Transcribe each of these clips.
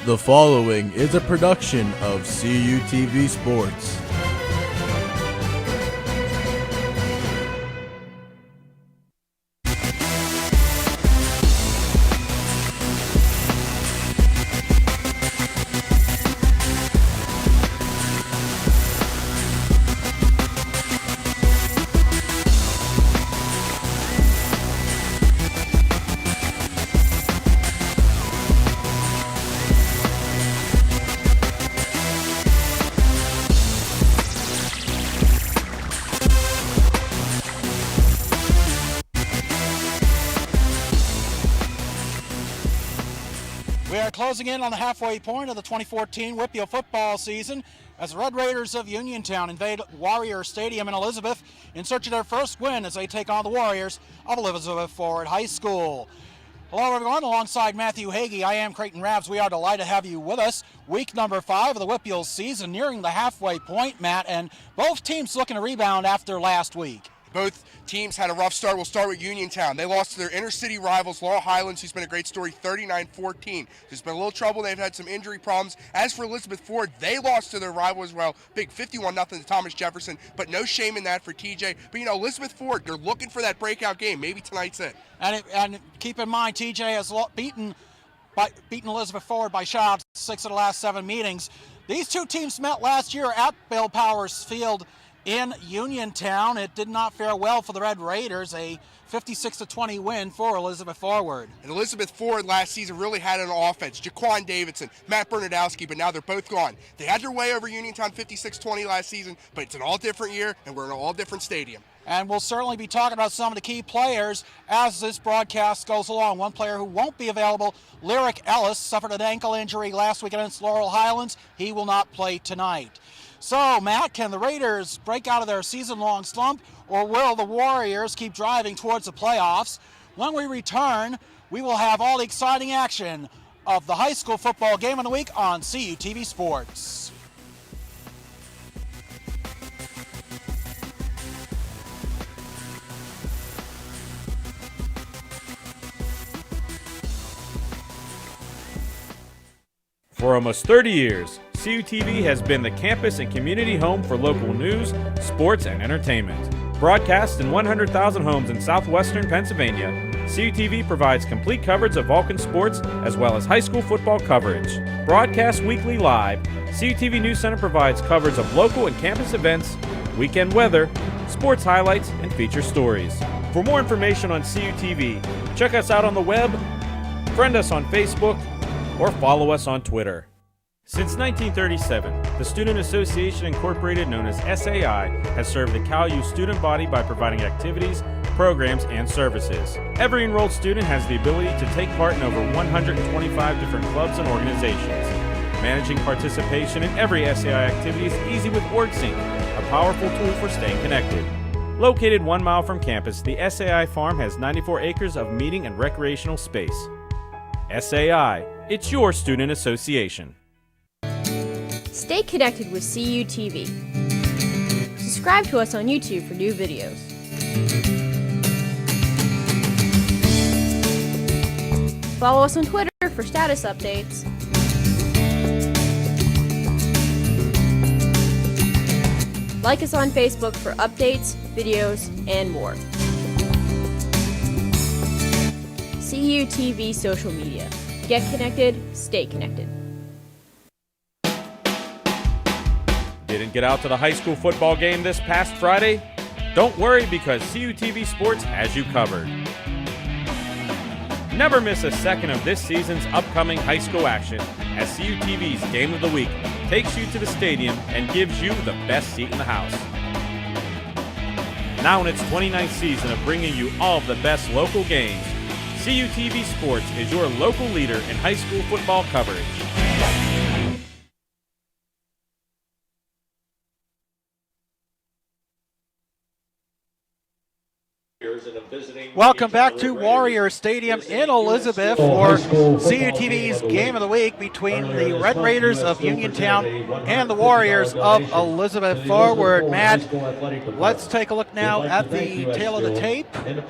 The following is a production of CUTV Sports. We are closing in on the halfway point of the 2014 Whitfield football season as the Red Raiders of Uniontown invade Warrior Stadium in Elizabeth in search of their first win as they take on the Warriors of Elizabeth Forward High School. Hello everyone, alongside Matthew Hagee, I am Creighton Ravs. We are delighted to have you with us. Week number 5 of the Whitfield season, nearing the halfway point, Matt, and both teams looking to rebound after last week. Both teams had a rough start. We'll start with Uniontown. They lost to their inner-city rivals, Laurel Highlands, who's been a great story, 39-14. There's been a little trouble. They've had some injury problems. As for Elizabeth Ford, they lost to their rival as well. Big 51-0 to Thomas Jefferson, but no shame in that for TJ. But, Elizabeth Ford, they're looking for that breakout game. Maybe tonight's it. And keep in mind, TJ has beaten Elizabeth Forward by shots 6 of the last 7 meetings. These two teams met last year at Bill Powers Field in Uniontown. It did not fare well for the Red Raiders, a 56-20 win for Elizabeth Forward. And Elizabeth Ford last season really had an offense. Jaquan Davidson, Matt Bernadowski, but now they're both gone. They had their way over Uniontown 56-20 last season, but it's an all different year, and we're in an all different stadium. And we'll certainly be talking about some of the key players as this broadcast goes along. One player who won't be available, Lyric Ellis, suffered an ankle injury last week against Laurel Highlands. He will not play tonight. So, Matt, can the Raiders break out of their season-long slump, or will the Warriors keep driving towards the playoffs? When we return, we will have all the exciting action of the high school football game of the week on CUTV Sports. For almost 30 years, CUTV has been the campus and community home for local news, sports, and entertainment. Broadcast in 100,000 homes in southwestern Pennsylvania, CUTV provides complete coverage of Vulcan sports as well as high school football coverage. Broadcast weekly live, CUTV News Center provides coverage of local and campus events, weekend weather, sports highlights, and feature stories. For more information on CUTV, check us out on the web, friend us on Facebook, or follow us on Twitter. Since 1937, the Student Association Incorporated, known as SAI, has served the CalU student body by providing activities, programs, and services. Every enrolled student has the ability to take part in over 125 different clubs and organizations. Managing participation in every SAI activity is easy with OrgSync, a powerful tool for staying connected. Located 1 mile from campus, the SAI Farm has 94 acres of meeting and recreational space. SAI, it's your student association. Stay connected with CUTV. Subscribe to us on YouTube for new videos. Follow us on Twitter for status updates. Like us on Facebook for updates, videos, and more. CUTV social media. Get connected, stay connected. Didn't get out to the high school football game this past Friday? Don't worry, because CUTV Sports has you covered. Never miss a second of this season's upcoming high school action as CUTV's Game of the Week takes you to the stadium and gives you the best seat in the house. Now in its 29th season of bringing you all of the best local games, CUTV Sports is your local leader in high school football coverage. Welcome back to Warrior Stadium in Elizabeth for CUTV's Game of the Week between the Red Raiders of Uniontown and the Warriors of Elizabeth Forward. Matt, let's take a look now at the tail of the tape. And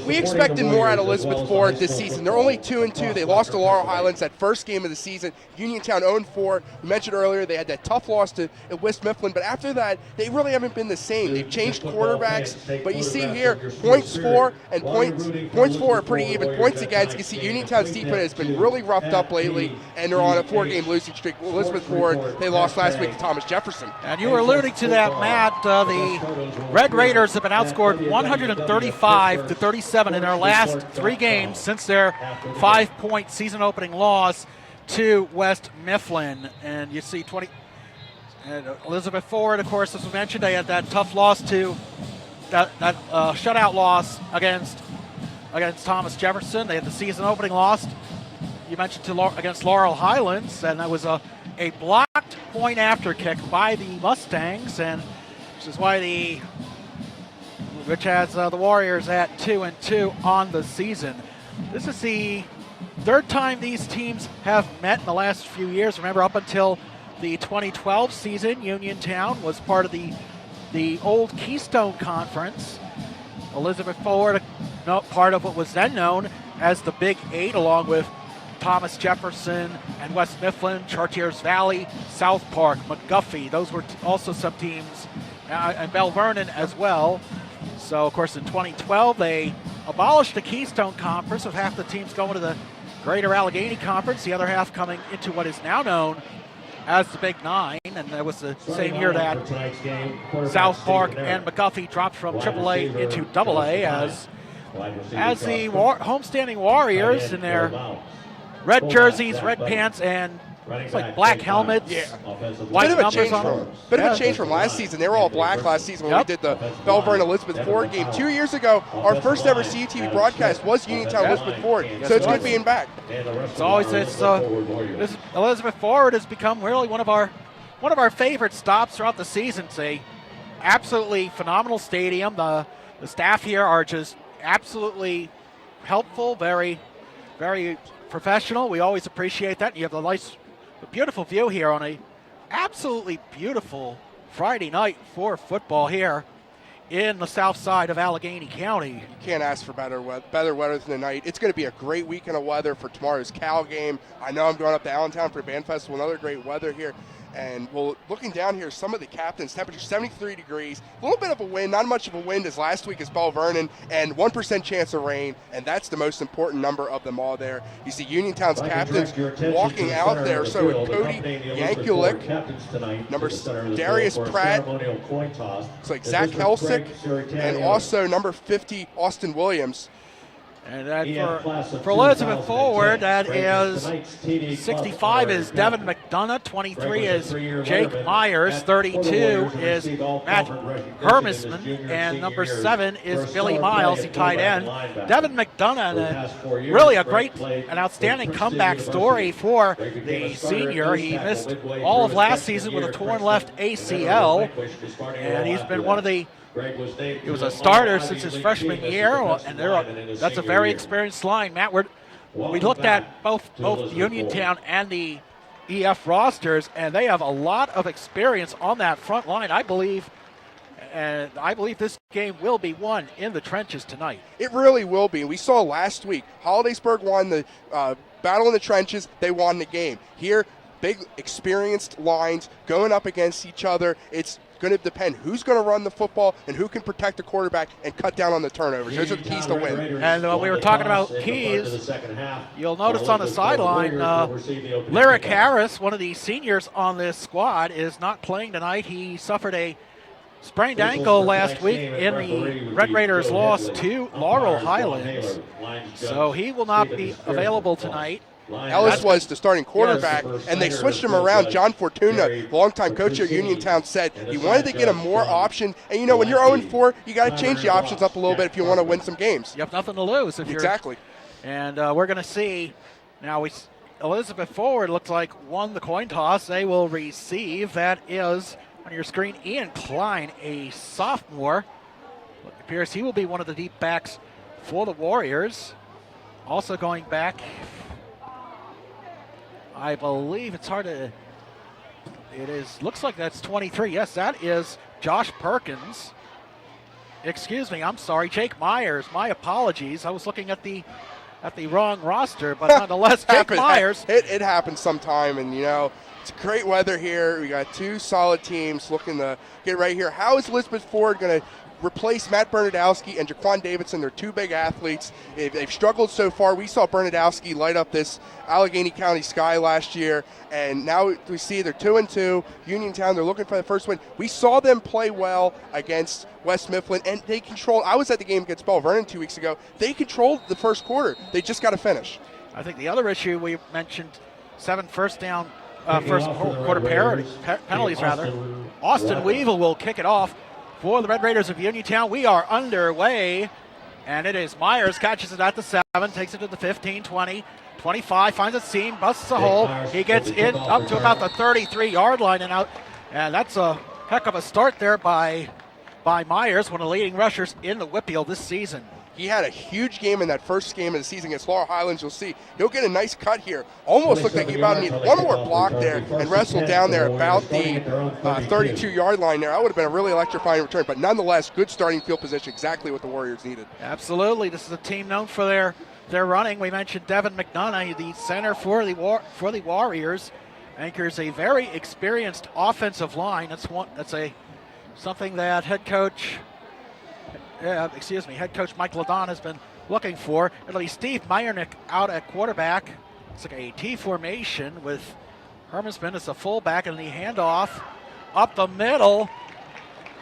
we expected more out of Elizabeth Forward this season. They're only 2-2. They lost to Laurel Highlands that first game of the season. Uniontown 0-4. We mentioned earlier they had that tough loss to West Mifflin, but after that, they really haven't been the same. They've changed quarterbacks, but you see here, points for are pretty even. Points against, you can see Uniontown's defense has been really roughed up lately, and they're on a 4-game losing streak. Elizabeth Forward, they lost last week to Thomas Jefferson. And you were alluding to that, Matt. The Red Raiders have been outscored 135-37 in their last 3 games since their 5-point season-opening loss to West Mifflin. And you see and Elizabeth Forward, of course, as we mentioned, they had that tough loss to that shutout loss against Thomas Jefferson. They had the season-opening loss, you mentioned, against Laurel Highlands, and that was a blocked point after kick by the Mustangs, and which is why which has the Warriors at 2-2 on the season. This is the 3rd time these teams have met in the last few years. Remember, up until the 2012 season, Uniontown was part of the old Keystone Conference. Elizabeth Forward, part of what was then known as the Big 8, along with Thomas Jefferson and West Mifflin, Chartiers Valley, South Park, McGuffey. Those were also some teams, and Bell Vernon as well. So, of course, in 2012, they abolished the Keystone Conference, with half the teams going to the Greater Allegheny Conference, the other half coming into what is now known as the Big 9, and that was the same year that South Park and McGuffey dropped from AAA into AA as the homestanding Warriors in their red jerseys, red pants, and it's like black helmets, white numbers on them. Bit of a change from last season. They were all black last season when we did the Bell Vernon Elizabeth Forward game. 2 years ago, our first ever CUTV broadcast was Uniontown Elizabeth Forward, so it's good being back. This Elizabeth Forward has become really one of our favorite stops throughout the season. It's a absolutely phenomenal stadium. The staff here are just absolutely helpful, very, very professional. We always appreciate that. You have the beautiful view here on a absolutely beautiful Friday night for football here in the south side of Allegheny County. You can't ask for better weather than tonight. It's going to be a great weekend of weather for tomorrow's Cal game. I know I'm going up to Allentown for Band Festival. Another great weather here. And well, looking down here, some of the captains, temperature 73 degrees, a little bit of a wind, not much of a wind as last week as Bell Vernon, and 1% chance of rain, and that's the most important number of them all there. You see Uniontown's captains walking out there, so with Cody Yankulik, number Darius Pratt, looks like Zach Helsick, and also number 50, Austin Williams. And that for Elizabeth Forward, that is 65 is Devin McDonough, 23 is Jake Myers, 32 is Matt Hermisman, and number 7 is Billy Miles, the tight end. Devin McDonough, really an outstanding comeback story for the senior. He missed all of last season with a torn left ACL, and he's been he was a starter since his freshman year, and that's a very experienced line. Matt, we looked at both Uniontown and the EF rosters, and they have a lot of experience on that front line. I believe this game will be won in the trenches tonight. It really will be. We saw last week, Hollidaysburg won the battle in the trenches. They won the game. Here, big experienced lines going up against each other. It's going to depend who's going to run the football and who can protect the quarterback and cut down on the turnovers. Those are the keys to win. And we were talking about keys. You'll notice on the sideline, Lyric Harris, one of the seniors on this squad, is not playing tonight. He suffered a sprained ankle last week in the Red Raiders' loss to Laurel Highlands. So he will not be available tonight. Ellis was the starting quarterback, and they switched him around. John Fortuna, longtime coach at Uniontown, said he wanted to get him more options. And, when you're 0-4, you got to change the options up a little bit if you want to win some games. You have nothing to lose. Exactly. And we're going to see now. Elizabeth Forward looks like won the coin toss. They will receive. That is on your screen, Ian Klein, a sophomore. It appears he will be one of the deep backs for the Warriors. Also going back, I believe it's hard to, looks like that's 23. Yes, that is Josh Perkins. Excuse me, I'm sorry, Jake Myers. My apologies. I was looking at the wrong roster, but nonetheless, Jake Myers. It happens sometime, and it's great weather here. We got two solid teams looking to get right here. How is Elizabeth Ford going to replace Matt Bernadowski and Jaquan Davidson? They're two big athletes. They've struggled so far. We saw Bernadowski light up this Allegheny County sky last year, and now we see they're 2-2. Uniontown, they're looking for the first win. We saw them play well against West Mifflin, and they controlled. I was at the game against Bell Vernon 2 weeks ago. They controlled the first quarter. They just got to finish. I think the other issue we mentioned, 7 first quarter penalties rather. Austin Weevil will kick it off for the Red Raiders of Uniontown. We are underway, and it is Myers, catches it at the 7, takes it to the 15, 20, 25, finds a seam, busts a hole. He gets in up to about the 33-yard line and out, and that's a heck of a start there by Myers, one of the leading rushers in the Whippeal this season. He had a huge game in that first game of the season against Laurel Highlands. You'll see he'll get a nice cut here. Almost looked like he about needed one more block there and wrestled down there about the 32-yard line there. That would have been a really electrifying return, but nonetheless, good starting field position, exactly what the Warriors needed. Absolutely. This is a team known for their running. We mentioned Devin McDonough, the center for the Warriors, anchors a very experienced offensive line. That's something that head coach Mike Ladon has been looking for. It'll be Steve Meyernick out at quarterback. It's like a T formation with Hermanson as a fullback, and the handoff up the middle.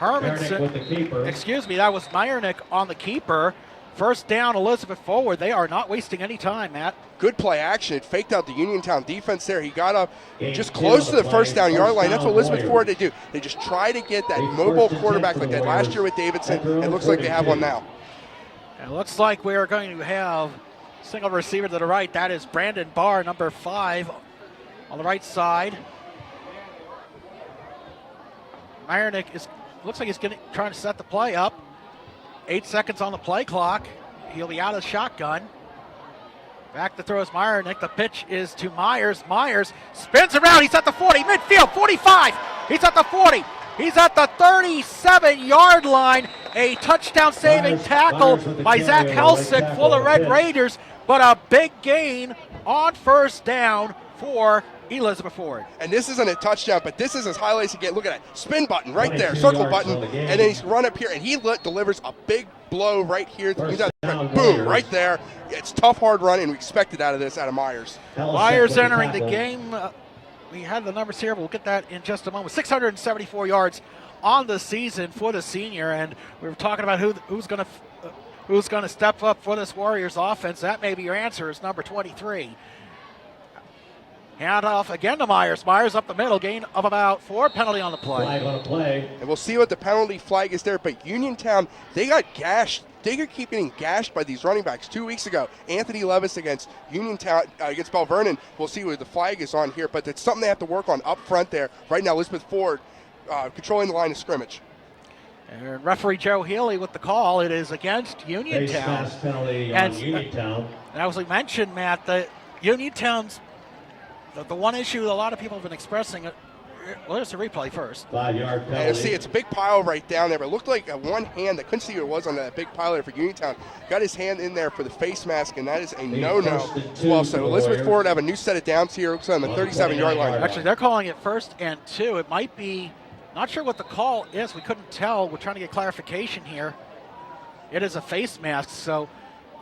That was Meyernick on the keeper. First down, Elizabeth Forward. They are not wasting any time, Matt. Good play action. It faked out the Uniontown defense there. He got up just close to the first down yard line. That's what Elizabeth Ford they do. They just try to get that mobile quarterback like that last year with Davidson. It looks like they have one now. It looks like we are going to have single receiver to the right. That is Brandon Barr, number 5, on the right side. Meyernick looks like he's trying to set the play up. 8 seconds on the play clock. He'll be out of the shotgun. Back to throw is Meyernick. The pitch is to Myers. Myers spins around. He's at the 40. Midfield, 45. He's at the 40. He's at the 37-yard line. A touchdown-saving tackle by Zach Helsick for the Red Raiders, but a big gain on first down for Elizabeth Ford. And this isn't a touchdown, but this is as highlight as you get. Look at that. Spin button right there, circle button, and then he's run up here, and he delivers a big blow right here. Boom, right there. It's tough, hard run, and we expected out of Myers. Myers entering the game. We had the numbers here. We'll get that in just a moment. 674 yards on the season for the senior, and we were talking about who's going to step up for this Warriors offense. That may be your answer. Is number 23. Hand off again to Myers. Myers up the middle, gain of about 4, penalty on the play. Flag on the play. And we'll see what the penalty flag is there. But Uniontown, they got gashed. They could keep getting gashed by these running backs. 2 weeks ago, Anthony Levis against Uniontown, against Bell Vernon. We'll see what the flag is on here. But it's something they have to work on up front there. Right now, Elizabeth Ford controlling the line of scrimmage. And referee Joe Healy with the call. It is against Uniontown. Face mask penalty on Uniontown. And as we mentioned, Matt, the Uniontown's the one issue a lot of people have been expressing. Well, there's the replay first. 5-yard penalty. And see, it's a big pile right down there, but it looked like one hand. I couldn't see what it was on that big pile there for Uniontown. Got his hand in there for the face mask, and that is a no-no as well. So Elizabeth Ford have a new set of downs here. Looks like on the 37-yard line. Actually, they're calling it 1st and 2. It might be, not sure what the call is. We couldn't tell. We're trying to get clarification here. It is a face mask, so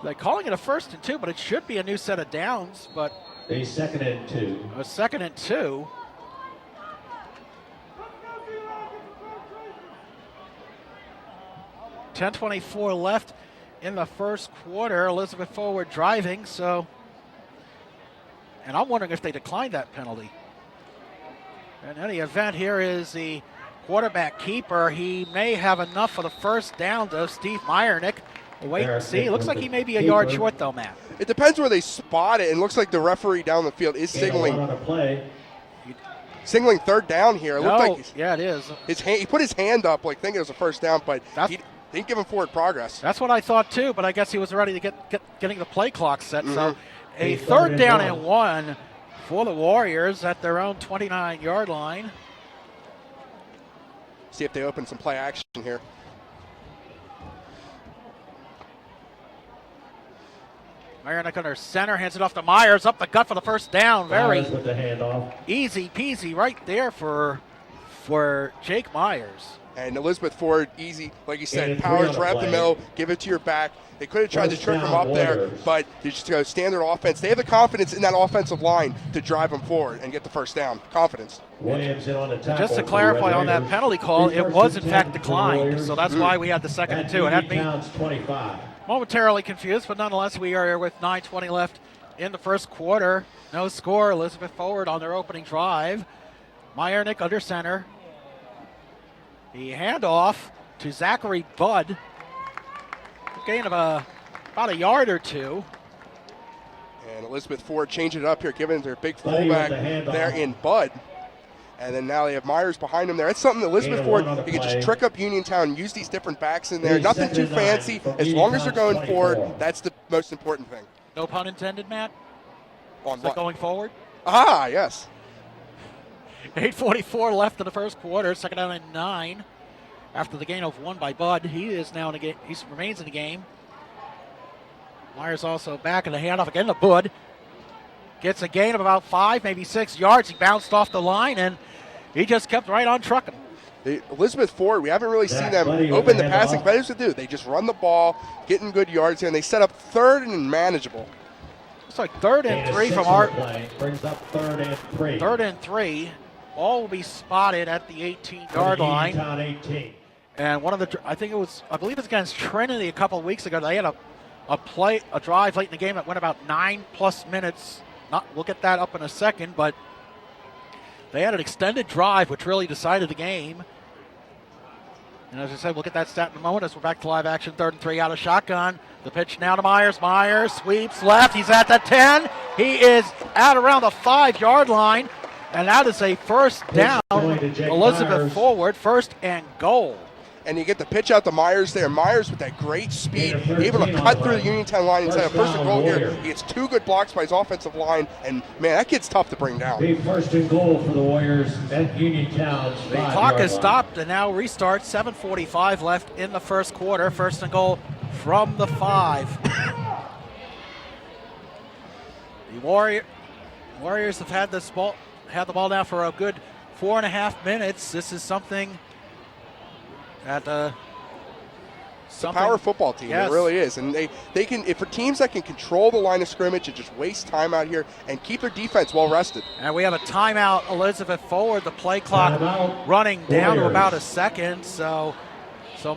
they're calling it a 1st and 2, but it should be a new set of downs. But a 2nd and 2. A 2nd and 2. $10:24 left in the first quarter. Elizabeth Forward driving, and I'm wondering if they declined that penalty. In any event, here is the quarterback keeper. He may have enough for the first down, though. Steve Meyernick. We'll wait and see. It looks like he may be a yard short, though, Matt. It depends where they spot it. It looks like the referee down the field is signaling 3rd down here. It looked like yeah, it is. He put his hand up like thinking it was a first down, but They didn't give him forward progress. That's what I thought too, but I guess he was ready to getting the play clock set. So a third down and 1 for the Warriors at their own 29-yard line. See if they open some play action here. Myernick under center, hands it off to Myers, up the gut for the first down. Very Myers with the handoff. easy peasy right there for Jake Myers. And Elizabeth Ford, easy, like you said, And powers 3 on the right up the play. middle, give it to your back. They could have tried to First trick him down, up there, Warriors. but they just go standard offense. They have the confidence in that offensive line to drive them forward and get the first down. Confidence. Williams in on the tackle. Just to for clarify the on that Raiders. penalty call, it First was and in fact 10 for the declined, Warriors. so that's why we had the second and 2. It had me Uniontown's 25. momentarily confused, but nonetheless we are here with 9:20 left in the first quarter. No score. Elizabeth Forward on their opening drive. Myernick under center. The handoff to Zachary Budd. A gain of about a yard or two. And Elizabeth Ford changing it up here, giving their big Buddy with fullback the handoff. there in Bud. And then now they have Myers behind him there. That's something that Elizabeth Gain of Ford, 1 on the you can just play. trick up Uniontown and use these different backs in there. Three, Nothing too second and 9 fancy. from As long as they're going Uniontown's forward, 24. that's the most important thing. No pun intended, Matt. On Is that what? going forward? Ah, yes. 8:44 left in the first quarter. Second down and 9. After the gain of 1 by Bud, he is now in the game. He remains in the game. Myers also back in the handoff again to Bud. Gets a gain of about 5, maybe 6 yards. He bounced off the line and he just kept right on trucking. Elizabeth Ford, we haven't really seen Zach them Buddy with open the the passing, handoff. but as they do, they just run the ball, getting good yards here, and they set up third and manageable. It's like third Gain and of 3 6 from on our the play. Brings up 3rd and 3. third and 3. All will be spotted at the 18-yard line. Uniontown 18. And one of the, I believe it's against Trinity a couple of weeks ago. They had a drive late in the game that went about 9+ minutes. We'll get that up in a second, but they had an extended drive which really decided the game. And as I said, we'll get that stat in a moment as we're back to live action. 3rd and 3 out of shotgun. The pitch now to Myers. Myers sweeps left. He's at the 10. He is out around the 5-yard line. And that is a first down. going to Jake Elizabeth Myers. Forward, 1st and goal. And you get the pitch out to Myers there. Myers with that great speed, Gain of 13 able to on cut the through the play. Uniontown line inside of First first and down, goal here. Warriors. He gets 2 good blocks by his offensive line, and man, that kid's tough to bring down. Be 1st and goal for the Warriors at Uniontown's The 5-yard clock has line. stopped and now restarts. 7:45 left in the first quarter. 1st and goal from the 5. The Warriors have had the ball now for a good 4.5 minutes. This is something that It's a power football team. Yes. It really is. And they can, if for teams that can control the line of scrimmage and just waste time out here and keep their defense well rested. And we have a timeout. Elizabeth Forward. The play clock Timeout. running down to Warriors. about a second. So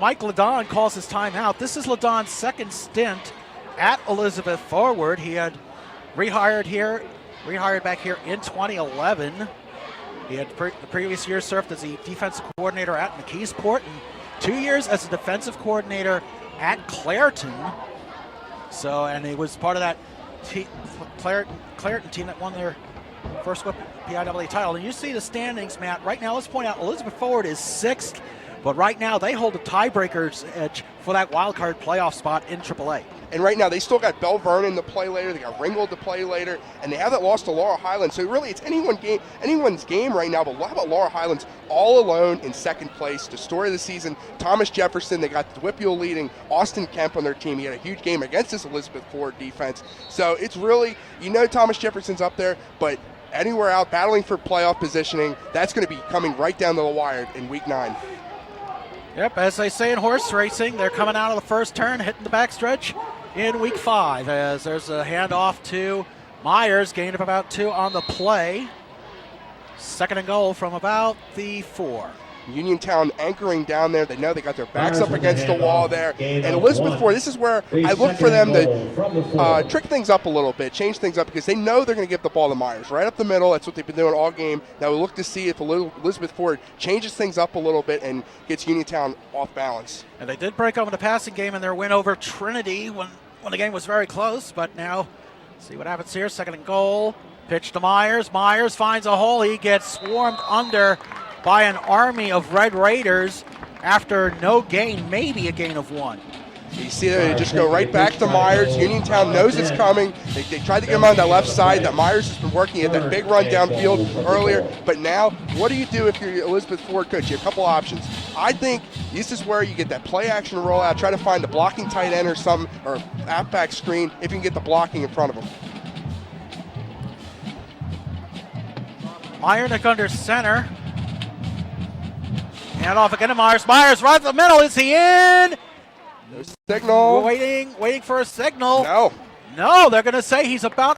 Mike Ladon calls his timeout. This is Ladon's second stint at Elizabeth Forward. He had rehired back here in 2011. He had the previous year served as the defensive coordinator at McKeesport and 2 years as a defensive coordinator at Clairton. So, and he was part of that Clairton team that won their first PIAA title. And you see the standings, Matt. Right now, let's point out Elizabeth Forward is 6th, but right now they hold the tiebreaker's edge for that wild card playoff spot in AAA. And right now, they still got Bell Vernon to play later. They got Ringgold to play later, and they haven't lost to Laurel Highlands. So really, it's anyone's game right now. But how about Laurel Highlands all alone in 2nd place? The story of the season: Thomas Jefferson. They got Dwipple leading Austin Kemp on their team. He had a huge game against this Elizabeth Ford defense. So it's really, Thomas Jefferson's up there, but anywhere out battling for playoff positioning, that's going to be coming right down to the wire in Week 9. Yep, as they say in horse racing, they're coming out of the first turn, hitting the backstretch in Week 5, as there's a handoff to Myers, gain of about 2 on the play. 2nd and goal from about the 4. Uniontown anchoring down there. They know they got their backs Myers up with the against the handoff. wall there. Gain And of Elizabeth 1. Ford, this is where Be I look for 2nd them and goal from the to 4. trick things up a little bit, change things up, because they know they're going to give the ball to Myers right up the middle. That's what they've been doing all game. Now we look to see if Elizabeth Ford changes things up a little bit and gets Uniontown off balance. And they did break open the passing game in their win over Trinity when the game was very close, but now see what happens here. 2nd and goal. Pitch to Myers. Myers finds a hole. He gets swarmed under by an army of Red Raiders. after no gain, maybe a gain of 1. You see they just go right back to Myers. Uniontown knows it's coming. They tried to get him on that left side. That Myers has been working at that big run downfield earlier. But now, what do you do if you're Elizabeth Ford coach? You have a couple options. I think this is where you get that play action rollout. Try to find the blocking tight end or something, or halfback screen if you can get the blocking in front of them. Meyernick under center. Hand off again to Myers. Myers right in the middle. Is he in? No signal. Waiting for a signal. No, they're going to say he's about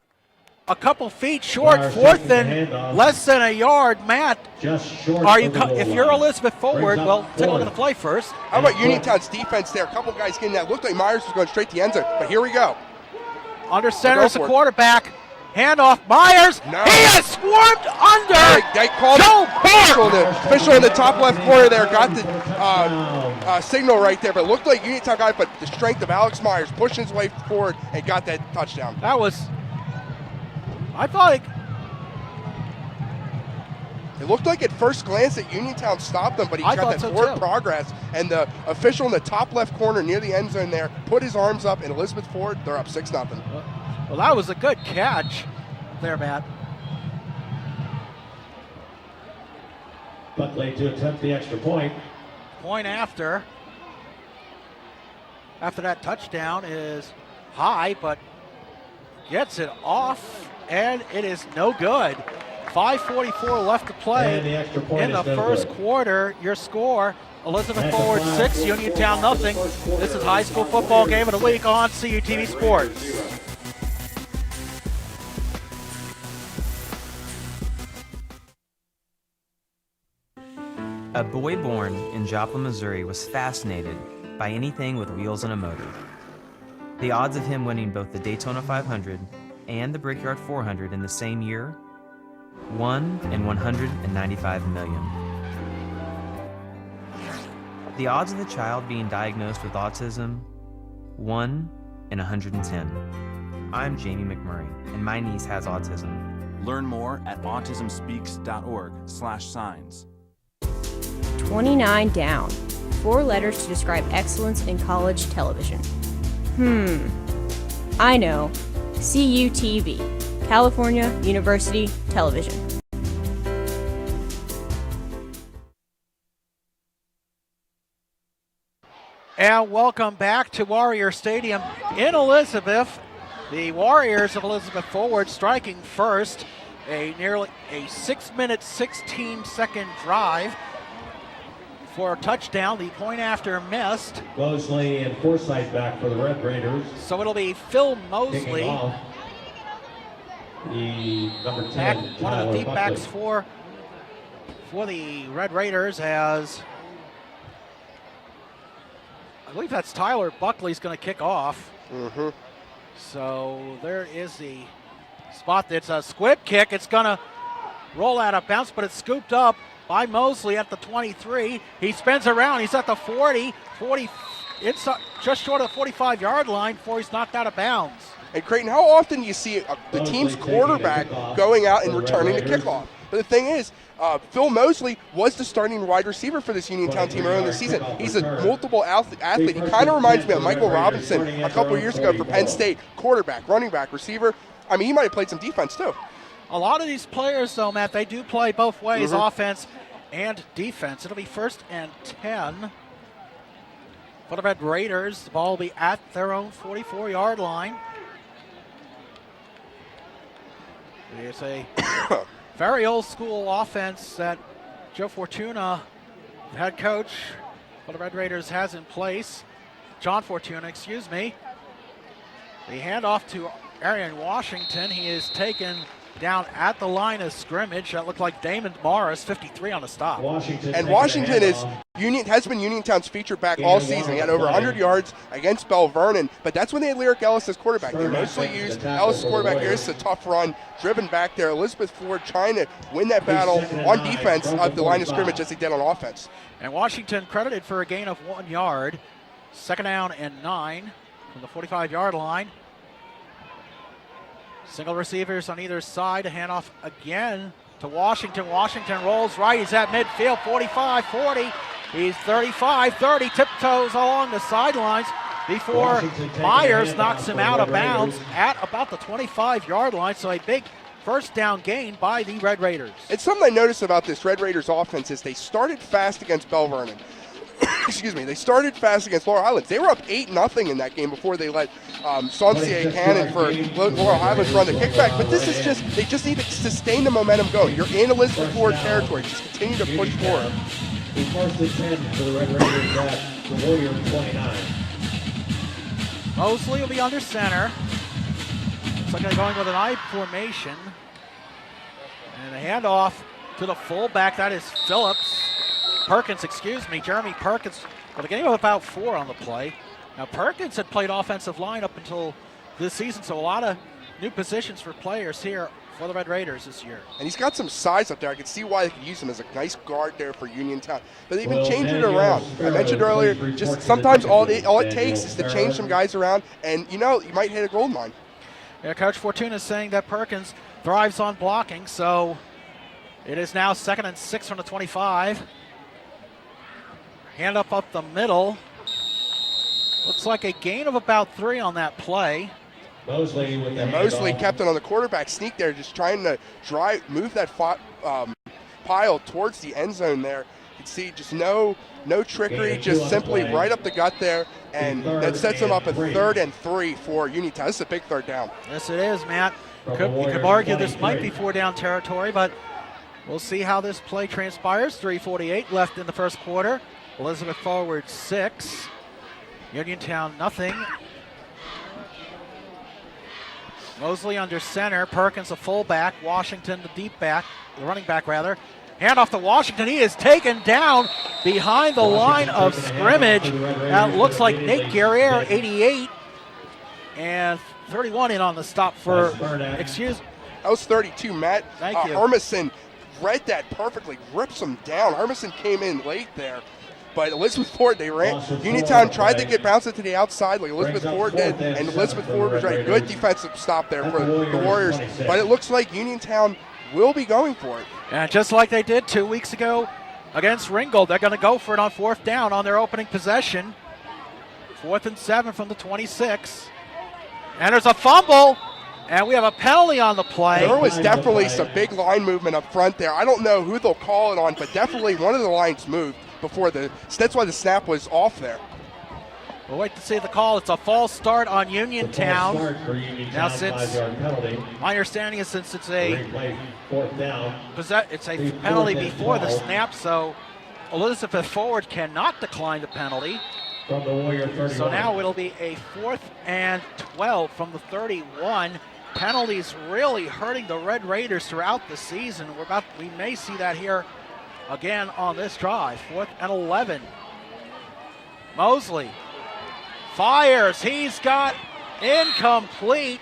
a couple feet short. Fourth and less than a yard. Matt, Just short. if you're Elizabeth Forward, well, take a look at the play first. How about Uniontown's defense there? A couple guys getting that. Looked like Myers was going straight to the end zone, but here we go. Under center is the quarterback. Handoff, Myers. No. He has swarmed under. They called the official in the top left corner there got the signal right there, but it looked like Uniontown got it, but the strength of Alex Myers pushing his way forward and got that touchdown. That was, I thought it looked like at first glance that Uniontown stopped them, but he got that forward progress, and the official in the top left corner near the end zone there put his arms up, and Elizabeth Ford, they're up 6-0. Well, that was a good catch there, Matt. Buckley to attempt the extra point. Point after that touchdown is high, but gets it off, and it is no good. 5:44 left to play And the extra point in the first quarter. Your score, Elizabeth Forward 6, Uniontown nothing. This is high school football game of the week on CUTV Sports. A boy born in Joplin, Missouri was fascinated by anything with wheels and a motor. The odds of him winning both the Daytona 500 and the Brickyard 400 in the same year, 1 in 195 million. The odds of the child being diagnosed with autism, 1 in 110. I'm Jamie McMurray, and my niece has autism. Learn more at autismspeaks.org/signs. 29 down. 4 letters to describe excellence in college television. I know. CUTV. California University Television. And welcome back to Warrior Stadium in Elizabeth. The Warriors of Elizabeth Forward striking first. Nearly a 6-minute, 16-second drive for a touchdown. The point after missed. Mosley and Forsythe back for the Red Raiders. So it'll be Phil Mosley. The number 10, one of the deep Buckley. backs for the Red Raiders, as I believe that's Tyler Buckley's going to kick off. So there is the spot. It's a squib kick. It's going to roll out of bounds, but it's scooped up by Mosley at the 23. He spins around. He's at the 40, inside, just short of the 45-yard line before he's knocked out of bounds. And Creighton, how often do you see the team's quarterback going out and returning the kickoff? But the thing is, Phil Mosley was the starting wide receiver for this Uniontown team earlier in the season. He's a multiple athlete. He kind of reminds me of Michael Robinson a couple of years ago for Penn State. Quarterback, running back, receiver. I mean, he might have played some defense too. A lot of these players, though, Matt, they do play both ways, offense and defense. It'll be 1st and 10 for the Red Raiders. The ball will be at their own 44-yard line. It's a very old-school offense that Joe Fortuna, head coach for the Red Raiders, has in place. John Fortuna, excuse me. The handoff to Arian Washington. He is taken down at the line of scrimmage. That looked like Damon Morris, 53 on the stop. Washington has been Uniontown's featured back all season. He had over 100 yards against Bell Vernon, but that's when they had Lyric Ellis as quarterback. They mostly used Ellis as quarterback here. It's a tough run, driven back there. Elizabeth Ford trying to win that battle on defense at the line of scrimmage as they did on offense. And Washington credited for a gain of 1 yard. 2nd down and 9 from the 45-yard line. Single receivers on either side. A handoff again to Washington. Washington rolls right. He's at midfield. 45, 40. He's 35-30, tiptoes along the sidelines before Myers knocks him out of bounds at about the 25-yard line. So a big first down gain by the Red Raiders. It's something I noticed about this Red Raiders offense is they started fast against Bell Vernon. Excuse me, they started fast against Laurel Highlands. They were up 8-0 in that game before they let Sauncier Cannon for Laurel Highlands run the kickback. But this is just, they just need to sustain the momentum going. You're in Elizabeth Ford territory. Just continue to push forward. First and 10 for the Red Raiders at the Warrior 29. Mosley will be under center. Looks like they're going with an I formation. And a handoff to the fullback. That is Perkins, Jeremy Perkins, with a gain of about 4 on the play. Now, Perkins had played offensive line up until this season, so a lot of new positions for players here for the Red Raiders this year. And he's got some size up there. I can see why they could use him as a nice guard there for Uniontown. But they've been changing it around. I mentioned earlier, just sometimes all it takes is to change some guys around, and you might hit a gold mine. Yeah, Coach Fortuna is saying that Perkins thrives on blocking, so it is now 2nd and 6 from the 25. Hand up the middle. Looks like a gain of about 3 on that play. Mosley with the Mosley kept it on the quarterback sneak there, just trying to move that pile towards the end zone there. You can see just no trickery, just simply right up the gut there, and that sets them up at 3rd and 3 for Uniontown. This is a big 3rd down. Yes, it is, Matt. You could argue this might be 4-down territory, but we'll see how this play transpires. 3:48 left in the first quarter. Elizabeth forward 6. Uniontown nothing. Mosley under center. Perkins a fullback. Washington the deep back. The running back rather. Hand off to Washington. He is taken down behind the line of scrimmage. That looks like Nate Guerriere, 88. And 31 in on the stop for, That was 32, Matt. Thank you. Hermison read that perfectly, rips him down. Hermison came in late there. But Elizabeth Ford, they ran. Uniontown tried to get bounced to the outside like Elizabeth Ford did, and Elizabeth Ford was right. Good defensive stop there for the Warriors. But it looks like Uniontown will be going for it. And just like they did 2 weeks ago against Ringgold, they're going to go for it on 4th down on their opening possession. 4th and 7 from the 26. And there's a fumble, and we have a penalty on the play. There was definitely some big line movement up front there. I don't know who they'll call it on, but definitely one of the lines moved before that's why the snap was off there. We'll wait to see the call. It's a false start on Uniontown. Now, since my understanding is since it's a penalty before the snap, so Elizabeth Forward cannot decline the penalty. So now it'll be a 4th and 12 from the 31. Penalties really hurting the Red Raiders throughout the season. We may see that here again on this drive. 4th and 11. Mosley fires. He's got incomplete.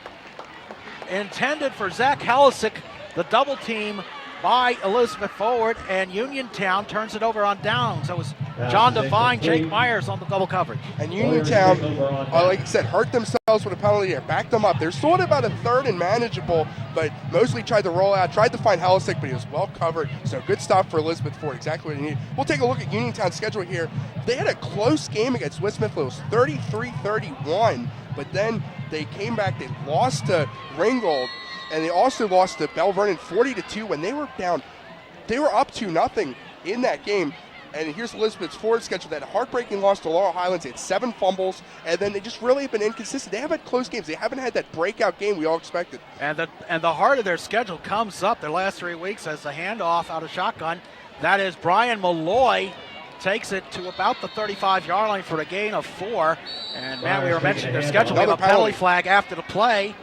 Intended for Zach Halisick. The double team by Elizabeth Forward, and Uniontown turns it over on downs. So it was John Devine, Jake Myers on the double coverage. And Uniontown, like I said, hurt themselves with a penalty there, backed them up. They're sort of about a 3rd and manageable, but Mosley tried to roll out, tried to find Halisick, but he was well covered. So good stop for Elizabeth Ford, exactly what he needed. We'll take a look at Uniontown's schedule here. They had a close game against West Smithfield. It was 33-31, but then they came back, they lost to Ringgold, and they also lost to Bell Vernon 40-2 when they were down. They were up 2-0 in that game. And here's Elizabeth Ford's schedule. That heartbreaking loss to Laurel Highlands. They had 7 fumbles, and then they just really have been inconsistent. They have had close games. They haven't had that breakout game we all expected. And the heart of their schedule comes up their last 3 weeks as a handoff out of shotgun. That is Brian Malloy. Takes it to about the 35-yard line for a gain of 4. And, man, we were mentioning their schedule. We have a penalty flag after the play.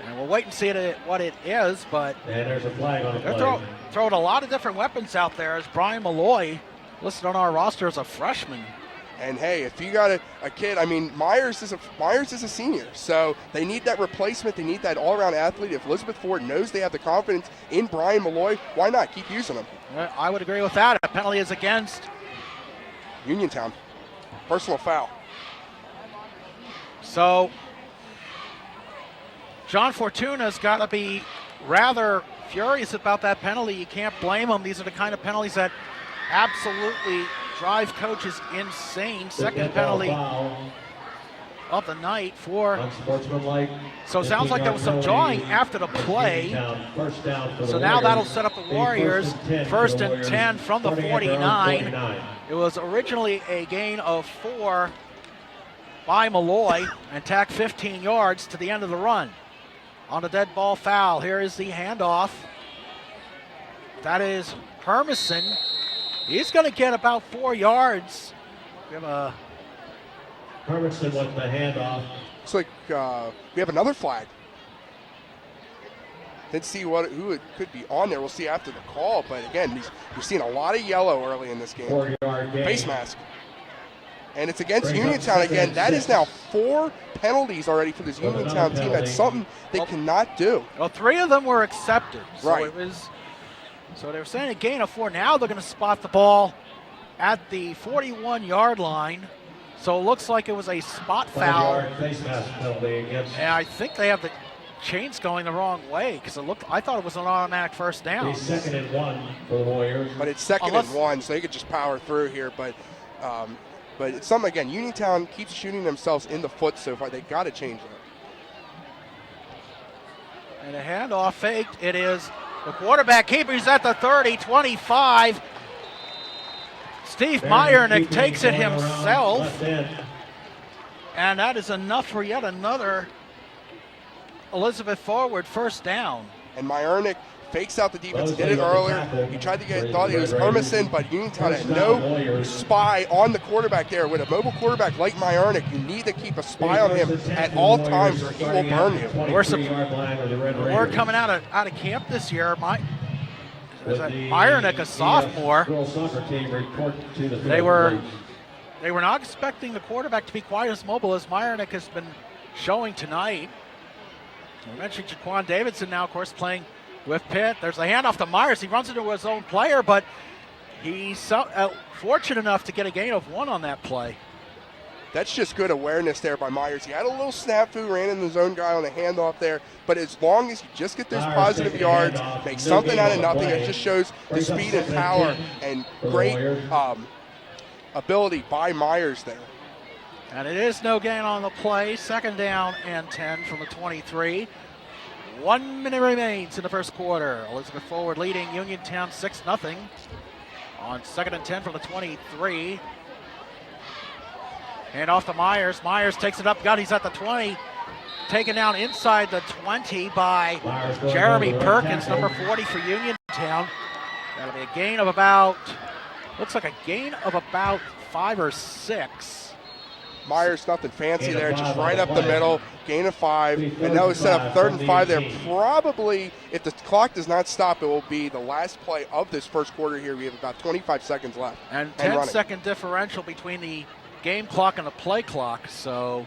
And we'll wait and see what it is, but there's a flag on the they're throwing a lot of different weapons out there as Brian Malloy listed on our roster as a freshman. And hey, if you got a kid, I mean, Myers is a senior, so they need that replacement. They need that all-around athlete. If Elizabeth Ford knows they have the confidence in Brian Malloy, why not keep using him? I would agree with that. A penalty is against Uniontown. Personal foul. So John Fortuna's got to be rather furious about that penalty. You can't blame him. These are the kind of penalties that absolutely drive coach is insane. Second penalty of the night for. Unsportsmanlike. So it sounds like there was some jawing after the play. So now that'll set up the Warriors. First and 10 from the 49. It was originally a gain of 4 by Malloy and tacked 15 yards to the end of the run. On a dead ball foul, here is the handoff. That is Hermison. He's going to get about 4 yards. We have a Hermison with the handoff. Looks like we have another flag. Didn't see who it could be on there. We'll see after the call. But again, you're seeing a lot of yellow early in this game. 4-yard gain. Face mask. And it's against Uniontown again. That is now 4 penalties already for this Uniontown team. That's something they cannot do. Well, 3 of them were accepted. So Right. So they were saying a gain of 4. Now they're going to spot the ball at the 41-yard line. So it looks like it was a spot foul. 5-yard face mask penalty against. And I think they have the chains going the wrong way because I thought it was an automatic first down. It's 2nd and 1 for the Warriors. But it's 2nd and 1, so they could just power through here. But it's something, again, Uniontown keeps shooting themselves in the foot so far. They got to change that. And a handoff faked. It is the quarterback keeper. He's at the 30, 25. Steve Meyernick takes it himself. And that is enough for yet another Elizabeth Forward first down. And Meyernick fakes out the defense. He did it earlier. He tried to thought it was Hermison, but Uniontown had no spy on the quarterback there. With a mobile quarterback like Meyernick, you need to keep a spy on him at all times or he will burn you. We're coming out of camp this year. Meyernick, a sophomore. They were not expecting the quarterback to be quite as mobile as Meyernick has been showing tonight. We mentioned Jaquan Davidson now, of course, playing with Pitt. There's a handoff to Myers. He runs into his own player, but he's fortunate enough to get a gain of 1 on that play. That's just good awareness there by Myers. He had a little snafu, ran into his own guy on a handoff there, but as long as you just get those positive yards, make something out of nothing, it just shows the speed and power and great ability by Myers there. And it is no gain on the play. 2nd down and 10 from the 23. 1 minute remains in the first quarter. Elizabeth Forward leading Uniontown 6-0 on 2nd and 10 from the 23. Hand off to Myers. Myers takes it up. He's at the 20. Taken down inside the 20 by Jeremy Perkins, number 40 for Uniontown. That'll be a gain of about 5 or 6. Myers, nothing fancy there, just right up the middle, gain of 5, and that was set up 3rd and 5 there. Probably, if the clock does not stop, it will be the last play of this first quarter here. We have about 25 seconds left. And 10-second differential between the game clock and the play clock, so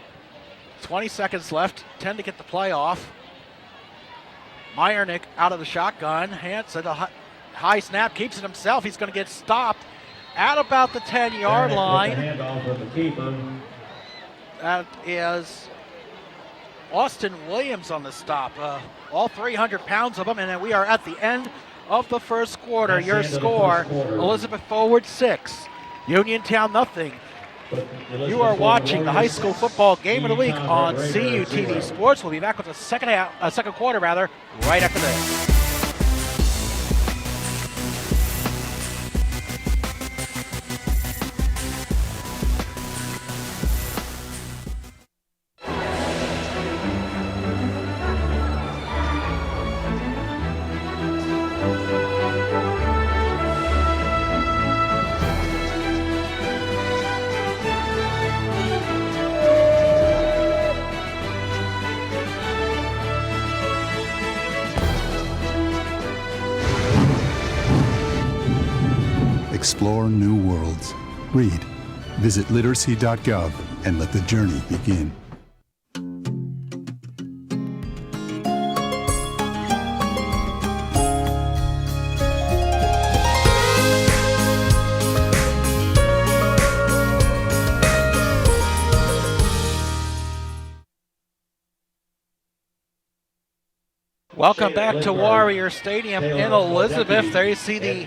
20 seconds left, 10 to get the play off. Meyernick out of the shotgun, hands at a high snap, keeps it himself. He's going to get stopped at about the 10-yard line. That is Austin Williams on the stop. All 300 pounds of him, and then we are at the end of the first quarter. Your score, Elizabeth Forward 6, Uniontown 0. You are watching the high school football game of the week on CUTV Sports. We'll be back with the second quarter right after this. Explore new worlds. Read. Visit literacy.gov and let the journey begin. Welcome back to Warrior Stadium in Elizabeth. There you see the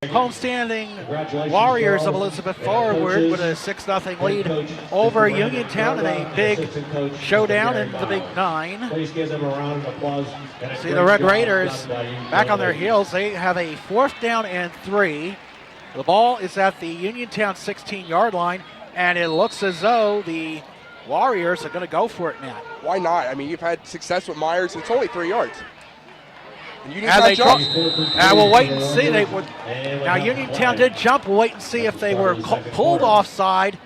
homestanding Warriors of Elizabeth forward with a 6-0 lead over Uniontown in a big showdown in the Big Nine. See the Red Raiders back on their heels. They have a 4th down and 3. The ball is at the Uniontown 16-yard line, and it looks as though the Warriors are going to go for it, Matt. Why not? I mean, you've had success with Myers. It's only 3 yards. And we'll wait and see. Now, Uniontown did jump. We'll wait and see if they were pulled offside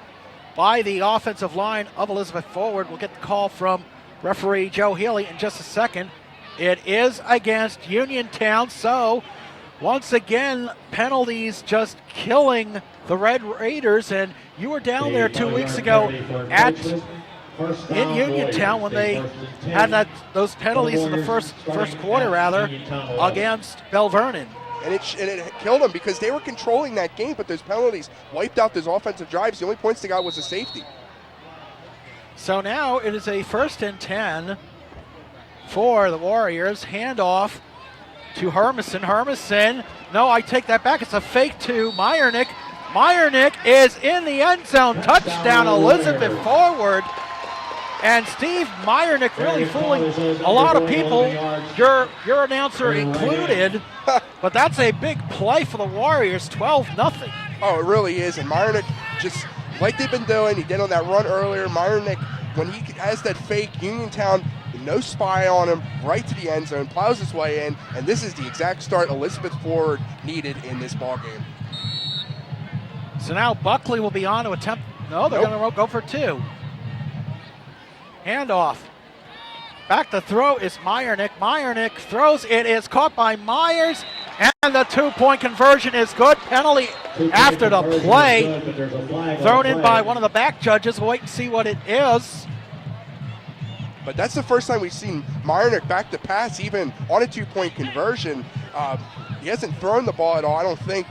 by the offensive line of Elizabeth forward. We'll get the call from referee Joe Healy in just a second. It is against Uniontown, so once again, penalties just killing the Red Raiders. And you were down there 2 weeks ago in Uniontown when they had those penalties in the first quarter, against Bell Vernon. And it killed them because they were controlling that game, but those penalties wiped out those offensive drives. The only points they got was a safety. So now it is a 1st and 10 for the Warriors. Handoff to Hermison. Hermison, no, I take that back. It's a fake to Meyernick. Meyernick is in the end zone. Touchdown, Elizabeth forward. And Steve Meyernick really fooling a lot of people, your announcer included. But that's a big play for the Warriors, 12-0. Oh, it really is. And Meyernick, just like they've been doing, he did on that run earlier. Meyernick, when he has that fake, Uniontown, no spy on him, right to the end zone, plows his way in, and this is the exact start Elizabeth forward needed in this ball game. So now Buckley will be on to attempt. No, they're going to go for 2. Handoff. Back to throw is Meyernick. Meyernick throws. It is caught by Myers, and the 2-point conversion is good. Penalty after the play. Thrown in by one of the back judges. We'll wait and see what it is. But that's the first time we've seen Meyernick back to pass, even on a 2-point conversion. He hasn't thrown the ball at all, I don't think,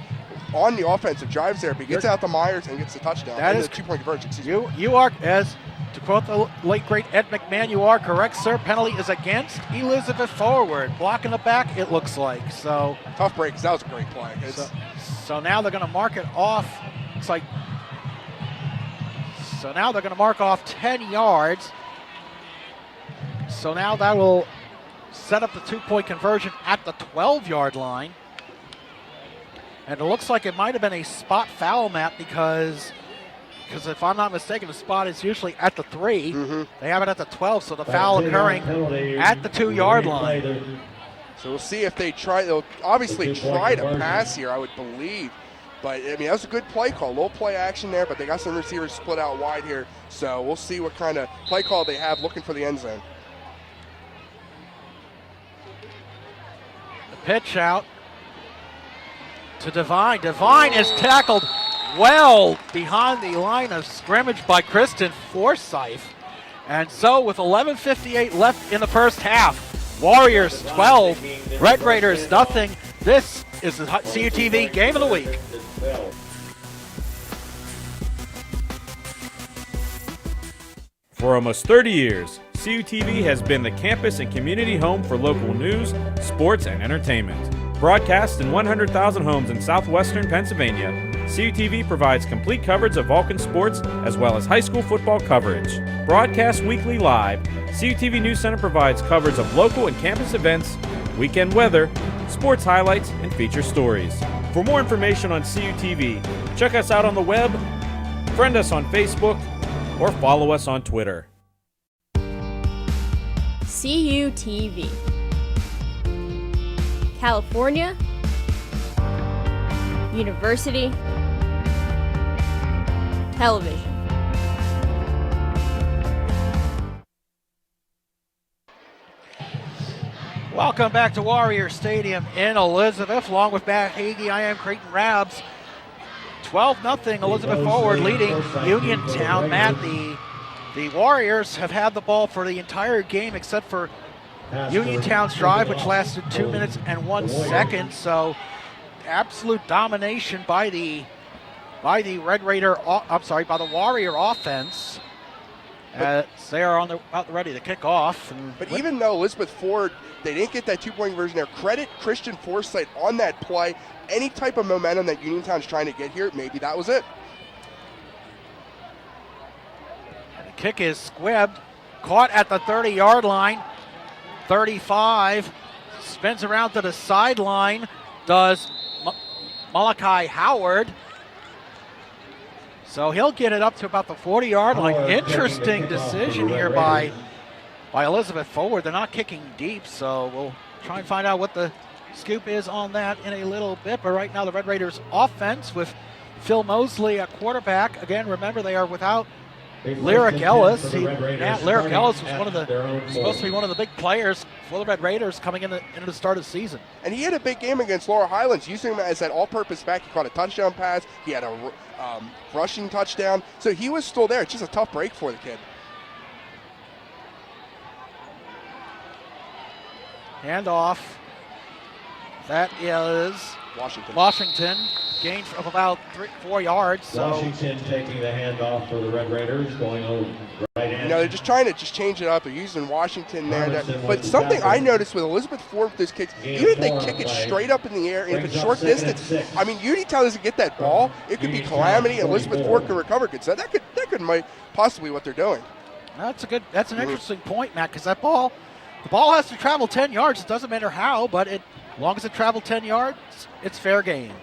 on the offensive drives there, but he gets out to Myers and gets the touchdown. That is the 2-point conversion. You are, as to quote the late great Ed McMahon, you are correct, sir. Penalty is against Elizabeth forward, blocking the back. It looks like so. Tough break, because that was a great play. So now they're going to mark it off. Looks like. So now they're going to mark off 10 yards. So now that will set up the 2-point conversion at the 12-yard line. And it looks like it might have been a spot foul, Matt, because if I'm not mistaken, the spot is usually at the 3. Mm-hmm. They have it at the 12, so the foul occurring at the 2-yard line. So we'll see if they try. They'll obviously try to pass here, I would believe. But, I mean, that was a good play call. A little play action there, but they got some receivers split out wide here. So we'll see what kind of play call they have looking for the end zone. The pitch out to Devine. Devine is tackled well behind the line of scrimmage by Kristen Forsyth. And so with 11:58 left in the first half, Warriors 12, Red Raiders nothing. This is the CUTV Game of the Week. For almost 30 years, CUTV has been the campus and community home for local news, sports, and entertainment. Broadcast in 100,000 homes in southwestern Pennsylvania, CUTV provides complete coverage of Vulcan sports as well as high school football coverage. Broadcast weekly live, CUTV News Center provides coverage of local and campus events, weekend weather, sports highlights, and feature stories. For more information on CUTV, check us out on the web, friend us on Facebook, or follow us on Twitter. CUTV. California University Television. Welcome back to Warrior Stadium in Elizabeth. Along with Matt Hagee, I am Creighton Rabs. 12-0 Elizabeth forward leading Uniontown. Matt, the Warriors have had the ball for the entire game except for Uniontown's drive, which lasted 2 minutes and 1 second. So absolute domination by the by the Warrior offense. They are about ready to kick off. But even though Elizabeth Ford, they didn't get that 2-point conversion there, credit Christian Forsythe on that play. Any type of momentum that Uniontown's trying to get here, maybe that was it. And the kick is squibbed, caught at the 30-yard line. 35, spins around to the sideline, does Malachi Howard. So he'll get it up to about the 40-yard line. Interesting decision here by Elizabeth Ford. They're not kicking deep, so we'll try and find out what the scoop is on that in a little bit. But right now the Red Raiders offense with Phil Mosley at quarterback. Again, remember they are without Lyric Ellis. Lyric Ellis was supposed to be one of the big players for the Red Raiders coming into the start of the season. And he had a big game against Laurel Highlands, using him as that all-purpose back. He caught a touchdown pass. He had a rushing touchdown. So he was still there. It's just a tough break for the kid. Handoff. That is Washington. Gain of about 4 yards. So. Washington taking the handoff for the Red Raiders, going over right in. They're just trying to change it up. They're using Washington there. But something I noticed with Elizabeth Ford with those kicks, even if they kick it straight up in the air, and if it's short distance, I mean, Uniontown doesn't get that ball. It could be calamity, and Elizabeth Ford could recover good. So that could might possibly what they're doing. That's an interesting point, Matt, because the ball has to travel 10 yards. It doesn't matter how, but as long as it travels 10 yards, it's fair game.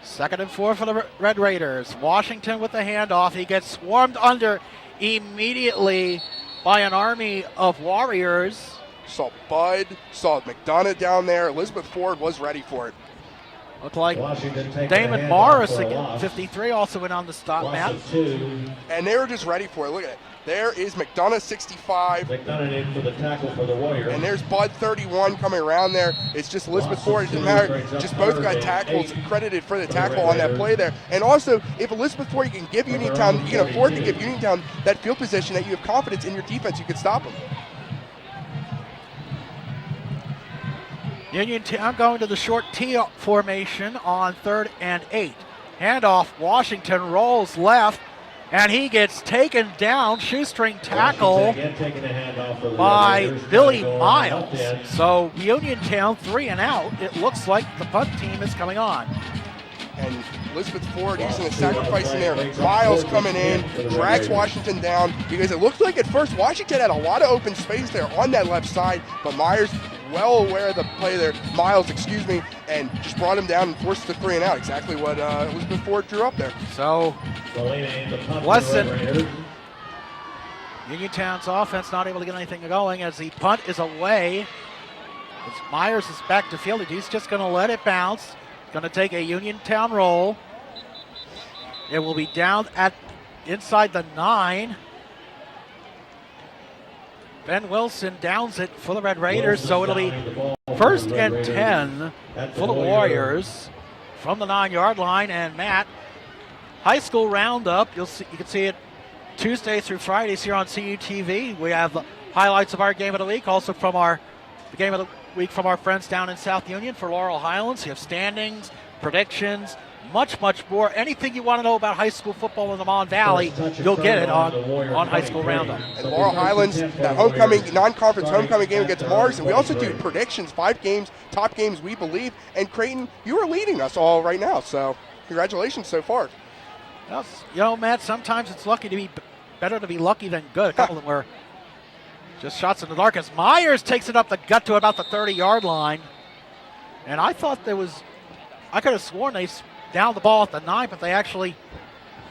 2nd and 4 for the Red Raiders. Washington with the handoff. He gets swarmed under immediately by an army of Warriors. Saw Bud, saw McDonough down there. Elizabeth Ford was ready for it. Looked like Damon Morris, again, 53, also went on the stop, Matt. And they were just ready for it. Look at it. There is McDonough, 65. McDonough in for the tackle for the Warriors. And there's Bud, 31, coming around there. It's just Elizabeth Ford. It didn't matter. Just both got tackles, credited for the tackle on that play there. And also, if Elizabeth Ford, you can give Uniontown, you can afford to give Uniontown that field position that you have confidence in your defense, you can stop them. Uniontown going to the short T formation on 3rd and 8. Handoff, Washington rolls left, and he gets taken down, shoestring tackle by Billy Miles. So Uniontown 3 and out. It looks like the punt team is coming on. And Elizabeth Ford using a sacrifice in there. Miles coming in, drags Washington down, because it looked like at first Washington had a lot of open space there on that left side, but Myers, well aware of the play there, and just brought him down and forced the 3 and out. Exactly what Elizabeth Ford drew up there. So, listen, Uniontown's offense not able to get anything going as the punt is away. As Myers is back to field, he's just going to let it bounce. Going to take a Uniontown roll. It will be down at inside the 9. Ben Wilson downs it for the Red Raiders, so it'll be 1st and 10 for the Warriors from the 9-yard line. And Matt, high school roundup, you can see it Tuesday through Fridays here on CUTV. We have the highlights of our game of the week, also from the game of the week from our friends down in South Union for Laurel Highlands. You have standings, predictions, much more. Anything you want to know about high school football in the Mon Valley, you'll get it on High School Roundup. And Laurel Highlands, that homecoming, non-conference homecoming game against Mars, and we also do predictions, 5 games, top games we believe. And Creighton, you are leading us all right now, so congratulations so far. Well, Matt, sometimes it's better to be lucky than good. A couple of them were just shots in the dark as Myers takes it up the gut to about the 30-yard line. And I thought I could have sworn they downed the ball at the 9, but they actually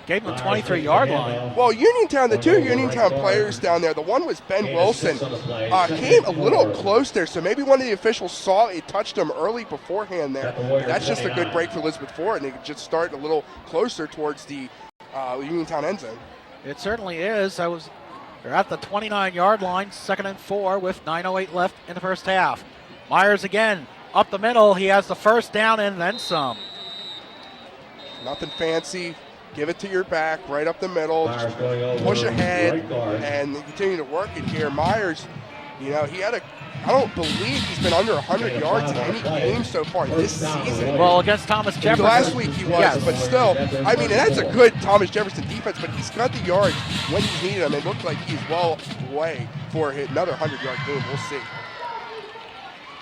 gave him the 23-yard line. Well, Uniontown, the 2 Uniontown players down there, the one was Ben Wilson, came a little close there, so maybe one of the officials saw it touched him early beforehand there. That's just a good break for Elizabeth Ford, and they could just start a little closer towards the Uniontown end zone. It certainly is. They're at the 29-yard line, 2nd and 4 with 9:08 left in the first half. Myers again, up the middle. He has the first down and then some. Nothing fancy. Give it to your back, right up the middle. Just push ahead and continue to work it here. Myers, he had I don't believe he's been under 100 yards in any game so far this season. Well, against Thomas Jefferson. Last week he was, yes. but still, I mean, and that's a good Thomas Jefferson defense, but he's got the yards when he's needed them. It looked like he's well away for another 100-yard game. We'll see.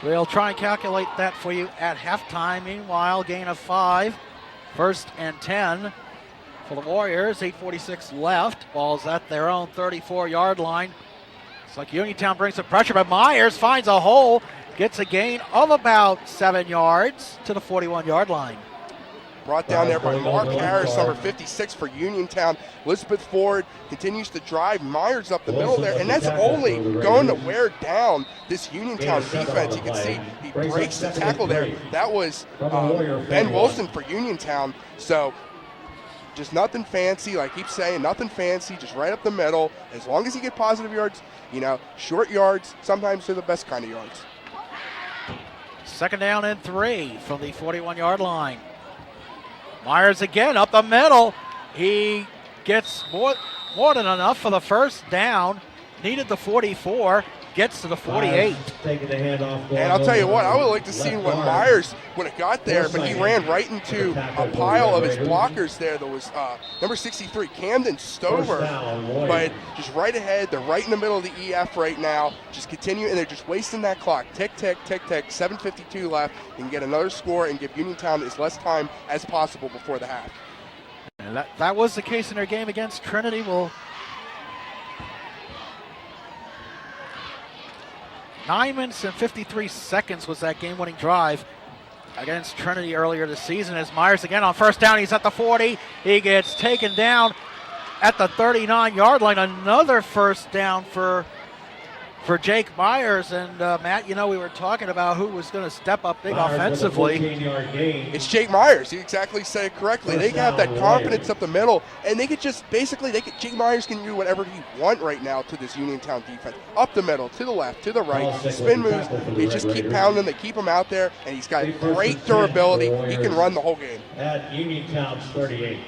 We'll try and calculate that for you at halftime. Meanwhile, gain of 5. 1st and 10 for the Warriors. 8:46 left. Ball's at their own 34-yard line. It's like Uniontown brings some pressure, but Myers finds a hole. Gets a gain of about 7 yards to the 41-yard line. Brought down there by Mark Harris, number 56 for Uniontown. Elizabeth Ford continues to drive Myers up the middle there, and that's only going to wear down this Uniontown defense. You can see he breaks the tackle there. That was Ben Wilson for Uniontown. So just nothing fancy, like I keep saying, nothing fancy, just right up the middle. As long as you get positive yards, short yards, sometimes they're the best kind of yards. 2nd down and 3 from the 41-yard line. Myers again up the middle. He gets more than enough for the 1st down. Needed the 44. Gets to the 48. And I'll tell you what, I would like to see what Myers would have got there, but he ran right into a pile of his blockers there. That was number 63, Camden Stover. But just right ahead, they're right in the middle of the EF right now. Just continue, and they're just wasting that clock. Tick, tick, tick, tick. 7:52 left. They can get another score and give Uniontown as less time as possible before the half. And that was the case in their game against Trinity. 9 minutes and 53 seconds was that game-winning drive against Trinity earlier this season. As Myers again on 1st down, he's at the 40. He gets taken down at the 39-yard line. Another 1st down for Jake Myers. And Matt, we were talking about who was going to step up big offensively. It's Jake Myers. You exactly said it correctly. They have that confidence up the middle, and they could just Jake Myers can do whatever he wants right now to this Uniontown defense. Up the middle, to the left, to the right, spin moves. They just keep pounding. They keep him out there, and he's got great durability. He can run the whole game. At Uniontown's 38.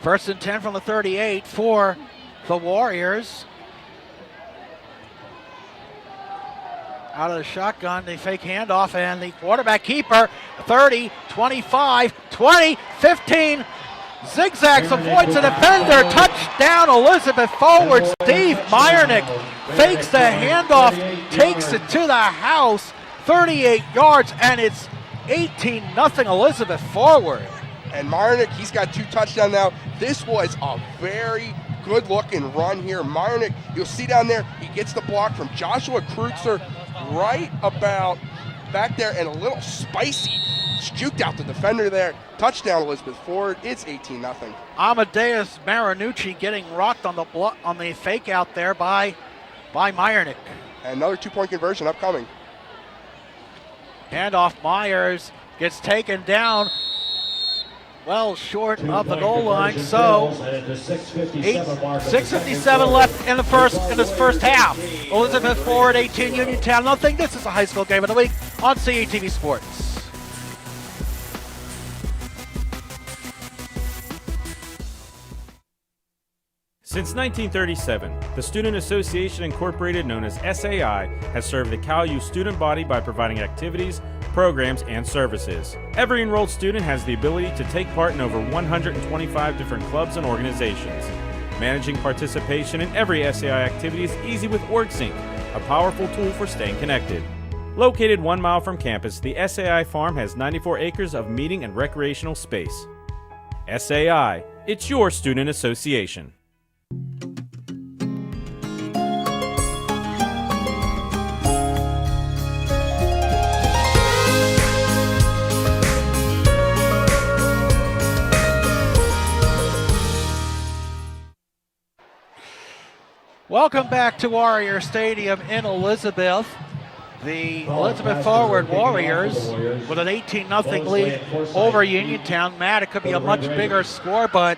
1st and 10 from the 38 for the Warriors. Out of the shotgun, they fake handoff, and the quarterback keeper, 30, 25, 20, 15, zigzags, avoids the defender, touchdown Elizabeth Forward. Steve Meyernick fakes the handoff, takes it to the house, 38 yards, and it's 18-0 Elizabeth Forward. And Meyernick, he's got 2 touchdowns now. This was a very good-looking run here. Meyernick, you'll see down there, he gets the block from Joshua Kreutzer right about back there, and a little spicy juked out the defender there. Touchdown Elizabeth Ford. It's 18-0. Amadeus Marinucci getting rocked on the fake out there by Meyernick. And another 2-point conversion upcoming. Handoff, Myers gets taken down well short of the goal line, so 6:57 left in this first half. Elizabeth Ford, 18, Uniontown nothing. This is a high school game of the week on CUTV Sports. Since 1937, the Student Association Incorporated, known as SAI, has served the Cal U student body by providing activities, programs, and services. Every enrolled student has the ability to take part in over 125 different clubs and organizations. Managing participation in every SAI activity is easy with OrgSync, a powerful tool for staying connected. Located 1 mile from campus, the SAI Farm has 94 acres of meeting and recreational space. SAI, it's your student association. Welcome back to Warrior Stadium in Elizabeth. The Elizabeth Forward Warriors with an 18-0 lead over Uniontown. Matt, it could be a much bigger score, but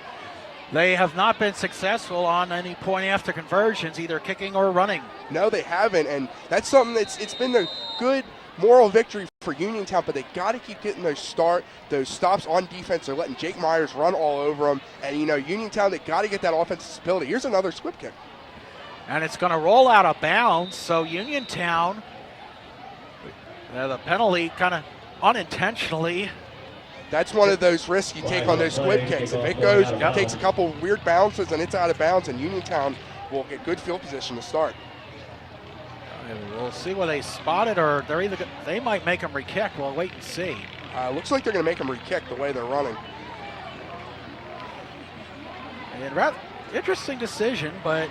they have not been successful on any point after conversions, either kicking or running. No, they haven't, and that's something it's been a good moral victory for Uniontown, but they got to keep getting those stops on defense. They're letting Jake Myers run all over them, and Uniontown, they got to get that offensive stability. Here's another squib kick. And it's going to roll out of bounds, so Uniontown The penalty kind of unintentionally. That's one of those risks you take on those squib kicks. If it goes, takes a couple weird bounces and it's out of bounds, and Uniontown will get good field position to start. We'll see where they spot it, or they might make them re-kick. We'll wait and see. Looks like they're going to make them re-kick the way they're running. And rather interesting decision, but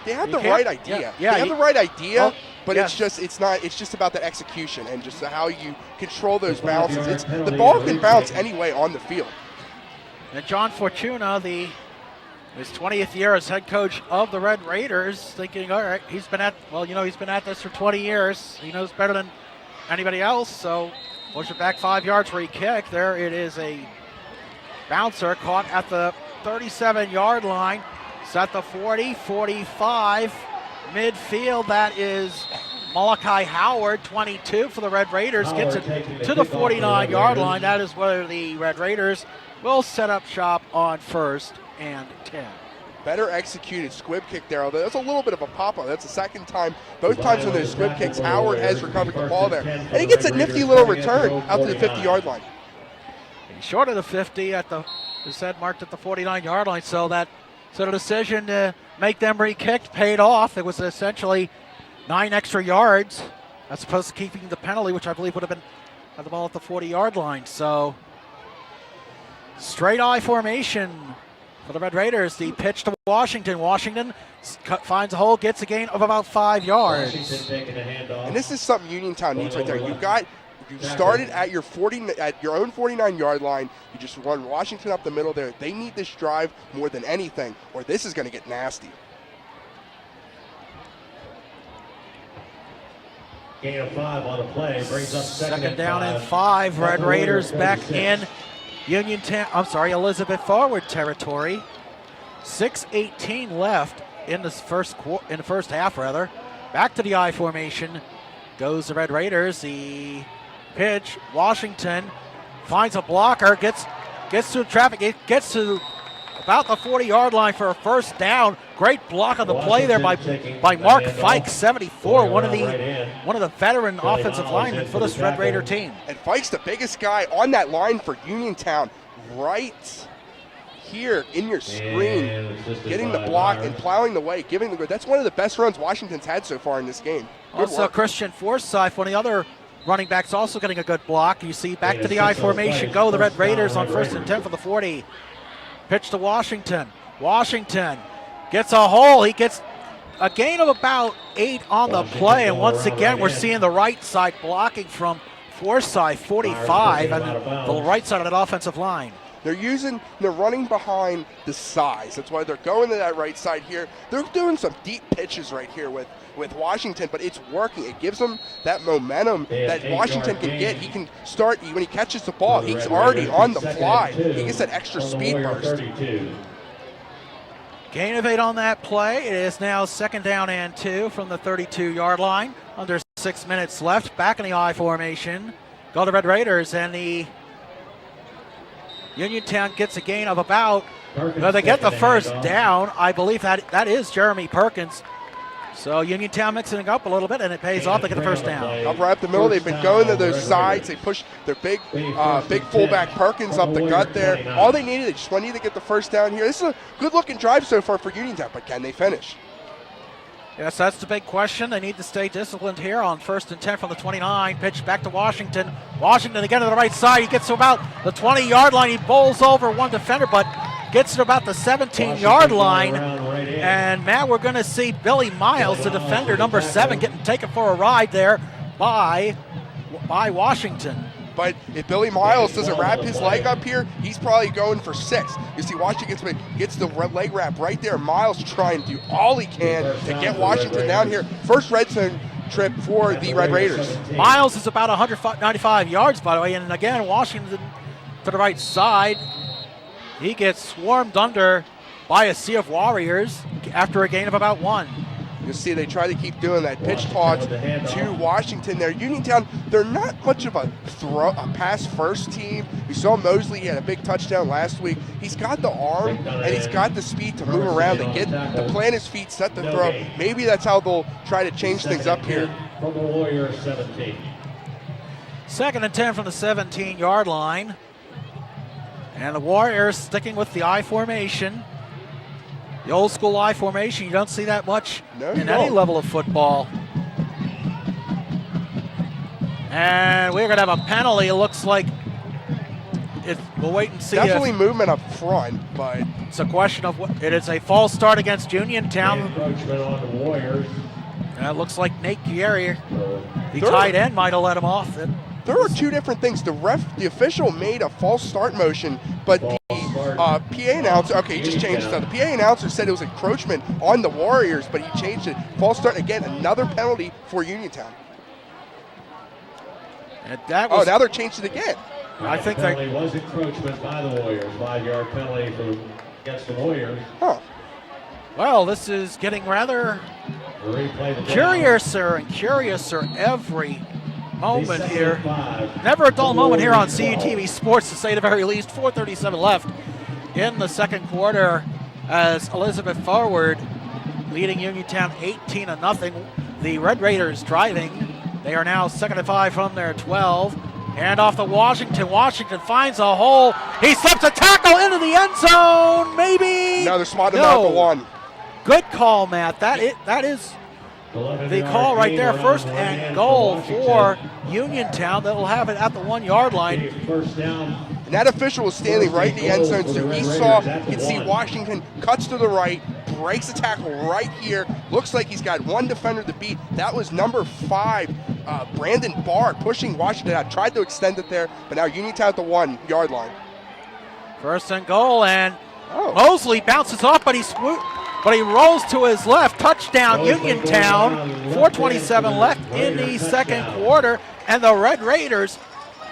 they have the right idea. Yeah, they have the right idea, but yes. it's just about the execution and just how you control those bounces. The ball can bounce anyway on the field. And John Fortuna, his 20th year as head coach of the Red Raiders, thinking, all right, he's been at this for 20 years. He knows better than anybody else. So push it back 5 yards, re-kick. There it is, a bouncer caught at the 37-yard line. It's at the 40, 45, midfield. That is Malachi Howard, 22 for the Red Raiders. Gets it to the 49-yard line. That is where the Red Raiders will set up shop on 1st and 10. Better executed squib kick there, although that's a little bit of a pop-up. That's the second time. Both times on those squib kicks, Howard has recovered the ball there. And he gets a nifty little return out to the 50-yard line. He's short of the 50 marked at the 49-yard line, so the decision to make them re-kicked paid off. It was essentially 9 extra yards as opposed to keeping the penalty, which I believe would have been at the ball at the 40-yard line. So straight I formation for the Red Raiders. The pitch to Washington. Washington finds a hole, gets a gain of about 5 yards. And this is something Uniontown needs right there. You started at your own 49-yard line. You just run Washington up the middle there. They need this drive more than anything, or this is going to get nasty. Gain of 5 on a play brings up second down and 5. Red Raiders back in Elizabeth forward territory. 6:18 left in the first half rather. Back to the I formation goes the Red Raiders. The pitch, Washington finds a blocker, gets through traffic, it gets to about the 40-yard line for a first down. Great block on the play there by Mark Fike, 74, one of the veteran offensive linemen for this Red Raider team. And Fike's the biggest guy on that line for Uniontown, right here in your screen, getting the block and plowing the way, giving the good. That's one of the best runs Washington's had so far in this game. Good also, work. Christian Forsyth, one of the other running backs, also getting a good block. You see back to the I formation go the Red Raiders on 1st and 10 for the 40. Pitch to Washington. Washington gets a hole. He gets a gain of about 8 on the play. And once again, we're seeing the right side blocking from Forsyth, 45, and the right side of that offensive line. They're running behind the size. That's why they're going to that right side here. They're doing some deep pitches right here with Washington, but it's working. It gives them that momentum that Washington can get. He can start, when he catches the ball, he's already on the fly. He gets that extra speed burst. Gain of 8 on that play. It is now 2nd down and 2 from the 32-yard line. Under 6 minutes left. Back in the I formation. Go the Red Raiders, and the Uniontown gets a gain of about, they get the first down. I believe that is Jeremy Perkins. So Uniontown mixing it up a little bit, and it pays off. They get the first down. Up right up the middle, they've been going to those sides. They push their big fullback Perkins up the gut there. All they needed, they just wanted to get the first down here. This is a good-looking drive so far for Uniontown, but can they finish? Yes, that's the big question. They need to stay disciplined here on 1st and 10 from the 29. Pitch back to Washington. Washington again to the right side. He gets to about the 20-yard line. He bowls over one defender, but gets to about the 17-yard line. And, Matt, we're going to see Billy Miles, the defender, number 7, getting taken for a ride there by Washington. But if Billy Miles doesn't wrap his leg up here, he's probably going for 6. You see Washington gets the leg wrap right there. Miles trying to do all he can to get Washington down here. First red zone trip for the Red Raiders. Miles is about 195 yards, by the way. And again, Washington to the right side. He gets swarmed under by a sea of Warriors after a gain of about 1. You'll see they try to keep doing that pitch toss to Washington there. Uniontown, they're not much of a pass first team. You saw Mosley, he had a big touchdown last week. He's got the arm and he's got the speed to move around and get to plant his feet, set the throw. Maybe that's how they'll try to change things up here. From the Warriors 17. 2nd and 10 from the 17-yard line. And the Warriors sticking with the I formation. The old school I formation, you don't see that much in any level of football. And we're going to have a penalty. It looks like we'll wait and see. Definitely movement up front, but it's a question of what. It is a false start against Uniontown. Encroachment on the Warriors. And it looks like Nate Guerrier, the tight end, might have let him off. There are two different things. The official made a false start motion, but the PA announcer, okay, he just changed it. The PA announcer said it was encroachment on the Warriors, but he changed it. False start again, another penalty for Uniontown. And that was, now they're changed it again. I think penalty was encroachment by the Warriors. 5-yard penalty against the Warriors. Huh. Well, this is getting rather curiouser every moment here. Never a dull moment here on CUTV Sports, to say the very least. 4:37 left in the second quarter as Elizabeth Forward leading Uniontown 18-0. The Red Raiders driving. They are now 2nd and 5 from their 12. Hand off to Washington. Washington finds a hole. He slips a tackle into the end zone. Maybe. No, they're spotting him out the one. Good call, Matt. That is the call right there. 1st and goal for Uniontown. They'll have it at the 1-yard line. First down. And that official was standing right in the end zone, so he saw, you can see Washington cuts to the right, breaks the tackle right here. Looks like he's got one defender to beat. That was number 5, Brandon Barr, pushing Washington out. Tried to extend it there, but now Uniontown at the 1-yard line. 1st and goal, and Mosley bounces off, but he rolls to his left. Touchdown, Uniontown. 4:27 left in the second quarter, and the Red Raiders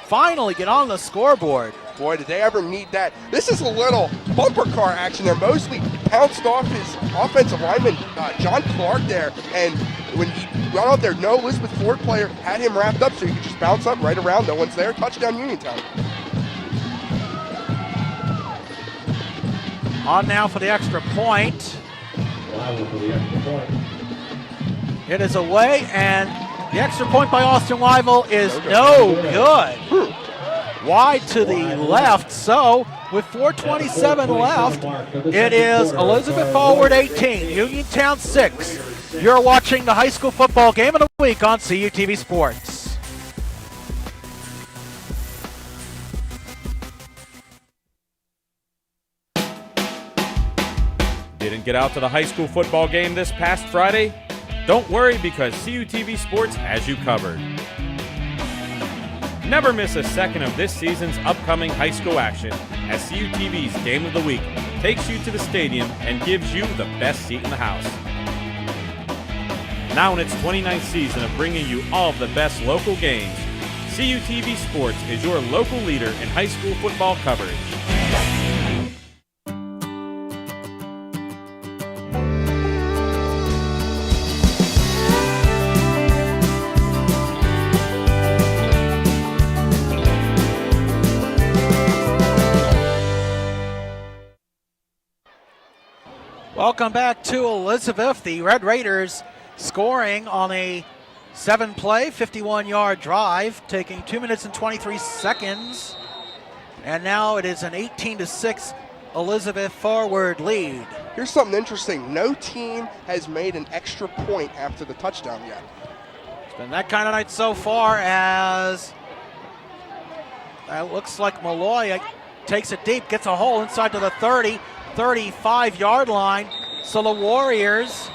finally get on the scoreboard. Boy, did they ever need that. This is a little bumper car action there. Mosley pounced off his offensive lineman, John Clark there, and when he got out there, no Elizabeth Ford player had him wrapped up, so he could just bounce up right around. No one's there. Touchdown, Uniontown. On now for the extra point. It is away, and the extra point by Austin Wyville is no good. Wide to the left, so with 4:27 left, it is Elizabeth Forward 18, Uniontown 6. You're watching the high school football game of the week on CUTV Sports. Didn't get out to the high school football game this past Friday? Don't worry, because CUTV Sports has you covered. Never miss a second of this season's upcoming high school action, as CUTV's Game of the Week takes you to the stadium and gives you the best seat in the house. Now in its 29th season of bringing you all of the best local games, CUTV Sports is your local leader in high school football coverage. Welcome back to Elizabeth. The Red Raiders scoring on a 7-play, 51-yard drive, taking 2 minutes and 23 seconds. And now it is an 18-6 Elizabeth Forward lead. Here's something interesting. No team has made an extra point after the touchdown yet. It's been that kind of night so far, as it looks like Malloy takes it deep, gets a hole inside to the 30, 35-yard line. So the Warriors,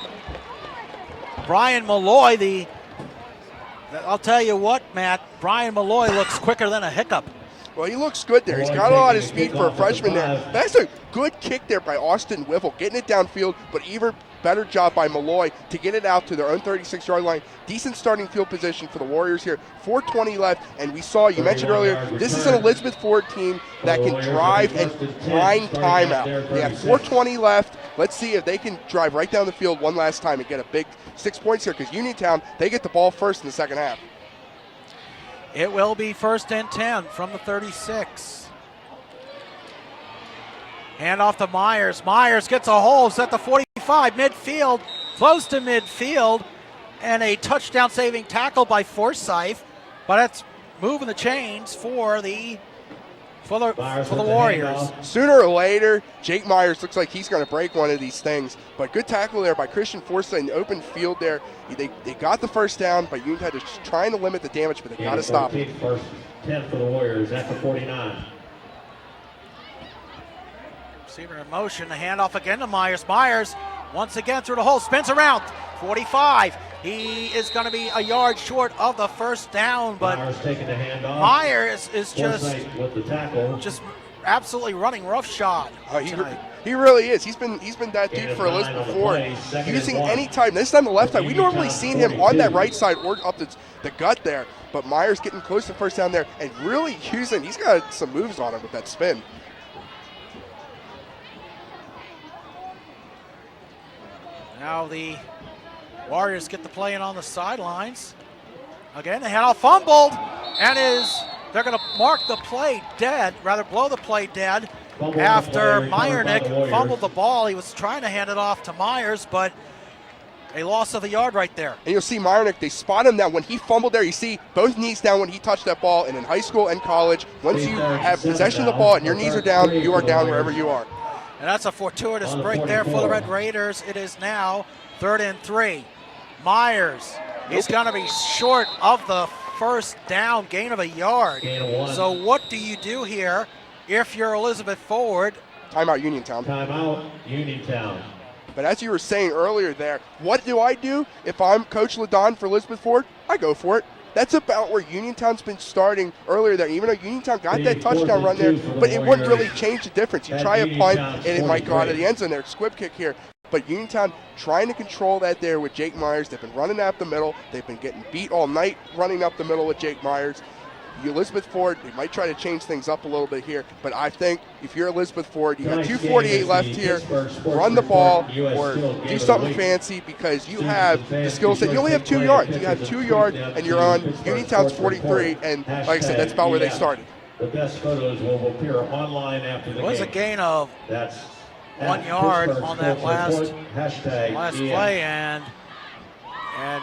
Brian Malloy, I'll tell you what, Matt, Brian Malloy looks quicker than a hiccup. Well, he looks good there. He's got a lot of speed for a freshman there. That's a Good kick there by Austin Wiffle, getting it downfield, but even better job by Malloy to get it out to their own 36-yard line. Decent starting field position for the Warriors here. 4:20 left, and we saw, you mentioned earlier, this is an Elizabeth Ford team that can drive and grind time out. They have 4:20 left. Let's see if they can drive right down the field one last time and get a big 6 points here, because Uniontown, they get the ball first in the second half. It will be 1st and 10 from the 36. Hand off to Myers. Myers gets a hold, set the 45, midfield, close to midfield, and a touchdown saving tackle by Forsyth. But it's moving the chains for the Warriors. Sooner or later, Jake Myers looks like he's going to break one of these things. But good tackle there by Christian Forsyth in the open field there. They got the first down, but Uniontown is just trying to limit the damage, but they got to stop it. 1st 10 for the Warriors at the 49. Receiver in motion, the handoff again to Myers. Myers once again through the hole, spins around, 45. He is going to be a yard short of the first down, but Myers taking the handoff. Myers is with the tackle. just absolutely running roughshod tonight. He really is. He's been that dude for Elizabeth Ford. Using any time. This time the left side. We normally seen him on that right side or up the gut there, but Myers getting close to first down there and really using. He's got some moves on him with that spin. Now the Warriors get the play in on the sidelines. Again, the handoff fumbled, and they're going to mark the play dead, rather blow the play dead, after Meyernick fumbled the ball. He was trying to hand it off to Myers, but a loss of a yard right there. And you'll see Meyernick, they spot him now. When he fumbled there, you see both knees down when he touched that ball, and in high school and college, once you have possession of the ball and your knees are down, you are down wherever you are. And that's a fortuitous break there for the Red Raiders. It is now 3rd and 3. Myers is going to be short of the first down, gain of a yard. So what do you do here if you're Elizabeth Ford? Timeout Uniontown. Timeout Uniontown. But as you were saying earlier there, what do I do if I'm Coach LaDon for Elizabeth Ford? I go for it. That's about where Uniontown's been starting earlier there. Even though Uniontown got that touchdown run there, but it wouldn't really change the difference. You try a punt, and it might go out of the end zone there. Squib kick here. But Uniontown trying to control that there with Jake Myers. They've been running up the middle. They've been getting beat all night running up the middle with Jake Myers. Elizabeth Ford, they might try to change things up a little bit here, but I think if you're Elizabeth Ford, you got 2:48 left here, run the ball or do something fancy because you have the skill set. You only have 2 yards. You have 2 yards and you're on Uniontown's 43, and like I said, that's about where they started. The best photos will appear online after the game. It was a gain of 1 yard on that last play, and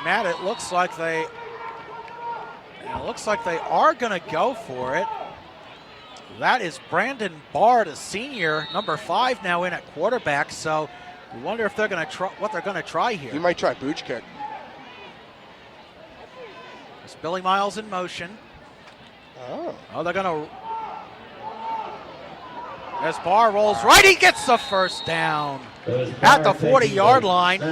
Matt, it looks like they are going to go for it. That is Brandon Bard, a senior, number 5 now in at quarterback. So we wonder if they're going to try what they're going to try here. You might try booch kick. It's Billy Miles in motion. Oh, they're going to. As Barr rolls right, he gets the first down at the 40-yard line.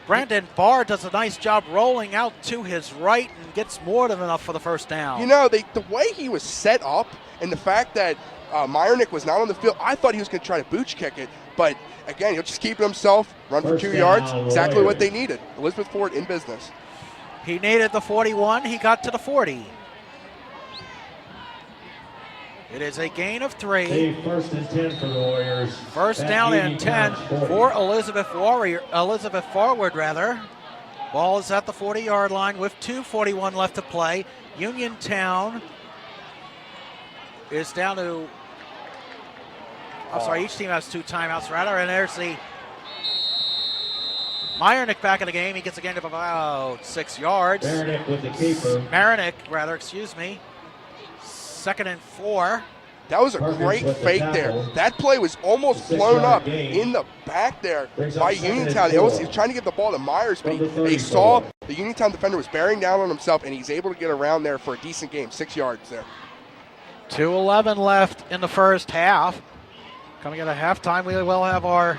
Brandon Barr does a nice job rolling out to his right and gets more than enough for the first down. You know, the way he was set up and the fact that Meyernick was not on the field, I thought he was going to try to booch kick it. But, again, he'll just keep it himself, run for 2 yards, exactly what they needed. Elizabeth Ford in business. He needed the 41. He got to the 40. It is a gain of 3. 1st and 10 for the Warriors. First down and 10 for Elizabeth Forward. Ball is at the 40-yard line with 2:41 left to play. Uniontown is down to. I'm sorry, each team has 2 timeouts rather, and there's the Meyernick back in the game. He gets a gain of about 6 yards. Marinick with the keeper. Excuse me. 2nd and 4. That was a great fake there. That play was almost flown up in the back there by Uniontown. He was trying to get the ball to Myers, but he saw the Uniontown defender was bearing down on himself, and he's able to get around there for a decent game, 6 yards there. 2:11 left in the first half. Coming at a halftime, we will have our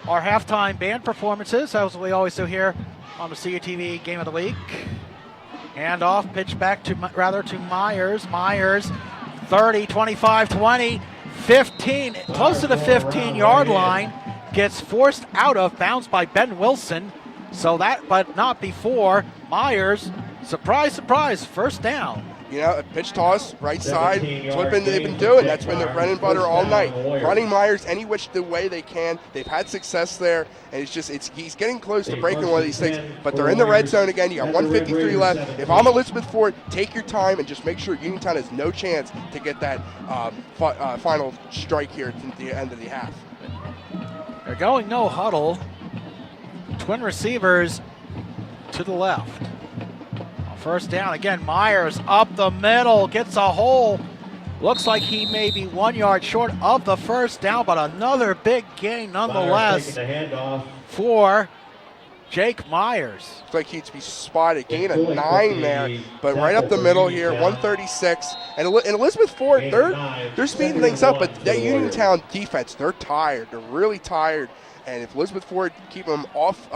halftime band performances, as we always do here on the CUTV Game of the Week. Handoff, pitch back to Myers. Myers, 30, 25, 20, 15, close to the 15-yard line, gets forced out of bounds by Ben Wilson. So that, but not before. Myers, surprise, surprise, first down. You know, a pitch toss, right side, that's what they've been doing. That's been their bread and butter all night. Running Myers any which the way they can. They've had success there, and he's getting close to breaking one of these things, but they're in the red zone again. You got 153 left. If I'm Elizabeth Ford, take your time and just make sure Uniontown has no chance to get that final strike here at the end of the half. They're going no huddle. Twin receivers to the left. First down again. Myers up the middle, gets a hole. Looks like he may be 1 yard short of the first down, but another big gain nonetheless for Jake Myers. Looks like he'd be spotted. Gain of 9 there, but right up the middle here, 136. And Elizabeth Ford, they're speeding things up, but that Uniontown defense, they're tired. They're really tired. And if Elizabeth Ford keep them off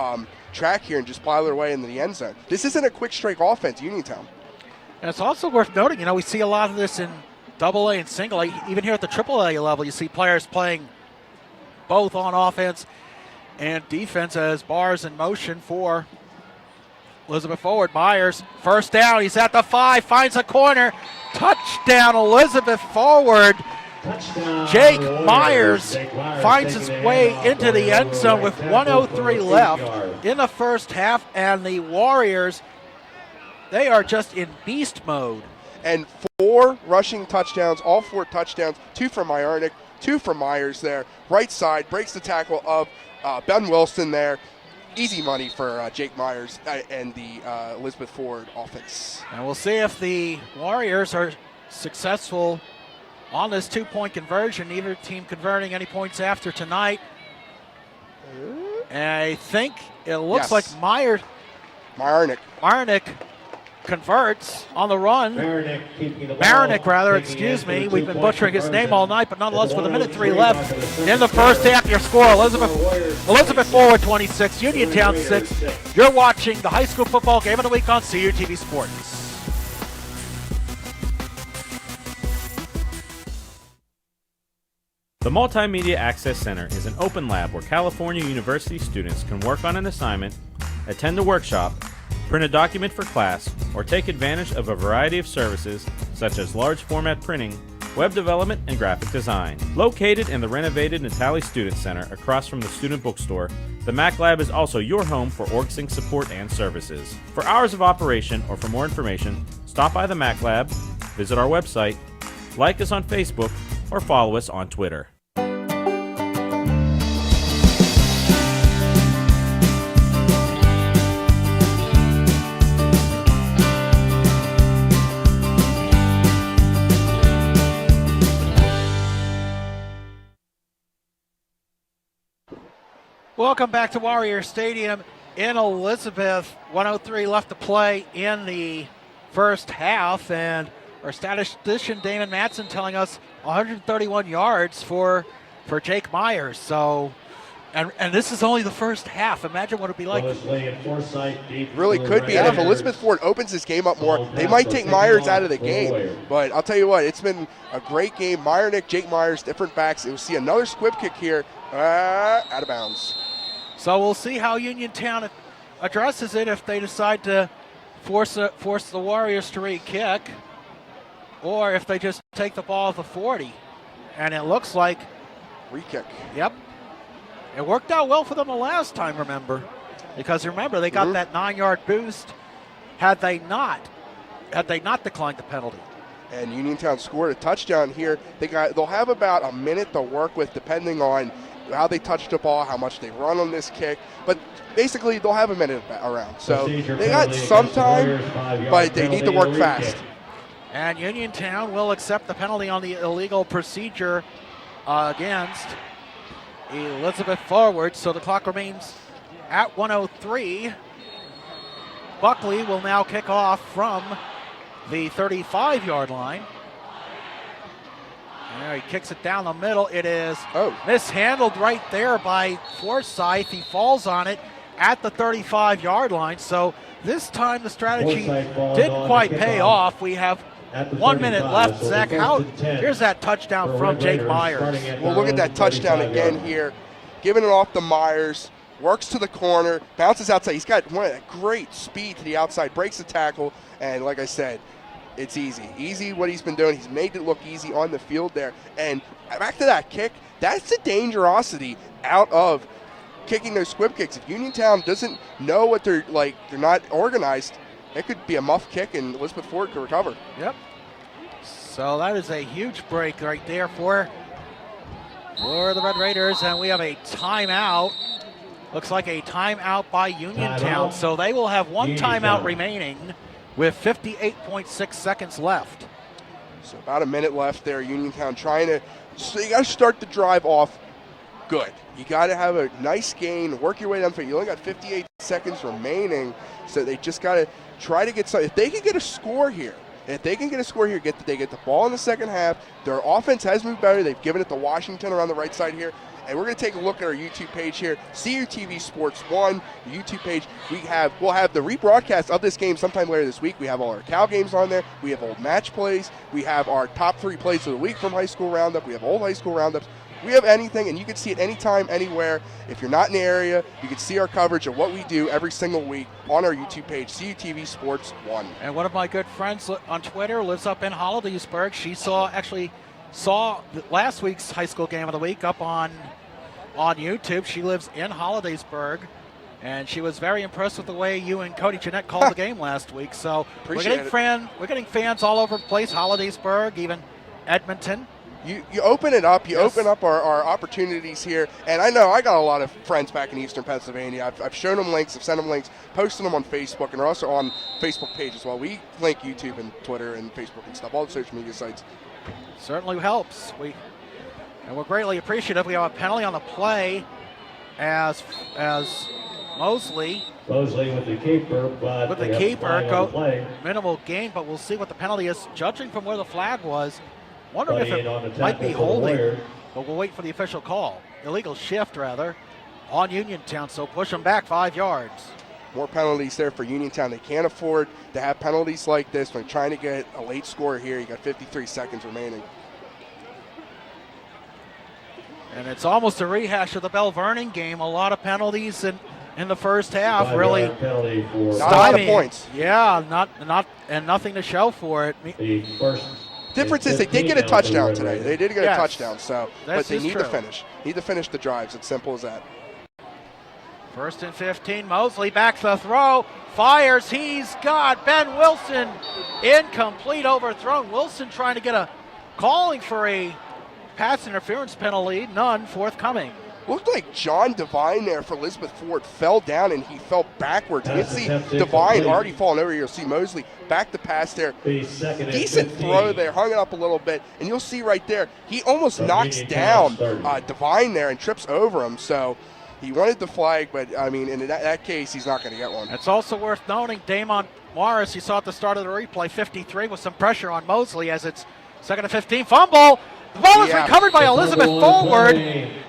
track here and just plow their way into the end zone. This isn't a quick strike offense, Uniontown. And it's also worth noting, we see a lot of this in AA and single A. Even here at the AAA level, you see players playing both on offense and defense as bars in motion for Elizabeth Ford. Myers, first down, he's at the 5, finds a corner. Touchdown, Elizabeth Forward. Jake Myers finds his way into the end zone with 1:03 left in the first half, and the Warriors, they are just in beast mode. And 4 rushing touchdowns, all 4 touchdowns, 2 from Myarnik, 2 from Myers there. Right side, breaks the tackle of Ben Wilson there. Easy money for Jake Myers and the Elizabeth Ford offense. And we'll see if the Warriors are successful on this 2-point conversion, neither team converting any points after tonight. And I think it looks like Myarnik converts on the run. Marinick, rather, excuse me. We've been butchering his name all night, but nonetheless, with 1:03 left in the first half, your score, Elizabeth Forward 26, Uniontown 6. You're watching the high school football game of the week on CUTV Sports. The Multimedia Access Center is an open lab where California University students can work on an assignment, attend a workshop, print a document for class, or take advantage of a variety of services such as large format printing, web development, and graphic design. Located in the renovated Natali Student Center across from the student bookstore, the Mac Lab is also your home for OrgSync support and services. For hours of operation or for more information, stop by the Mac Lab, visit our website, like us on Facebook, or follow us on Twitter. Welcome back to Warrior Stadium in Elizabeth. 1:03 left to play in the first half, and our statistician Damon Matson telling us 131 yards for Jake Myers. So, and this is only the first half. Imagine what it'd be like. Really could be. And if Elizabeth Ford opens this game up more, they might take Myers out of the game. But I'll tell you what, it's been a great game. Myernick, Jake Myers, different backs. We'll see another squib kick here, out of bounds. So we'll see how Uniontown addresses it if they decide to force the Warriors to re-kick, or if they just take the ball at the 40. And it looks like re-kick. Yep. It worked out well for them the last time, remember. Because remember, they got that 9-yard boost had they not declined the penalty. And Uniontown scored a touchdown here. They'll have about a minute to work with, depending on how they touch the ball, how much they run on this kick. But basically, they'll have a minute around. So they got some time, but they need to work fast. And Uniontown will accept the penalty on the illegal procedure against Elizabeth Forward. So the clock remains at 1:03. Buckley will now kick off from the 35-yard line. There, he kicks it down the middle. It is mishandled right there by Forsyth. He falls on it at the 35-yard line. So this time the strategy didn't quite pay off. We have at the 1 minute 35, left. so Zach, first how? and 10 Here's that touchdown for from Red Jake Raiders, Myers. starting at Well, look at that touchdown 35 again yards. here. Giving it off to Myers. Works to the corner. Bounces outside. He's got one of that great speed to the outside. Breaks the tackle. And like I said, it's easy. Easy what he's been doing. He's made it look easy on the field there. And back to that kick, that's the dangerosity out of kicking those squib kicks. If Uniontown doesn't know what they're not organized, it could be a muff kick and Elizabeth Ford could recover. Yep. So that is a huge break right there for the Red Raiders, and we have a timeout. Looks like a timeout by Uniontown. So they will have one timeout remaining with 58.6 seconds left. So about a minute left there. Uniontown trying to, so you got to start the drive off good. You got to have a nice gain, work your way down the field. You only got 58 seconds remaining, so they just got to try to get some. If they can get a score here, they get the ball in the second half. Their offense has moved better. They've given it to Washington around the right side here. And we're going to take a look at our YouTube page here, CUTV Sports 1, the YouTube page. We'll have the rebroadcast of this game sometime later this week. We have all our Cal games on there. We have old match plays. We have our top 3 plays of the week from high school roundup. We have old high school roundups. We have anything, and you can see it anytime, anywhere. If you're not in the area, you can see our coverage of what we do every single week on our YouTube page, CUTV Sports 1. And one of my good friends on Twitter lives up in Hollidaysburg. She saw last week's high school game of the week up on YouTube. She lives in Hollidaysburg, and she was very impressed with the way you and Cody Jeanette called the game last week. So we're getting fans all over the place, Hollidaysburg, even Edmonton. You open it up. You open up our opportunities here. And I know I got a lot of friends back in Eastern Pennsylvania. I've shown them links. I've sent them links, posted them on Facebook, and they're also on Facebook page as well. We link YouTube and Twitter and Facebook and stuff, all the social media sites. Certainly helps. And we're greatly appreciative. We have a penalty on the play as Mosley with the keeper, but minimal gain, but we'll see what the penalty is. Judging from where the flag was, wondering if it might be holding, but we'll wait for the official call. Illegal shift, rather, on Uniontown, so push them back 5 yards. More penalties there for Uniontown. They can't afford to have penalties like this when trying to get a late score here. You got 53 seconds remaining. And it's almost a rehash of the Bell Vernon game. A lot of penalties in the first half. Not a lot of points. Yeah, nothing to show for it. The first difference is they did get a touchdown today. They did get a touchdown, but they need to finish. Need to finish the drives. It's simple as that. 1st and 15. Mosley back to the throw. Fires. He's got Ben Wilson. Incomplete, overthrown. Wilson trying to get a calling for a pass interference penalty. None forthcoming. Looked like John Devine there for Elizabeth Ford fell down and he fell backwards. You can see Devine already falling over here. You'll see Mosley back to pass there. Decent throw there, hung it up a little bit. And you'll see right there, he almost knocks down Devine there and trips over him. So he wanted the flag, but I mean, in that case, he's not going to get one. It's also worth noting, Damon Morris, you saw at the start of the replay, 53 with some pressure on Mosley as it's 2nd and 15. Fumble. The ball is recovered by Elizabeth Forward,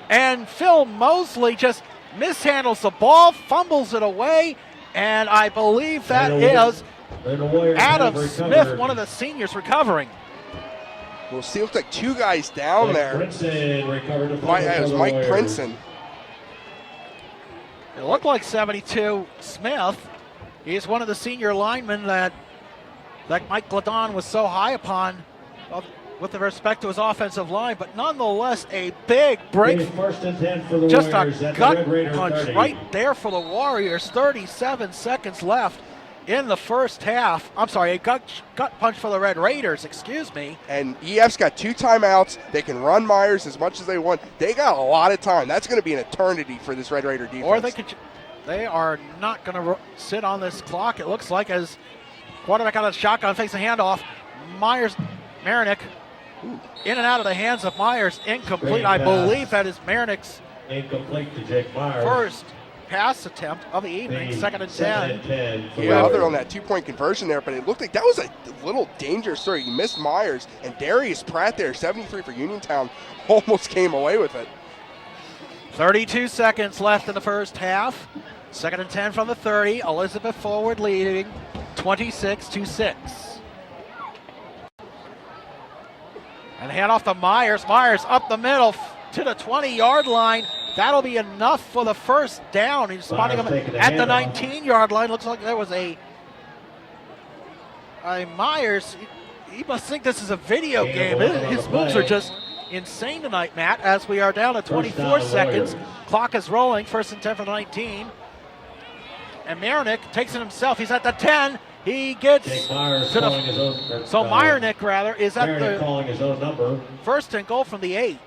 and Phil Mosley just mishandles the ball, fumbles it away, and I believe that is Adam Smith, one of the seniors, recovering. We'll see. Looks like 2 guys down there. It was Mike Princeton. It looked like 72 Smith. He's one of the senior linemen that Mike Gladon was so high upon with respect to his offensive line, but nonetheless a big break. Just a gut punch right there for the Warriors. 37 seconds left in the first half. I'm sorry, a gut punch for the Red Raiders, excuse me. And EF's got 2 timeouts. They can run Myers as much as they want. They got a lot of time. That's going to be an eternity for this Red Raider defense. Or they are not going to sit on this clock, it looks like, as quarterback out of the shotgun, fakes a handoff. Marinick in and out of the hands of Myers, incomplete. I believe that is Marinick's incomplete to Jake Myers. First pass attempt of the evening, 2nd and 10. Yeah, other on that 2-point conversion there, but it looked like that was a little dangerous throw. He missed Myers, and Darius Pratt there, 73 for Uniontown, almost came away with it. 32 seconds left in the first half. 2nd and 10 from the 30. Elizabeth Forward leading 26-6. And hand off to Myers. Myers up the middle to the 20-yard line. That'll be enough for the first down. He's spotting him at the 19-yard line. Looks like there was a Myers. He must think this is a video game. His moves are just insane tonight, Matt, as we are down to 24 seconds. Clock is rolling. First and 10 for 19. And Marinick takes it himself. He's at the 10. He gets to the... So Myernick, rather, is at the calling his own number. First and goal from the 8.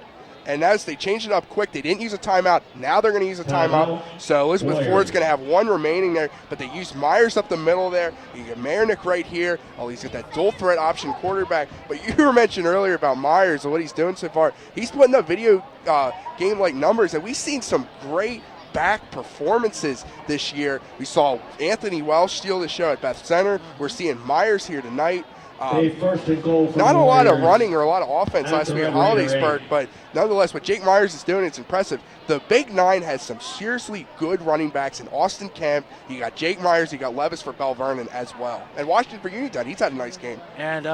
And as they changed it up quick, they didn't use a timeout. Now they're going to use a timeout. So Elizabeth Ford's going to have one remaining there, but they used Myers up the middle there. You get Marinick right here. Oh, he's got that dual threat option quarterback. But you were mentioned earlier about Myers and what he's doing so far. He's putting up video game-like numbers, and we've seen some great back performances this year. We saw Anthony Welsh steal the show at Beth Center. We're seeing Myers here tonight. First and goal not a lot of running or a lot of offense last week at Hollidaysburg, but nonetheless, what Jake Myers is doing, it's impressive. The Big Nine has some seriously good running backs in Austin Kemp. You got Jake Myers, you got Levis for Bell Vernon as well. And Washington for Uniontown, he's had a nice game. And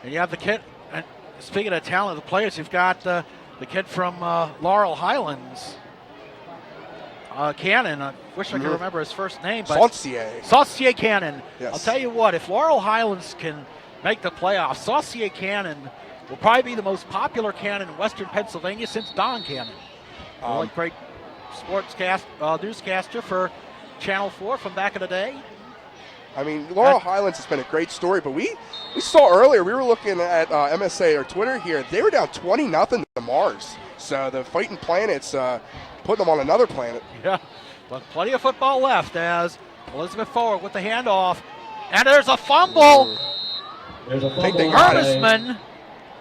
you have the kid, and speaking of talent, the players, you've got the kid from Laurel Highlands, Cannon. I wish I could remember his first name. Saucier Cannon. Yes. I'll tell you what, if Laurel Highlands can make the playoffs, Saucier Cannon will probably be the most popular cannon in Western Pennsylvania since Don Cannon. Great newscaster for Channel 4 from back in the day. I mean, Laurel Highlands has been a great story, but we saw earlier, we were looking at MSA or Twitter here, they were down 20-0 to Mars. So the Fighting Planets putting them on another planet. Yeah, but plenty of football left as Elizabeth Forward with the handoff. And there's a fumble. Hermisman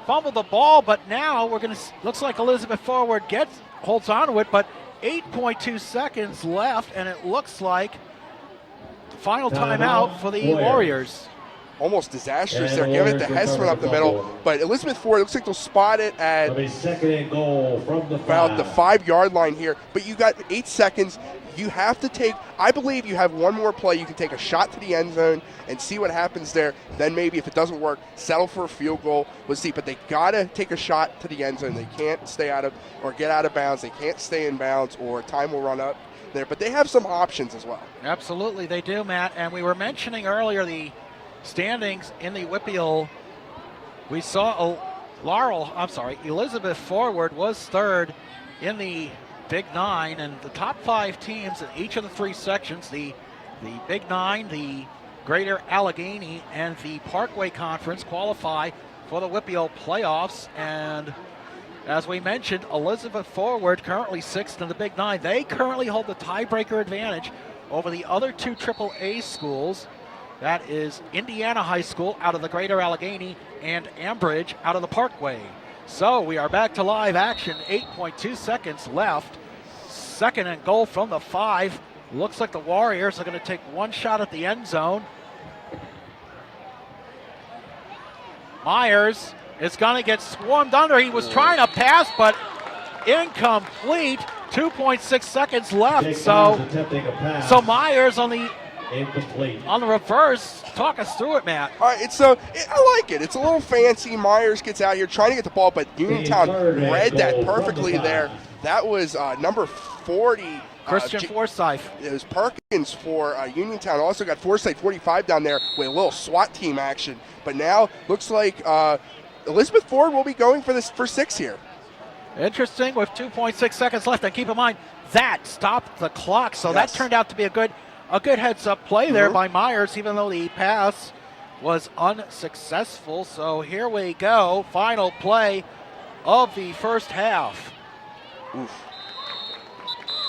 fumbled the ball, but now looks like Elizabeth Forward holds on to it, but 8.2 seconds left, and it looks like the final timeout for the Warriors. Almost disastrous there. Give it to Hessman up the middle. But Elizabeth Ford, looks like they'll spot it at second and goal from about the 5-yard line here. But you got 8 seconds. You have to I believe you have one more play. You can take a shot to the end zone and see what happens there. Then maybe if it doesn't work, settle for a field goal. We'll see. But they got to take a shot to the end zone. They can't stay out of or get out of bounds. They can't stay in bounds or time will run up there. But they have some options as well. Absolutely, they do, Matt. And we were mentioning earlier the standings in the WPIAL. We saw Elizabeth Forward was third in the Big Nine, and the top 5 teams in each of the 3 sections, the Big Nine, the Greater Allegheny, and the Parkway Conference qualify for the WPIAL playoffs. And as we mentioned, Elizabeth Forward currently 6th in the Big Nine. They currently hold the tiebreaker advantage over the other 2 AAA schools. That is Indiana High School out of the Greater Allegheny and Ambridge out of the Parkway. So we are back to live action. 8.2 seconds left. Second and goal from the 5. Looks like the Warriors are going to take one shot at the end zone. Myers is going to get swarmed under. He was trying to pass, but incomplete. 2.6 seconds left. So Myers on the reverse. Talk us through it, Matt. All right, I like it. It's a little fancy. Myers gets out here trying to get the ball, but Uniontown read that perfectly there. That was number 40. Christian Forsyth. It was Perkins for Uniontown. Also got Forsyth 45 down there with a little SWAT team action. But now looks like Elizabeth Ford will be going for 6 here. Interesting with 2.6 seconds left. And keep in mind, that stopped the clock. So that turned out to be a good heads-up play there by Myers, even though the pass was unsuccessful. So here we go. Final play of the first half. Oof.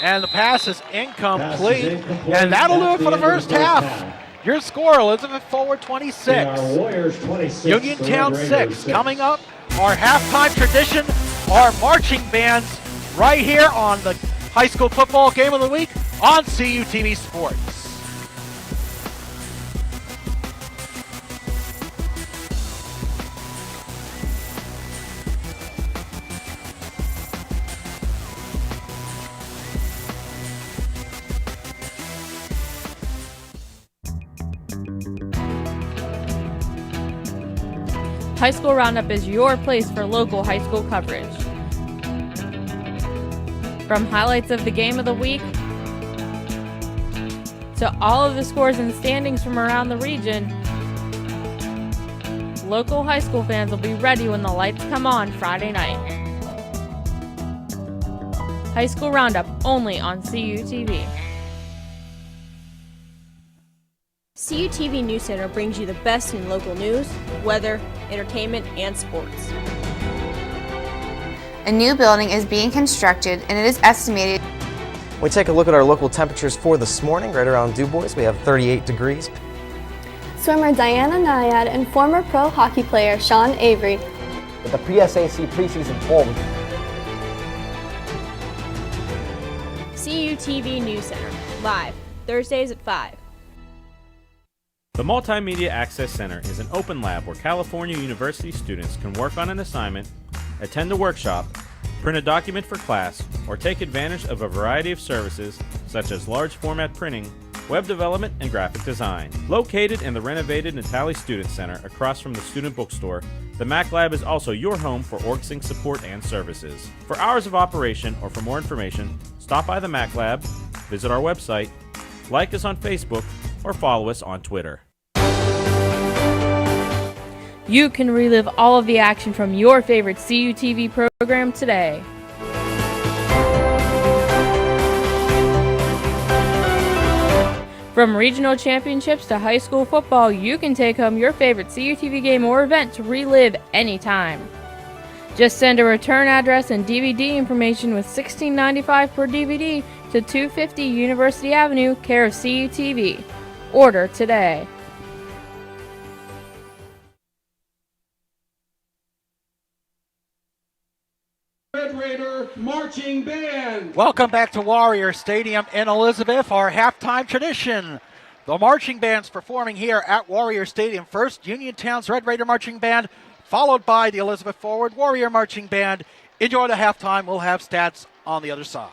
And the pass is incomplete. And that'll do it for the first half. Your score, Elizabeth Forward 26. Uniontown 6. Coming up, our halftime tradition, our marching bands right here on the High School Football Game of the Week on CUTV Sports. High School Roundup is your place for local high school coverage. From highlights of the game of the week to all of the scores and standings from around the region, local high school fans will be ready when the lights come on Friday night. High School Roundup only on CUTV. CUTV News Center brings you the best in local news, weather, entertainment, and sports. A new building is being constructed and it is estimated. We take a look at our local temperatures for this morning. Right around Du Bois, we have 38 degrees. Swimmer Diana Nyad and former pro hockey player Sean Avery. With the pre-SAC preseason home. CUTV News Center, live, Thursdays at 5. The Multimedia Access Center is an open lab where California University students can work on an assignment, attend a workshop, print a document for class, or take advantage of a variety of services such as large format printing, web development, and graphic design. Located in the renovated Natali Student Center across from the student bookstore, the Mac Lab is also your home for OrgSync support and services. For hours of operation or for more information, stop by the Mac Lab, visit our website, like us on Facebook, or follow us on Twitter. You can relive all of the action from your favorite CUTV program today. From regional championships to high school football, you can take home your favorite CUTV game or event to relive anytime. Just send a return address and DVD information with $16.95 per DVD to 250 University Avenue, care of CUTV. Order today. Red Raider Marching Band. Welcome back to Warrior Stadium in Elizabeth, our halftime tradition. The marching band's performing here at Warrior Stadium. First, Uniontown's Red Raider Marching Band, followed by the Elizabeth Forward Warrior Marching Band. Enjoy the halftime. We'll have stats on the other side.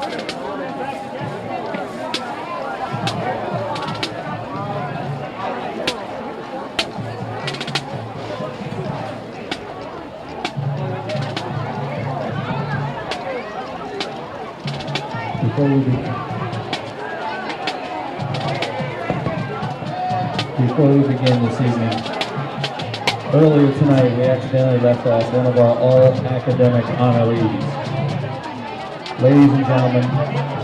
Before we begin this evening, earlier tonight we accidentally left off one of our all-academic honorees. Ladies and gentlemen,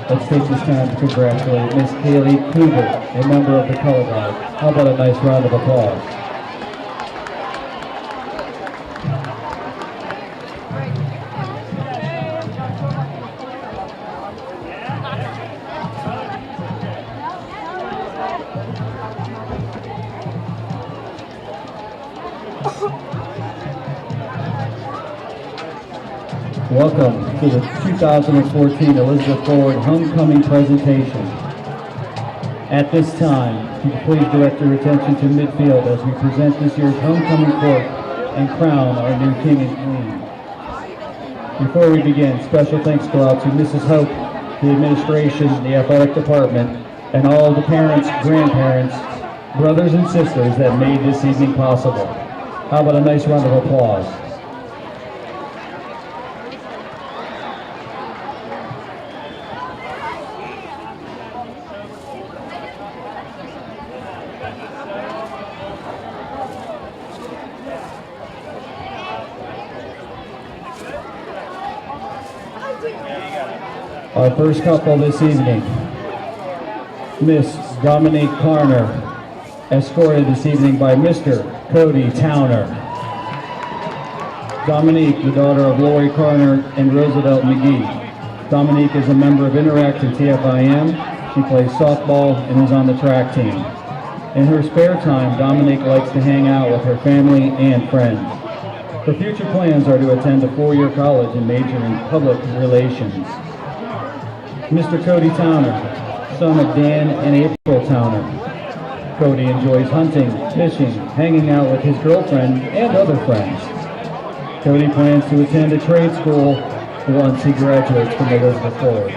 let's take this time to congratulate Miss Kaylee Cougar, a member of the Color Guard. How about a nice round of applause? Welcome to the 2014 Elizabeth Forward Homecoming Presentation. At this time, if you could please direct your attention to midfield as we present this year's homecoming court and crown our new king and queen. Before we begin, special thanks go out to Mrs. Hope, the administration, the athletic department, and all the parents, grandparents, brothers and sisters that made this evening possible. How about a nice round of applause? Our first couple this evening, Miss Dominique Carner, escorted this evening by Mr. Cody Towner. Dominique, the daughter of Lori Carner and Roosevelt McGee. Dominique is a member of Interact and TFIM. She plays softball and is on the track team. In her spare time, Dominique likes to hang out with her family and friends. Her future plans are to attend a four-year college and major in public relations. Mr. Cody Towner, son of Dan and April Towner. Cody enjoys hunting, fishing, hanging out with his girlfriend and other friends. Cody plans to attend a trade school once he graduates from Elizabeth Forward.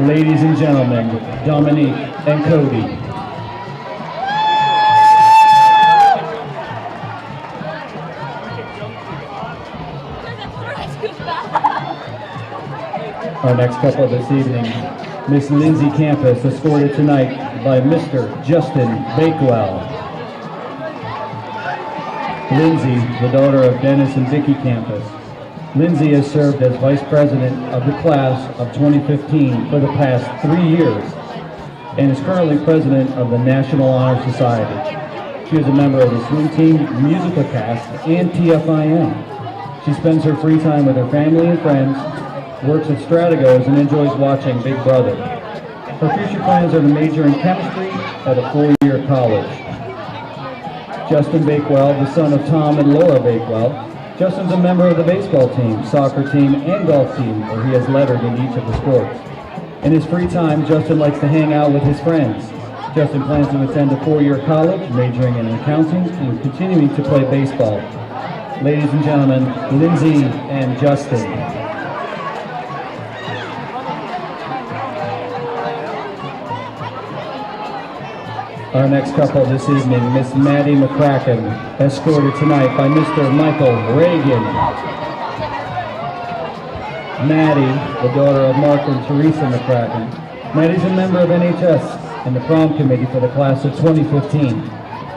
Ladies and gentlemen, Dominique and Cody. Our next couple this evening, Miss Lindsay Campus, escorted tonight by Mr. Justin Bakewell. Lindsay, the daughter of Dennis and Vicki Campus. Lindsay has served as Vice President of the class of 2015 for the past 3 years and is currently President of the National Honor Society. She is a member of the swim team, musical cast, and TFIM. She spends her free time with her family and friends, works at Strategos, and enjoys watching Big Brother. Her future plans are to major in chemistry at a four-year college. Justin Bakewell, the son of Tom and Laura Bakewell. Justin's a member of the baseball team, soccer team, and golf team, where he has lettered in each of the sports. In his free time, Justin likes to hang out with his friends. Justin plans to attend a four-year college, majoring in accounting, and continuing to play baseball. Ladies and gentlemen, Lindsay and Justin. Our next couple this evening, Miss Maddie McCracken, escorted tonight by Mr. Michael Reagan. Maddie, the daughter of Mark and Teresa McCracken. Maddie's a member of NHS and the prom committee for the class of 2015.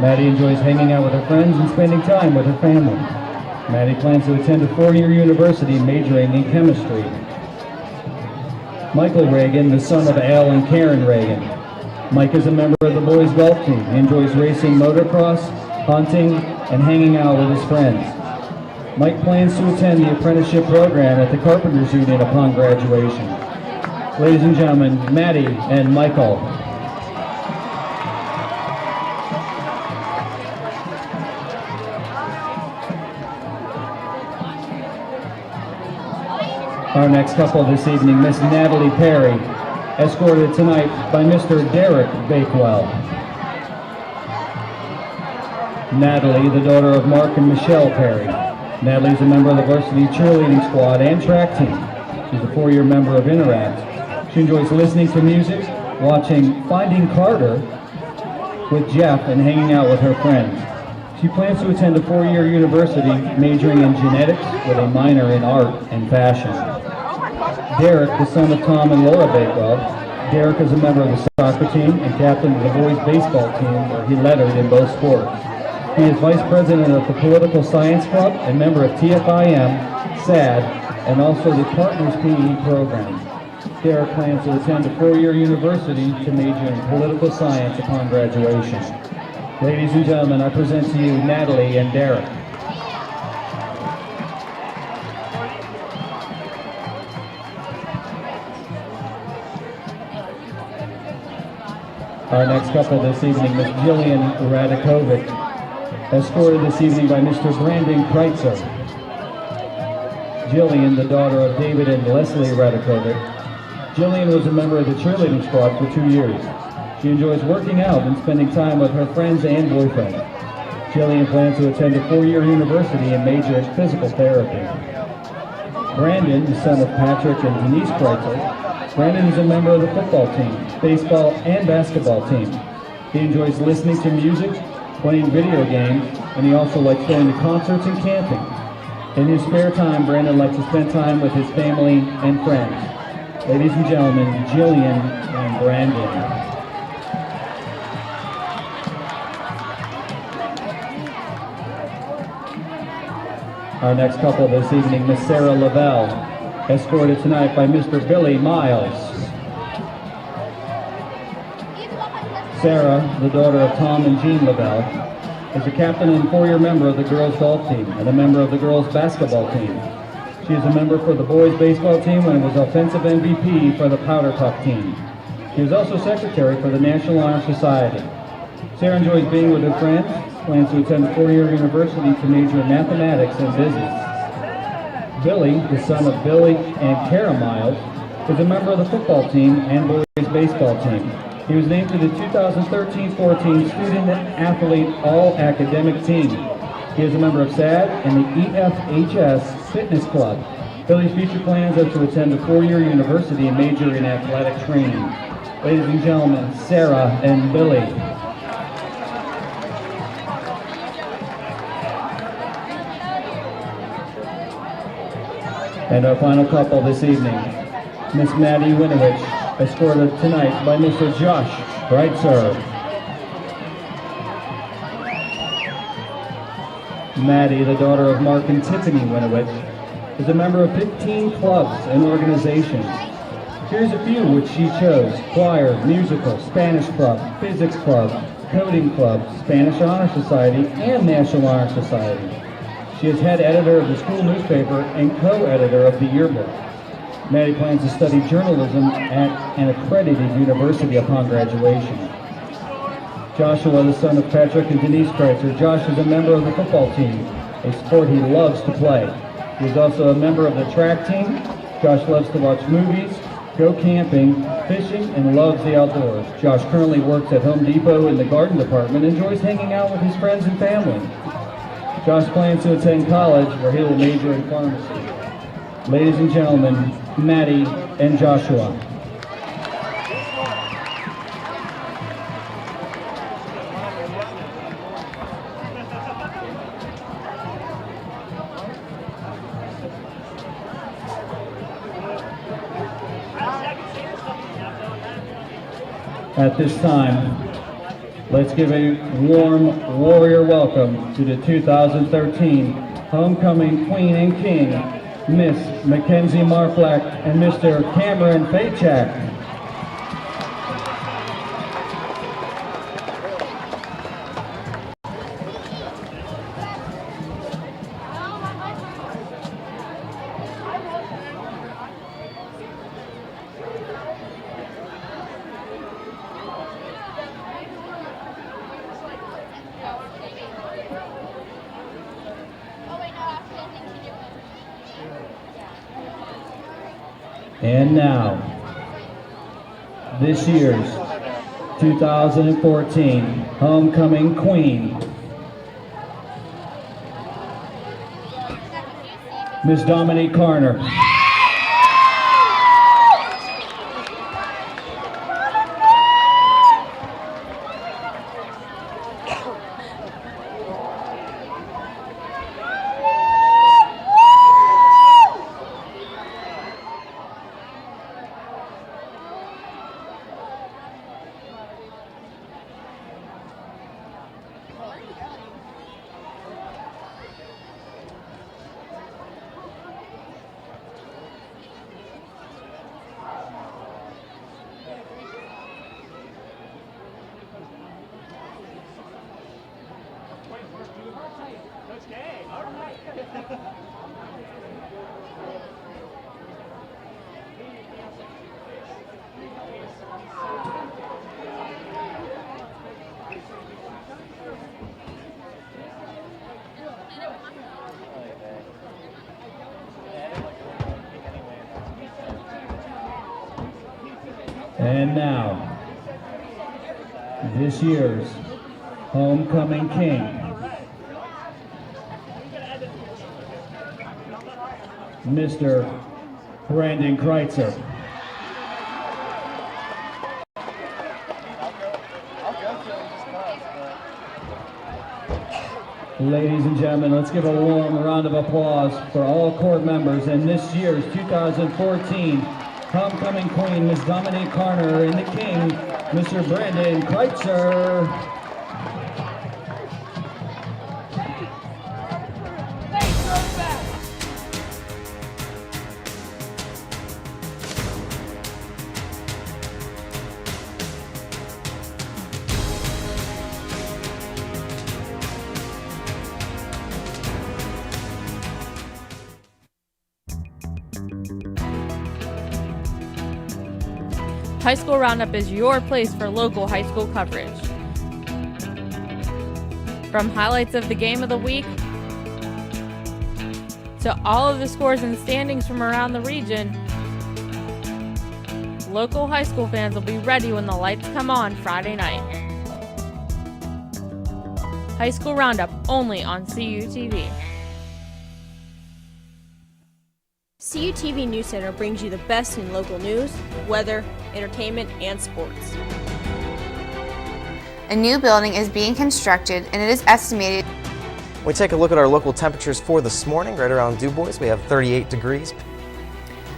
Maddie enjoys hanging out with her friends and spending time with her family. Maddie plans to attend a four-year university majoring in chemistry. Michael Reagan, the son of Al and Karen Reagan. Mike is a member of the boys' golf team. He enjoys racing motocross, hunting, and hanging out with his friends. Mike plans to attend the apprenticeship program at the Carpenters Union upon graduation. Ladies and gentlemen, Maddie and Michael. Our next couple this evening, Miss Natalie Perry, escorted tonight by Mr. Derek Bakewell. Natalie, the daughter of Mark and Michelle Perry. Natalie's a member of the varsity cheerleading squad and track team. She's a 4-year member of Interact. She enjoys listening to music, watching Finding Carter with Jeff, and hanging out with her friends. She plans to attend a 4-year university majoring in genetics with a minor in art and fashion. Derek, the son of Tom and Laura Bakewell. Derek is a member of the soccer team and captain of the boys baseball team, where he lettered in both sports. He is vice president of the Political Science Club and member of TFIM, SAD, and also the Partners PE program. Derek plans to attend a 4-year university to major in political science upon graduation. Ladies and gentlemen, I present to you Natalie and Derek. Our next couple this evening, Ms. Jillian Radakovic, escorted this evening by Mr. Brandon Kreitzer. Jillian, the daughter of David and Leslie Radakovic. Jillian was a member of the cheerleading squad for 2 years. She enjoys working out and spending time with her friends and boyfriend. Jillian plans to attend a 4-year university and major in physical therapy. Brandon, the son of Patrick and Denise Kreitzer. Brandon is a member of the football team, baseball, and basketball team. He enjoys listening to music, playing video games, and he also likes going to concerts and camping. In his spare time, Brandon likes to spend time with his family and friends. Ladies and gentlemen, Jillian and Brandon. Our next couple this evening, Miss Sarah Lavelle, escorted tonight by Mr. Billy Miles. Sarah, the daughter of Tom and Jean Lavelle, is a captain and 4-year member of the girls golf team and a member of the girls basketball team. She is a member for the boys baseball team and was offensive MVP for the Powder Puff team. She is also secretary for the National Honor Society. Sarah enjoys being with her friends, plans to attend a 4-year university to major in mathematics and business. Billy, the son of Billy and Kara Miles, is a member of the football team and boys baseball team. He was named to the 2013-14 Student Athlete All-Academic Team. He is a member of SAD and the EFHS Fitness Club. Billy's future plans are to attend a 4-year university and major in athletic training. Ladies and gentlemen, Sarah and Billy. And our final couple this evening, Miss Maddie Winovich, escorted tonight by Mr. Josh Breitzer. Maddie, the daughter of Mark and Tiffany Winovich, is a member of 15 clubs and organizations. Here's a few which she chose: choir, musical, Spanish club, physics club, coding club, Spanish Honor Society, and National Honor Society. She is head editor of the school newspaper and co-editor of the yearbook. Maddie plans to study journalism at an accredited university upon graduation. Joshua, the son of Patrick and Denise Kreitzer. Josh is a member of the football team, a sport he loves to play. He is also a member of the track team. Josh loves to watch movies, go camping, fishing, and loves the outdoors. Josh currently works at Home Depot in the garden department and enjoys hanging out with his friends and family. Josh plans to attend college, where he will major in pharmacy. Ladies and gentlemen, Maddie and Joshua. At this time, let's give a warm warrior welcome to the 2013 Homecoming Queen and King, Miss Mackenzie Marflack and Mr. Cameron Faychak. And now, this year's 2014 Homecoming Queen, Miss Dominique Carner. And now, this year's homecoming king, Mr. Brandon Kreitzer. Ladies and gentlemen, let's give a warm round of applause for all court members and this year's 2014 homecoming queen, Ms. Dominique Carner, and the king, Mr. Brandon Kreitzer. High School Roundup is your place for local high school coverage. From highlights of the game of the week to all of the scores and standings from around the region, local high school fans will be ready when the lights come on Friday night. High School Roundup only on CUTV. CUTV News Center brings you the best in local news, weather, entertainment, and sports. A new building is being constructed and it is estimated. We take a look at our local temperatures for this morning. Right around Du Bois, we have 38 degrees.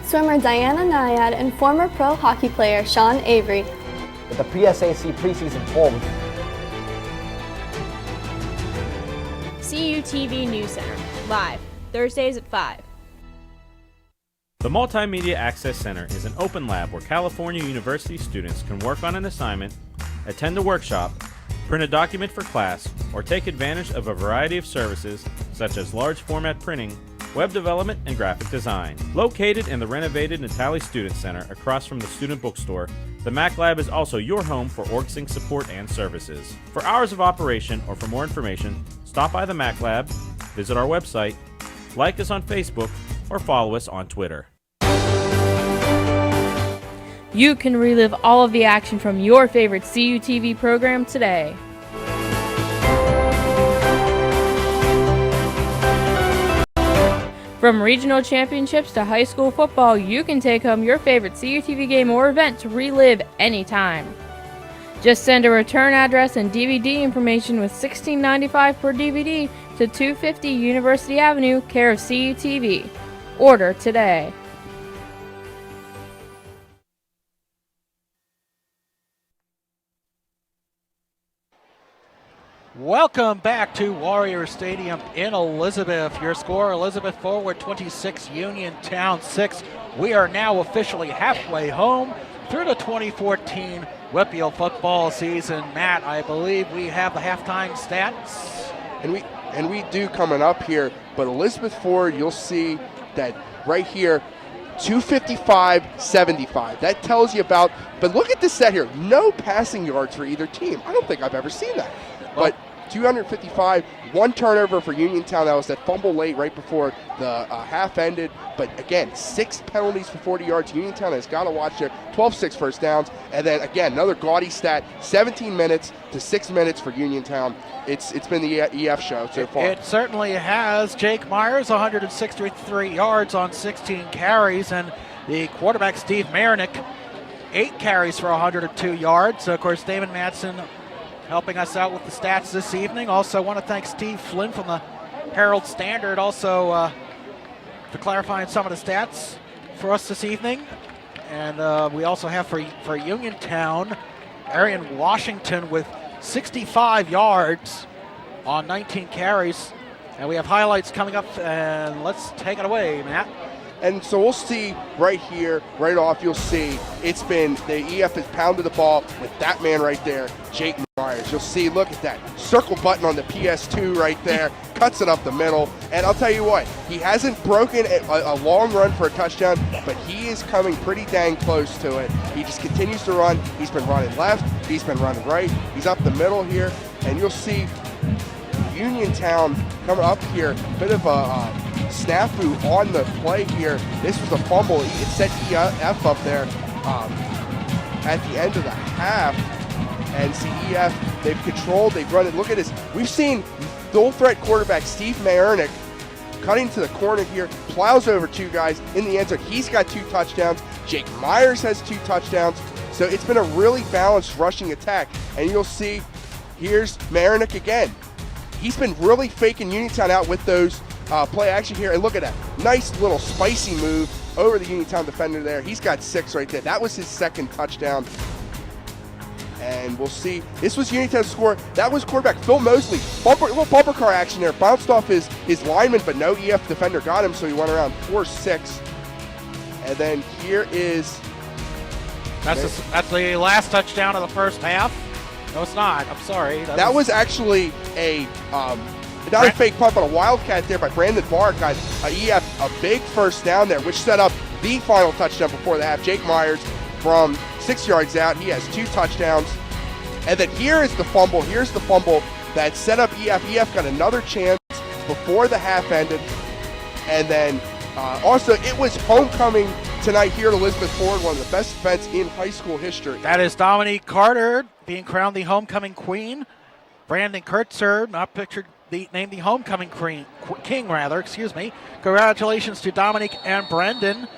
Swimmer Diana Nyad and former pro hockey player Sean Avery. With the PSAC preseason poll. CUTV News Center, live, Thursdays at 5. The Multimedia Access Center is an open lab where California University students can work on an assignment, attend a workshop, print a document for class, or take advantage of a variety of services such as large format printing, web development, and graphic design. Located in the renovated Natali Student Center across from the student bookstore, the Mac Lab is also your home for OrgSync support and services. For hours of operation or for more information, stop by the Mac Lab, visit our website, like us on Facebook, or follow us on Twitter. You can relive all of the action from your favorite CUTV program today. From regional championships to high school football, you can take home your favorite CUTV game or event to relive anytime. Just send a return address and DVD information with $16.95 per DVD to 250 University Avenue, care of CUTV. Order today. Welcome back to Warrior Stadium in Elizabeth. Your score, Elizabeth forward 26, Uniontown 6. We are now officially halfway home through the 2014 Whitfield football season. Matt, I believe we have the halftime stats. And we do coming up here, but Elizabeth Forward, you'll see that right here, 255-75. That tells you about, but look at this set here. No passing yards for either team. I don't think I've ever seen that. But 255, one turnover for Uniontown. That was that fumble late right before the half ended. But again, 6 penalties for 40 yards. Uniontown has got to watch there. 12-6 first downs. And then again, another gaudy stat, 17 minutes to 6 minutes for Uniontown. It's been the EF show so far. It certainly has. Jake Myers, 163 yards on 16 carries. And the quarterback, Steve Marinick, 8 carries for 102 yards. Of course, Damon Madsen helping us out with the stats this evening. Also want to thank Steve Flynn from the Herald Standard also for clarifying some of the stats for us this evening. And we also have for Uniontown, Arian Washington with 65 yards on 19 carries. And we have highlights coming up, and let's take it away, Matt. And so we'll see right here, right off, you'll see it's been, the EF has pounded the ball with that man right there, Jake Myers. You'll see, look at that circle button on the PS2 right there. cuts it up the middle, and I'll tell you what, he hasn't broken a long run for a touchdown, but he is coming pretty dang close to it. He just continues to run. He's been running left, he's been running right, he's up the middle here, and you'll see Uniontown coming up here, bit of a snafu on the play here. This was a fumble. It set EF up there at the end of the half, and CEF, they've controlled, they've run it. Look at this. We've seen dual threat quarterback Steve Mayernick cutting to the corner here, plows over 2 guys in the end zone. He's got 2 touchdowns. Jake Myers has 2 touchdowns. So it's been a really balanced rushing attack, and you'll see here's Mayernick again. He's been really faking Uniontown out with those play action here, and look at that. Nice little spicy move over the Uniontown defender there. He's got 6 right there. That was his 2nd touchdown. And we'll see. This was Uniontown's score. That was quarterback Phil Mosley. Little bumper car action there. Bounced off his lineman, but no EF defender got him, so he went around 4-6. And then here is... That's the last touchdown of the first half. No, it's not. I'm sorry. That was actually not a fake punt, but a wildcat there by Brandon Barr. Got a big first down there, which set up the final touchdown before the half. Jake Myers from 6 yards out. He has 2 touchdowns. And then here is the fumble. Here's the fumble that set up EF. EF got another chance before the half ended. And then also, it was homecoming tonight here at Elizabeth Ford, one of the best events in high school history. That is Dominique Carter being crowned the homecoming queen. Brandon Kurtzer, not pictured, named the homecoming king. Excuse me. Congratulations to Dominique and Brendan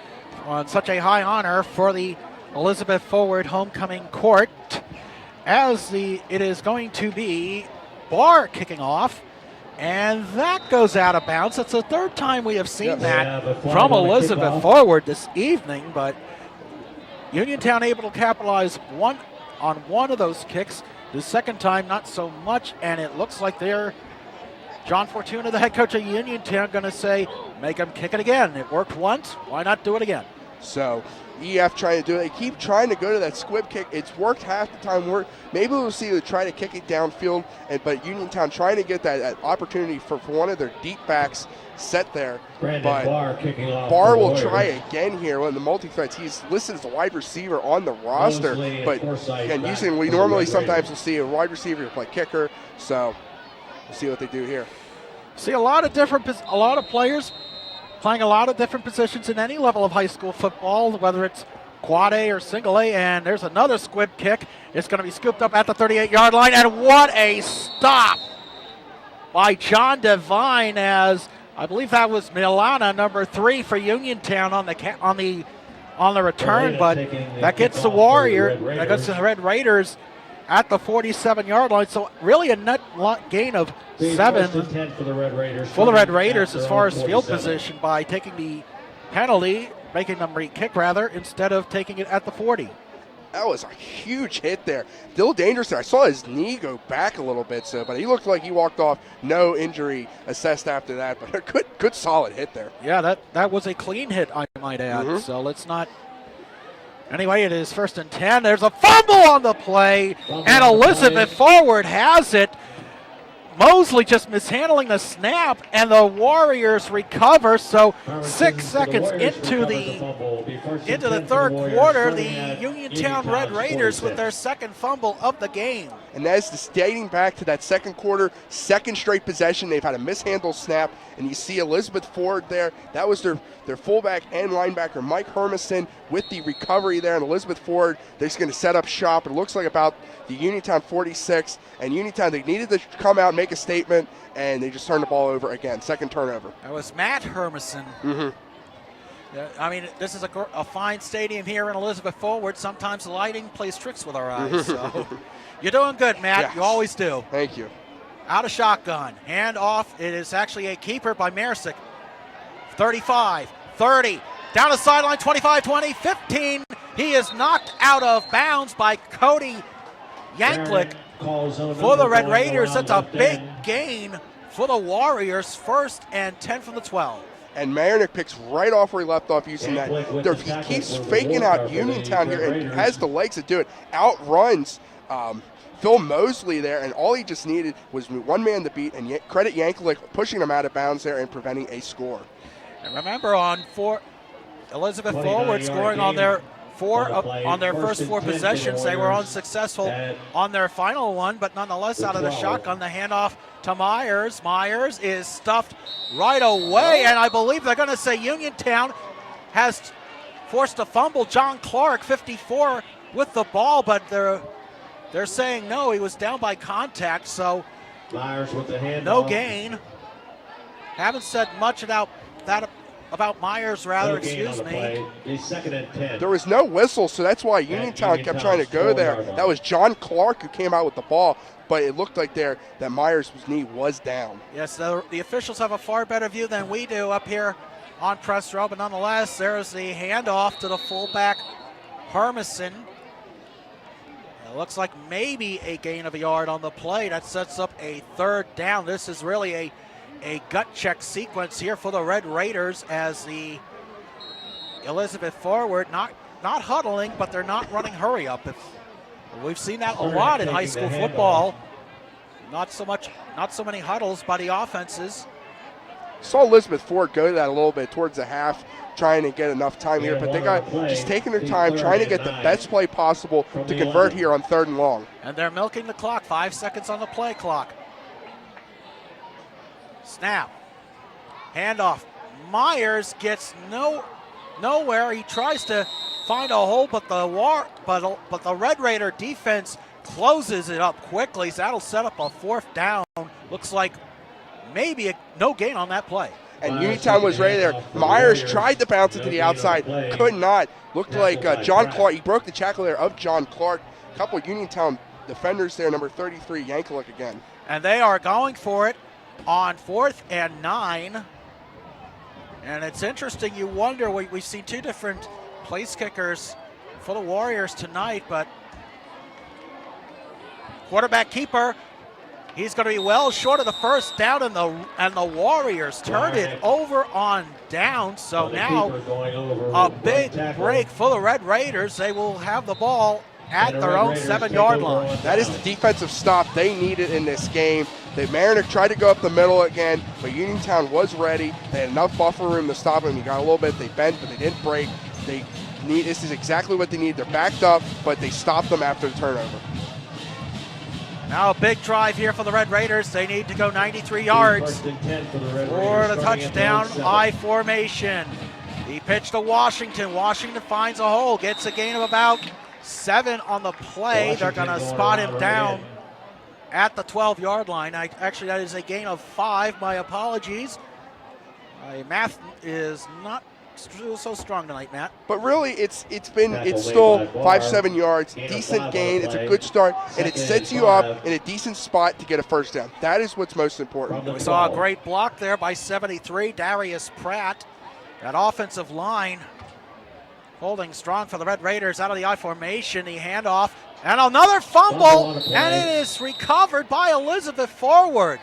on such a high honor for the Elizabeth Forward homecoming court. As it is going to be Barr kicking off. And that goes out of bounds. It's the 3rd time we have seen that from Elizabeth Forward this evening, but Uniontown able to capitalize on one of those kicks. The 2nd time, not so much, and it looks like John Fortuna, the head coach of Uniontown, going to say, make them kick it again. It worked once, why not do it again? So EF trying to do it. They keep trying to go to that squib kick. It's worked half the time. Maybe we'll see them try to kick it downfield, but Uniontown trying to get that opportunity for one of their deep backs set there. Brandon but Barr kicking off. Barr will try again here on the multi-threats. He's listed as a wide receiver on the roster, but again, we normally sometimes will see a wide receiver play kicker. So we'll see what they do here. See a lot of players playing a lot of different positions in any level of high school football, whether it's quad A or single A, and there's another squib kick. It's going to be scooped up at the 38-yard line, and what a stop by John Devine, as I believe that was Milana, number 3 for Uniontown on the return, but that gets the Red Raiders at the 47-yard line. So really a net gain of 7 for the Red Raiders. For the Red Raiders as far as field position by taking the penalty, making them kick rather, instead of taking it at the 40. That was a huge hit there. Still dangerous there. I saw his knee go back a little bit, but he looked like he walked off. No injury assessed after that, but a good solid hit there. Yeah, that was a clean hit, I might add. So let's not. Anyway, it is 1st and 10. There's a fumble on the play, and Elizabeth Forward has it. Mosley just mishandling the snap, and the Warriors recover. So 6 seconds into the 3rd quarter, the Uniontown Red Raiders with their 2nd fumble of the game. And that is dating back to that 2nd quarter, 2nd straight possession. They've had a mishandled snap, and you see Elizabeth Ford there. That was their fullback and linebacker, Mike Hermison, with the recovery there. And Elizabeth Ford, they're just going to set up shop. It looks like about the Uniontown 46. And Uniontown, they needed to come out and make a statement, and they just turned the ball over again. 2nd turnover. That was Matt Hermison. I mean, this is a fine stadium here in Elizabeth Forward. Sometimes the lighting plays tricks with our eyes. So you're doing good, Matt. Yes. You always do. Thank you. Out of shotgun. Hand off. It is actually a keeper by Marisick. 35, 30. Down the sideline, 25, 20, 15. He is knocked out of bounds by Cody Yanklick for the Red Raiders. That's a big gain for the Warriors. 1st and 10 from the 12. And Mayernick picks right off where he left off using that. He keeps faking out Uniontown here and has the legs to do it. Outruns Phil Mosley there, and all he just needed was one man to beat, and credit Yankovic pushing him out of bounds there and preventing a score. And remember, Elizabeth Forward scoring on their first 4 possessions. They were unsuccessful on their final one, but nonetheless, out of the shotgun, the handoff to Myers. Myers is stuffed right away, and I believe they're going to say Uniontown has forced a fumble. John Clark, 54, with the ball, but they're saying no, he was down by contact, so Myers with the handoff. No gain. Haven't said much about Myers, rather, excuse me. He's 2nd and 10. There was no whistle, so that's why Uniontown kept trying to go there. That was John Clark who came out with the ball, but it looked like that Myers' knee was down. Yes, the officials have a far better view than we do up here on press row, but nonetheless, there's the handoff to the fullback, Hermison. It looks like maybe a gain of a yard on the play. That sets up a 3rd down. This is really a gut check sequence here for the Red Raiders as the Elizabeth Forward not huddling, but they're not running hurry up. We've seen that a lot in high school football. Not so many huddles by the offenses. Saw Elizabeth Ford go to that a little bit towards the half, trying to get enough time here, but they got just taking their time, trying to get the best play possible to convert here on 3rd and long. And they're milking the clock, 5 seconds on the play clock. Snap, handoff. Myers gets nowhere. He tries to find a hole, but the Red Raider defense closes it up quickly. So that'll set up a 4th down. Looks like maybe no gain on that play. And Uniontown was ready there. Myers tried to bounce it to the outside, could not. Looked like John Clark. He broke the tackle there of John Clark. A couple of Uniontown defenders there, number 33, Yankovic again. And they are going for it on 4th and 9. And it's interesting, you wonder, we've seen 2 different place kickers for the Warriors tonight, but quarterback keeper, he's going to be well short of the 1st down, and the Warriors turned it over on down. So now a big break for the Red Raiders. They will have the ball at their own 7-yard line. That is the defensive stop they needed in this game. The Mariner tried to go up the middle again, but Uniontown was ready. They had enough buffer room to stop him. He got a little bit. They bent, but they didn't break. This is exactly what they need. They're backed up, but they stopped them after the turnover. Now a big drive here for the Red Raiders. They need to go 93 yards for the touchdown I formation. He pitched to Washington. Washington finds a hole, gets a gain of about 7 on the play. They're going to spot him down at the 12-yard line. Actually, that is a gain of 5. My apologies. Math is not so strong tonight, Matt. But really, it's still 5-7 yards, decent gain. It's a good start, and it sets you up in a decent spot to get a 1st down. That is what's most important. We saw a great block there by 73, Darius Pratt. That offensive line holding strong for the Red Raiders out of the I formation. The handoff and another fumble, and it is recovered by Elizabeth Forward.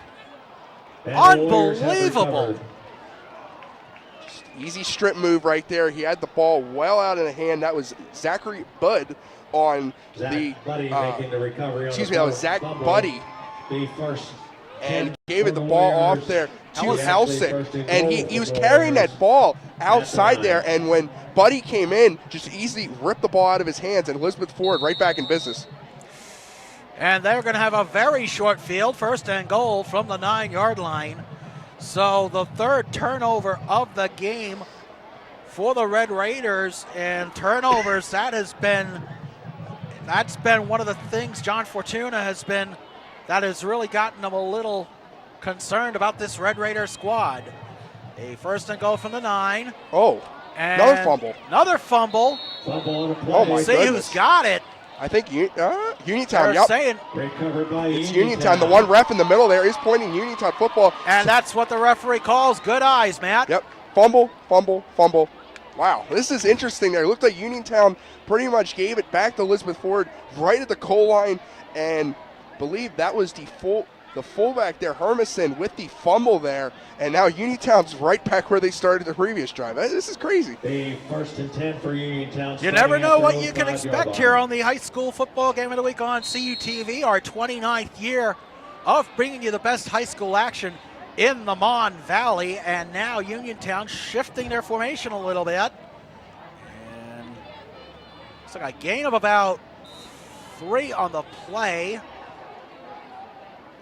Unbelievable. Easy strip move right there. He had the ball well out of the hand. That was Zachary Budd on that was Zach Buddy. And gave it the ball off there to Elsick. And he was carrying that ball outside there. And when Buddy came in, just easily ripped the ball out of his hands. And Elizabeth Ford right back in business. And they're going to have a very short field, 1st and goal from the 9-yard line. So the 3rd turnover of the game for the Red Raiders, and turnovers, that's been one of the things John Fortuna that has really gotten them a little concerned about this Red Raider squad. A 1st and goal from the 9. Oh, and another fumble. Another fumble. Oh my See goodness. who's got it. I think Uniontown. They're saying it's Uniontown. The one ref in the middle there is pointing Uniontown football. And that's what the referee calls good eyes, Matt. Yep. Fumble, fumble, fumble. Wow, this is interesting there. It looked like Uniontown pretty much gave it back to Elizabeth Ford right at the goal line, and believe that was the the fullback there, Hermison, with the fumble there, and now Uniontown's right back where they started the previous drive. This is crazy. The 1st and 10 for Uniontown. You never know what you can expect here on the high school football game of the week on CUTV, our 29th year of bringing you the best high school action in the Mon Valley, and now Uniontown shifting their formation a little bit. And it's like a gain of about 3 on the play.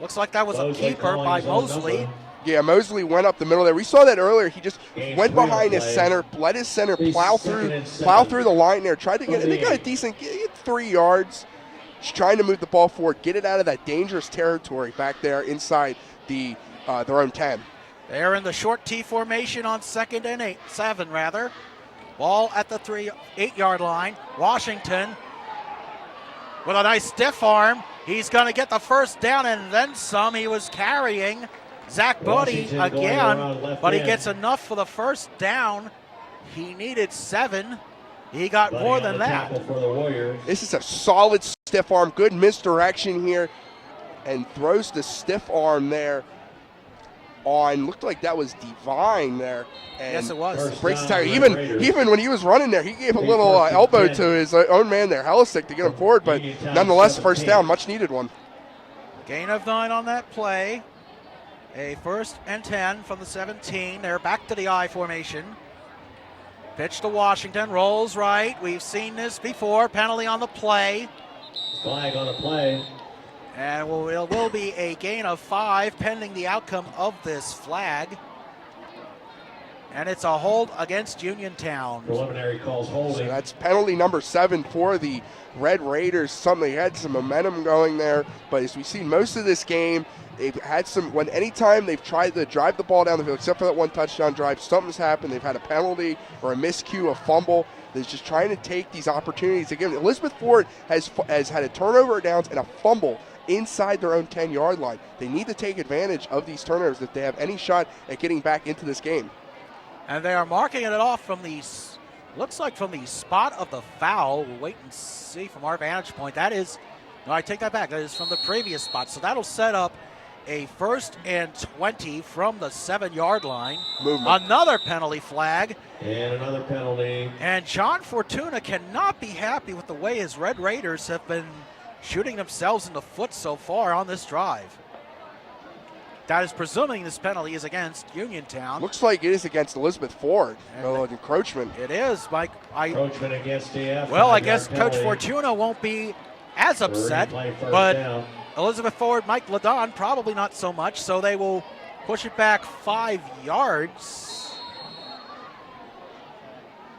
Looks like that was a keeper by Mosley. Yeah, Mosley went up the middle there. We saw that earlier. He just went behind his center, let his center plow through the line there. Tried to get it. They got a decent 3 yards. Just trying to move the ball forward, get it out of that dangerous territory back there inside the their own 10. They're in the short T formation on 2nd and 7 rather. Ball at the 8-yard line. Washington with a nice stiff arm. He's going to get the first down and then some. He was carrying Zach Bodie again, but he gets enough for the first down. He needed 7. He got more than that. This is a solid stiff arm. Good misdirection here. And throws the stiff arm there on. Looked like that was Divine there. And yes, it was. Breaks the tackle. Even when he was running there, he gave a little elbow to his own man there, Helisick, to get him forward. But nonetheless, first down, much needed one. Gain of 9 on that play. A 1st and 10 from the 17. They're back to the I formation. Pitch to Washington, rolls right. We've seen this before. Penalty on the play. Flag on the play. And it will be a gain of 5 pending the outcome of this flag. And it's a hold against Uniontown. Preliminary calls holding. So that's penalty number 7 for the Red Raiders. They had some momentum going there, but as we've seen most of this game, they've had anytime they've tried to drive the ball down the field, except for that one touchdown drive, something's happened. They've had a penalty or a miscue, a fumble. They're just trying to take these opportunities. Again, Elizabeth Ford has had a turnover of downs and a fumble inside their own 10-yard line. They need to take advantage of these turnovers if they have any shot at getting back into this game. And they are marking it off from looks like from the spot of the foul. We'll wait and see from our vantage point. That is, no, I take that back. That is from the previous spot. So that'll set up a 1st and 20 from the 7-yard line. Movement. Another penalty flag. And another penalty. And John Fortuna cannot be happy with the way his Red Raiders have been shooting themselves in the foot so far on this drive. That is presuming this penalty is against Uniontown. Looks like it is against Elizabeth Ford. Encroachment. It is, Mike. Encroachment against DF. Well, I guess Coach Fortuna won't be as upset, but Elizabeth Ford, Mike Ladon, probably not so much, so they will push it back 5 yards.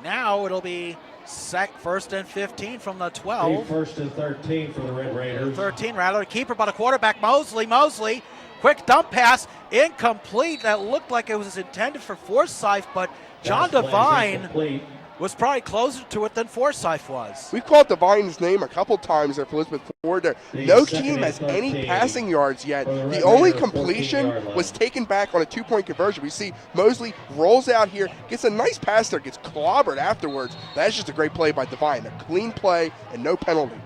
Now it'll be 1st and 15 from the 12. 1st and 13 for the Red Raiders. 13 rather. Keeper by the quarterback, Mosley. Quick dump pass, incomplete. That looked like it was intended for Forsyth, but John Devine was probably closer to it than Forsyth was. We've called Devine's name a couple times there for Elizabeth Ford there. No team has any passing yards yet. The only completion was taken back on a 2-point conversion. We see Mosley rolls out here, gets a nice pass there, gets clobbered afterwards. That's just a great play by Devine. A clean play and no penalty.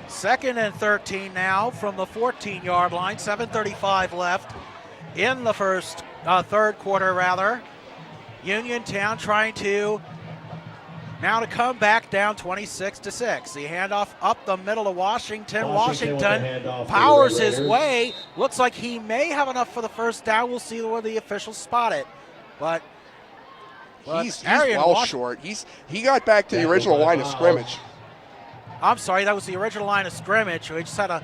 2nd and 13 now from the 14-yard line. 7:35 left in the third quarter rather. Uniontown trying to come back down 26-6. The handoff up the middle to Washington. Washington powers his way. Looks like he may have enough for the first down. We'll see where the officials spot it. But he's well short. He got back to the original line of scrimmage. I'm sorry, that was the original line of scrimmage. We just had a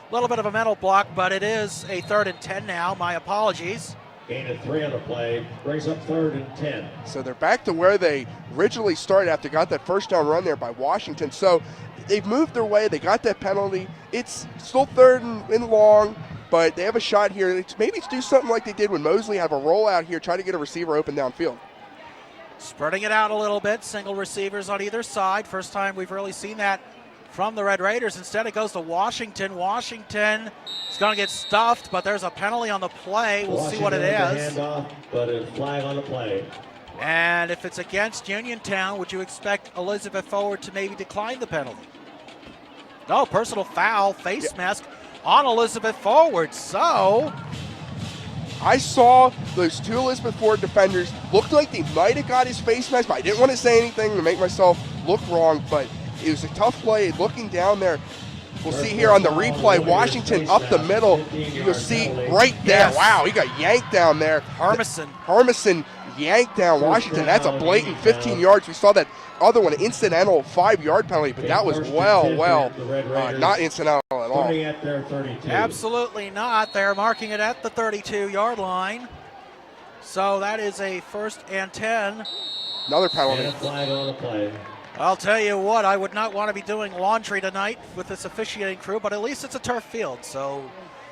little bit of a mental block, but it is a 3rd and 10 now. My apologies. Gain of 3 on the play, brings up 3rd and 10. So they're back to where they originally started after got that first down run there by Washington. So they've moved their way. They got that penalty. It's still 3rd and long, but they have a shot here. Maybe do something like they did when Mosley had a rollout here, try to get a receiver open downfield. Spreading it out a little bit, single receivers on either side. First time we've really seen that from the Red Raiders. Instead it goes to Washington. Washington is going to get stuffed, but there's a penalty on the play. We'll see what it is. Handoff, but a flag on the play. And if it's against Uniontown, would you expect Elizabeth Forward to maybe decline the penalty? No, personal foul, face mask. on Elizabeth forward. So I saw those two Elizabeth Ford defenders looked like they might have got his face mask, but I didn't want to say anything to make myself look wrong, but it was a tough play. Looking down there, we'll see here on the replay, Washington up the middle. You'll see right there. Yes. Wow, he got yanked down there. Hermison yanked down Washington. That's a blatant 15 yards. We saw that other one, an incidental 5-yard penalty, but that was not incidental at all. Absolutely not. They're marking it at the 32-yard line. So that is a 1st and 10. Another penalty. Flag on the play. I'll tell you what, I would not want to be doing laundry tonight with this officiating crew, but at least it's a turf field, so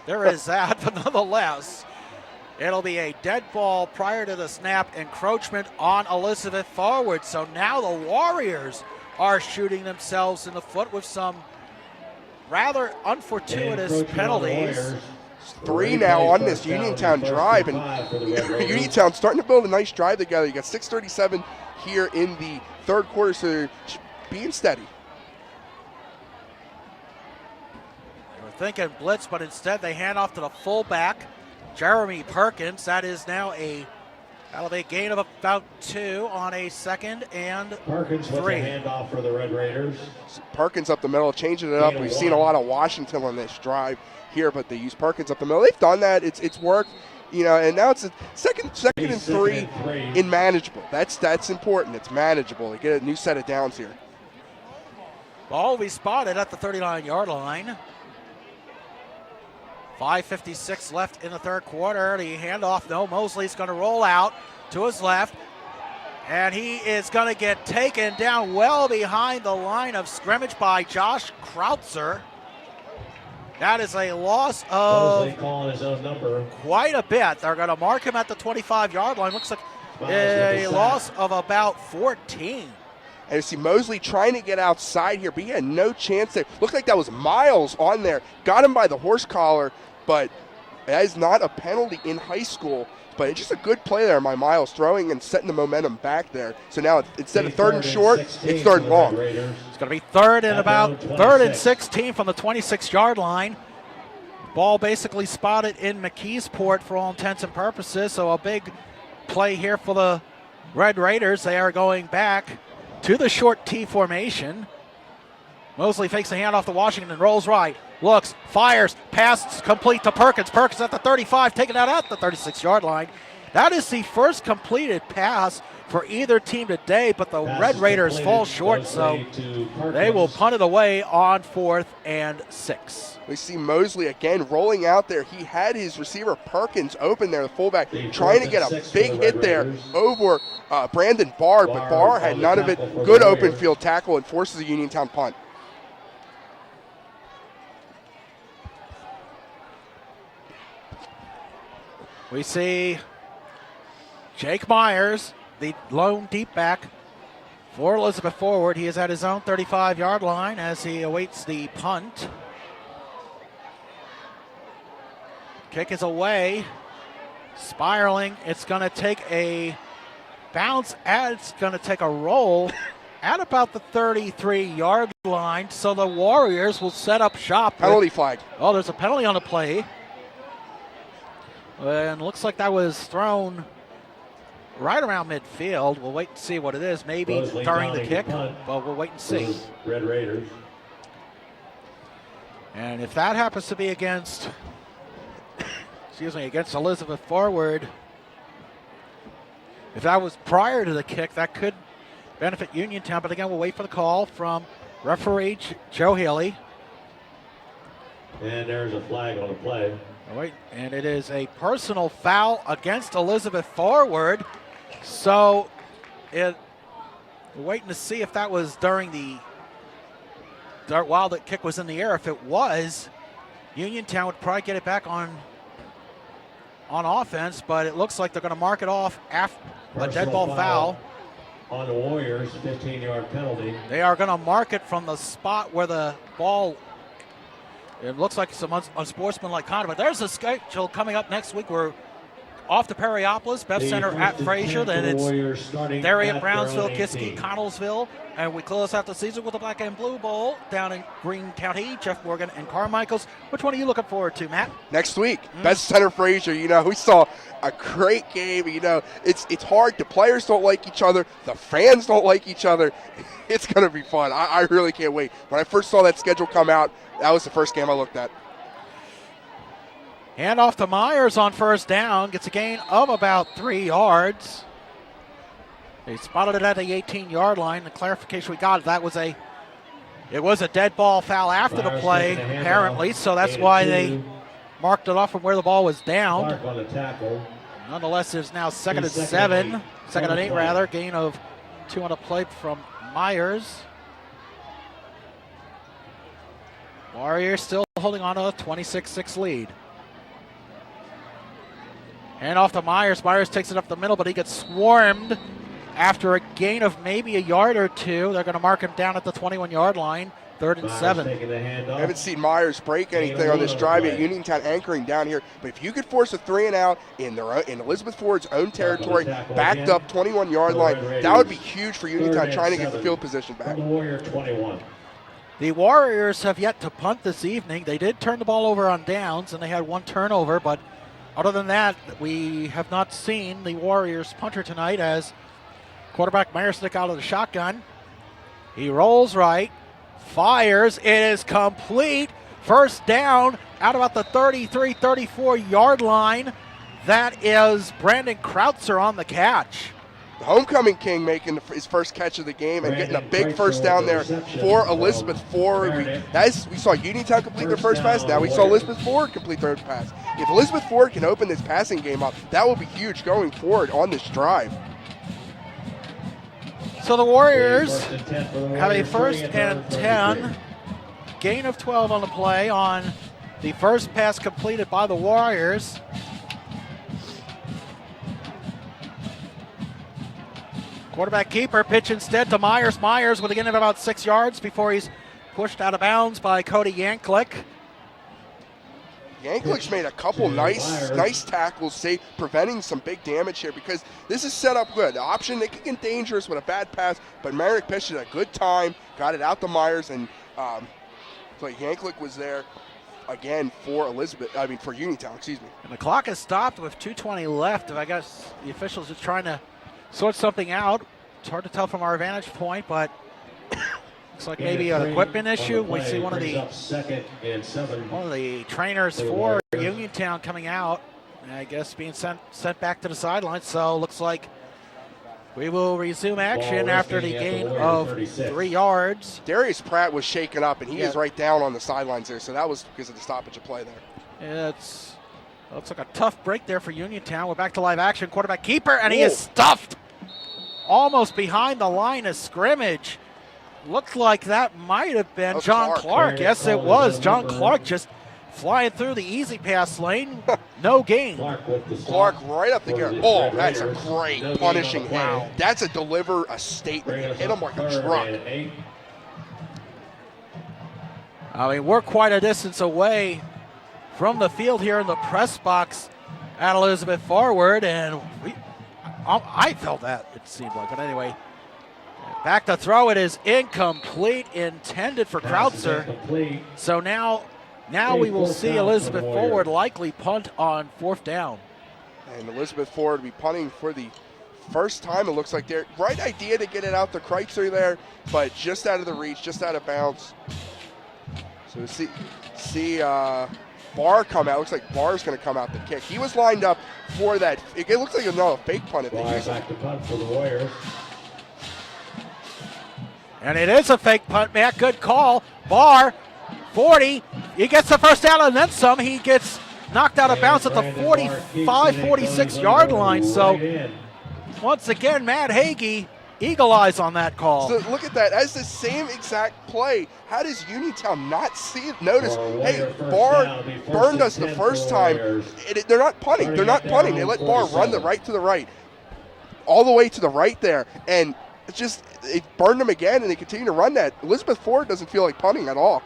there is that. But nonetheless, it'll be a dead ball prior to the snap, encroachment on Elizabeth forward. So now the Warriors are shooting themselves in the foot with some rather unfortuitous penalties. 3 now on this Uniontown drive, and Uniontown starting to build a nice drive together. You got 6:37 here in the third quarter, so they're being steady. They were thinking blitz, but instead they hand off to the fullback, Jeremy Perkins. That is now that'll be a gain of about 2 on a 2nd and 3. Perkins with a handoff for the Red Raiders. Perkins up the middle, changing it up. We've seen a lot of Washington on this drive here, but they use Perkins up the middle. They've done that. It's worked, and now it's a second and 3 in manageable. That's important. It's manageable. They get a new set of downs here. Ball will be spotted at the 39-yard line. 5:56 left in the third quarter. The handoff, no, Mosley's going to roll out to his left, and he is going to get taken down well behind the line of scrimmage by Josh Krautzer. That is a loss of calling his own number. Quite a bit. They're going to mark him at the 25-yard line. Looks like a loss of about 14. And you see Mosley trying to get outside here, but he had no chance there. Looked like that was Miles on there. Got him by the horse collar, but that is not a penalty in high school. But it's just a good play there by Miles, throwing and setting the momentum back there. So now instead of 3rd and short, it's 3rd and long. It's going to be 3rd and 16 from the 26-yard line. Ball basically spotted in McKeesport for all intents and purposes. So a big play here for the Red Raiders. They are going back to the short T formation. Mosley fakes the handoff to Washington, rolls right, looks, fires, pass complete to Perkins. Perkins at the 35, taken out at the 36-yard line. That is the first completed pass for either team today, but the Red Raiders fall short, so they will punt it away on 4th and 6. We see Mosley again rolling out there. He had his receiver Perkins open there, the fullback, trying to get a big hit there over Brandon Barr, but Barr had none of it. Good open field tackle and forces a Uniontown punt. We see Jake Myers, the lone deep back for Elizabeth forward. He is at his own 35-yard line as he awaits the punt. Kick is away, spiraling. It's going to take a bounce, and it's going to take a roll at about the 33-yard line. So the Warriors will set up shop. Penalty flag. Oh, there's a penalty on the play. And looks like that was thrown right around midfield. We'll wait and see what it is. Maybe during the kick, but we'll wait and see. Red Raiders. And if that happens to be against, against Elizabeth forward, if that was prior to the kick, that could benefit Uniontown. But again, we'll wait for the call from referee Joe Haley. And there's a flag on the play. Wait, and it is a personal foul against Elizabeth forward. So we're waiting to see if that was while the kick was in the air. If it was, Uniontown would probably get it back on offense, but it looks like they're going to mark it off after a dead ball foul. On the Warriors, 15-yard penalty. They are going to mark it from the spot where the ball. It looks like some unsportsmanlike conduct, but there's a schedule coming up next week where off to Perryopolis, Bev Center at Fraser, then it's Derry at Brownsville, Kiski, Connellsville, and we close out the season with the Black and Blue Bowl down in Greene County, Jeff Morgan and Carmichael's. Which one are you looking forward to, Matt? Next week, Bev Center Fraser. We saw a great game. It's hard. The players don't like each other. The fans don't like each other. It's going to be fun. I really can't wait. When I first saw that schedule come out, that was the first game I looked at. Hand off to Myers on first down. Gets a gain of about 3 yards. They spotted it at the 18-yard line. The clarification we got, it was a dead ball foul after the play, apparently, so that's why they marked it off from where the ball was down. Nonetheless, it's now second and 8 rather. Gain of 2 on the play from Myers. Warriors still holding on to a 26-6 lead. Hand off to Myers. Myers takes it up the middle, but he gets swarmed after a gain of maybe a yard or 2. They're going to mark him down at the 21-yard line, 3rd and 7. I haven't seen Myers break anything on this drive yet. Uniontown anchoring down here. But if you could force a 3 and out in Elizabeth Ford's own territory, backed up 21-yard line, that would be huge for Uniontown trying to get the field position back. The Warriors have yet to punt this evening. They did turn the ball over on downs, and they had 1 turnover, but other than that, we have not seen the Warriors punter tonight as quarterback Myers stick out of the shotgun. He rolls right, fires, it is complete. First down out about the 33, 34-yard line. That is Brandon Krautzer on the catch. The homecoming king making his first catch of the game and getting a big first down there for Elizabeth Ford. We saw Uniontown complete their first pass. Now we saw Elizabeth Ford complete their pass. If Elizabeth Ford can open this passing game up, that will be huge going forward on this drive. So the Warriors have a 1st and 10, gain of 12 on the play on the first pass completed by the Warriors. Quarterback keeper, pitch instead to Myers. Myers with a gain of about 6 yards before he's pushed out of bounds by Cody Yanklick. Yanklick's made a couple nice tackles, preventing some big damage here because this is set up good. The option, they can get dangerous with a bad pass, but Merrick pitched it at a good time, got it out to Myers, and so Yanklick was there again for Uniontown, And the clock has stopped with 2:20 left. I guess the officials are trying to sort something out. It's hard to tell from our vantage point, but looks like maybe an equipment issue. We see one of the trainers for Uniontown coming out, I guess being sent back to the sidelines. So looks like we will resume action after the gain of 3 yards. Darius Pratt was shaken up, and he is right down on the sidelines there, so that was because of the stoppage of play there. Looks like a tough break there for Uniontown. We're back to live action. Quarterback keeper, and he is stuffed almost behind the line of scrimmage. Looked like that might have been John Clark. Yes, it was. John Clark just flying through the easy pass lane. No gain. Clark right up the gear. Oh, that's a great punishing hit. That's a statement. Hit him like a truck. I mean, we're quite a distance away from the field here in the press box at Elizabeth Forward, and I felt that, it seemed like. But anyway, back to throw. It is incomplete, intended for Krautzer. So now we will see Elizabeth Forward likely punt on 4th down. And Elizabeth Forward will be punting for the first time. It looks like they're right idea to get it out to Krautzer there, but just out of the reach, just out of bounds. So see Barr come out. Looks like Barr's going to come out the kick. He was lined up for that. It looks like a fake punt if they use it. Punt for the Warriors. And it is a fake punt, Matt. Good call. Barr, 40. He gets the first down and then some. He gets knocked out of bounds at the 45, 46-yard line. So once again, Matt Hagee, eagle eyes on that call. So look at that. That's the same exact play. How does Uniontown not see it? Notice, hey, Barr burned us the first time. They're not punting. They're not punting. They let Barr run right to the right, all the way to the right there. And it's just, it burned them again, and they continue to run that. Elizabeth Ford doesn't feel like punting at all.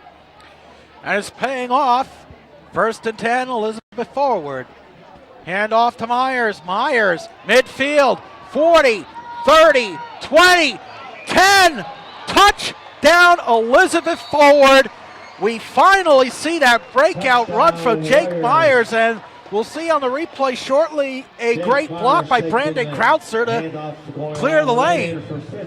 And it's paying off. 1st and 10, Elizabeth Forward. Hand off to Myers. Myers, midfield, 40, 30, 20, 10. Touchdown, Elizabeth forward. We finally see that breakout run from Jake Myers, and we'll see on the replay shortly a great block by Brandon Krautzer to clear the lane.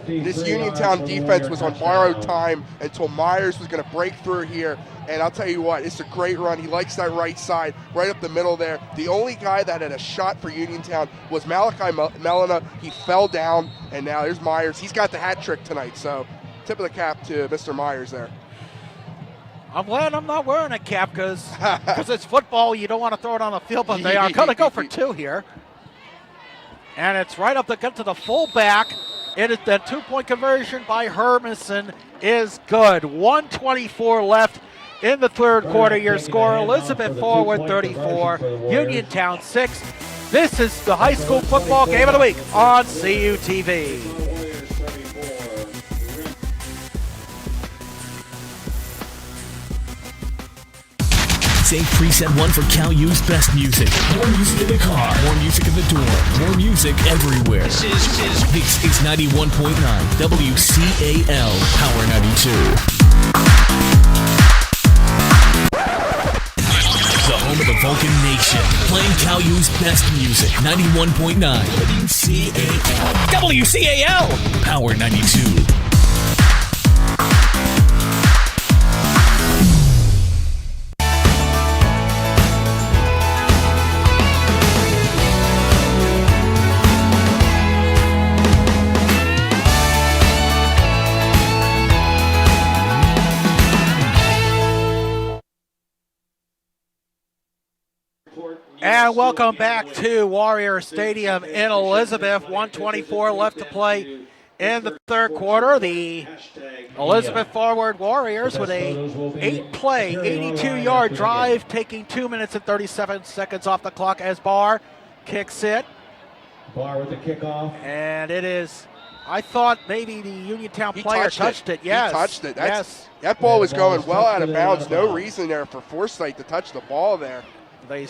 This Uniontown defense was on borrowed time until Myers was going to break through here. And I'll tell you what, it's a great run. He likes that right side, right up the middle there. The only guy that had a shot for Uniontown was Malachi Melina. He fell down, and now there's Myers. He's got the hat trick tonight, so tip of the cap to Mr. Myers there. I'm glad I'm not wearing a cap because it's football. You don't want to throw it on the field, but they are going to go for 2 here. And it's right up the gut to the fullback. It is the 2-point conversion by Hermanson is good. 1:24 left in the third quarter. Your score, Elizabeth forward 34, Uniontown 6. This is the high school football game of the week on CUTV. Save preset 1 for Cal U's best music. More music in the car. More music in the door. More music everywhere. This is 91.9 WCAL Power 92. The home of the Vulcan Nation. Playing Cal U's best music. 91.9 WCAL. WCAL Power 92. And welcome back to Warrior Stadium in Elizabeth. 1:24 left to play in the third quarter. The Elizabeth forward Warriors with a 8-play, 82-yard drive, taking 2 minutes and 37 seconds off the clock as Barr kicks it. Barr with the kickoff. And it is, I thought maybe the Uniontown player touched it. Yes. He touched it. Yes. That ball was going well out of bounds. No reason there for Forsyth to touch the ball there. They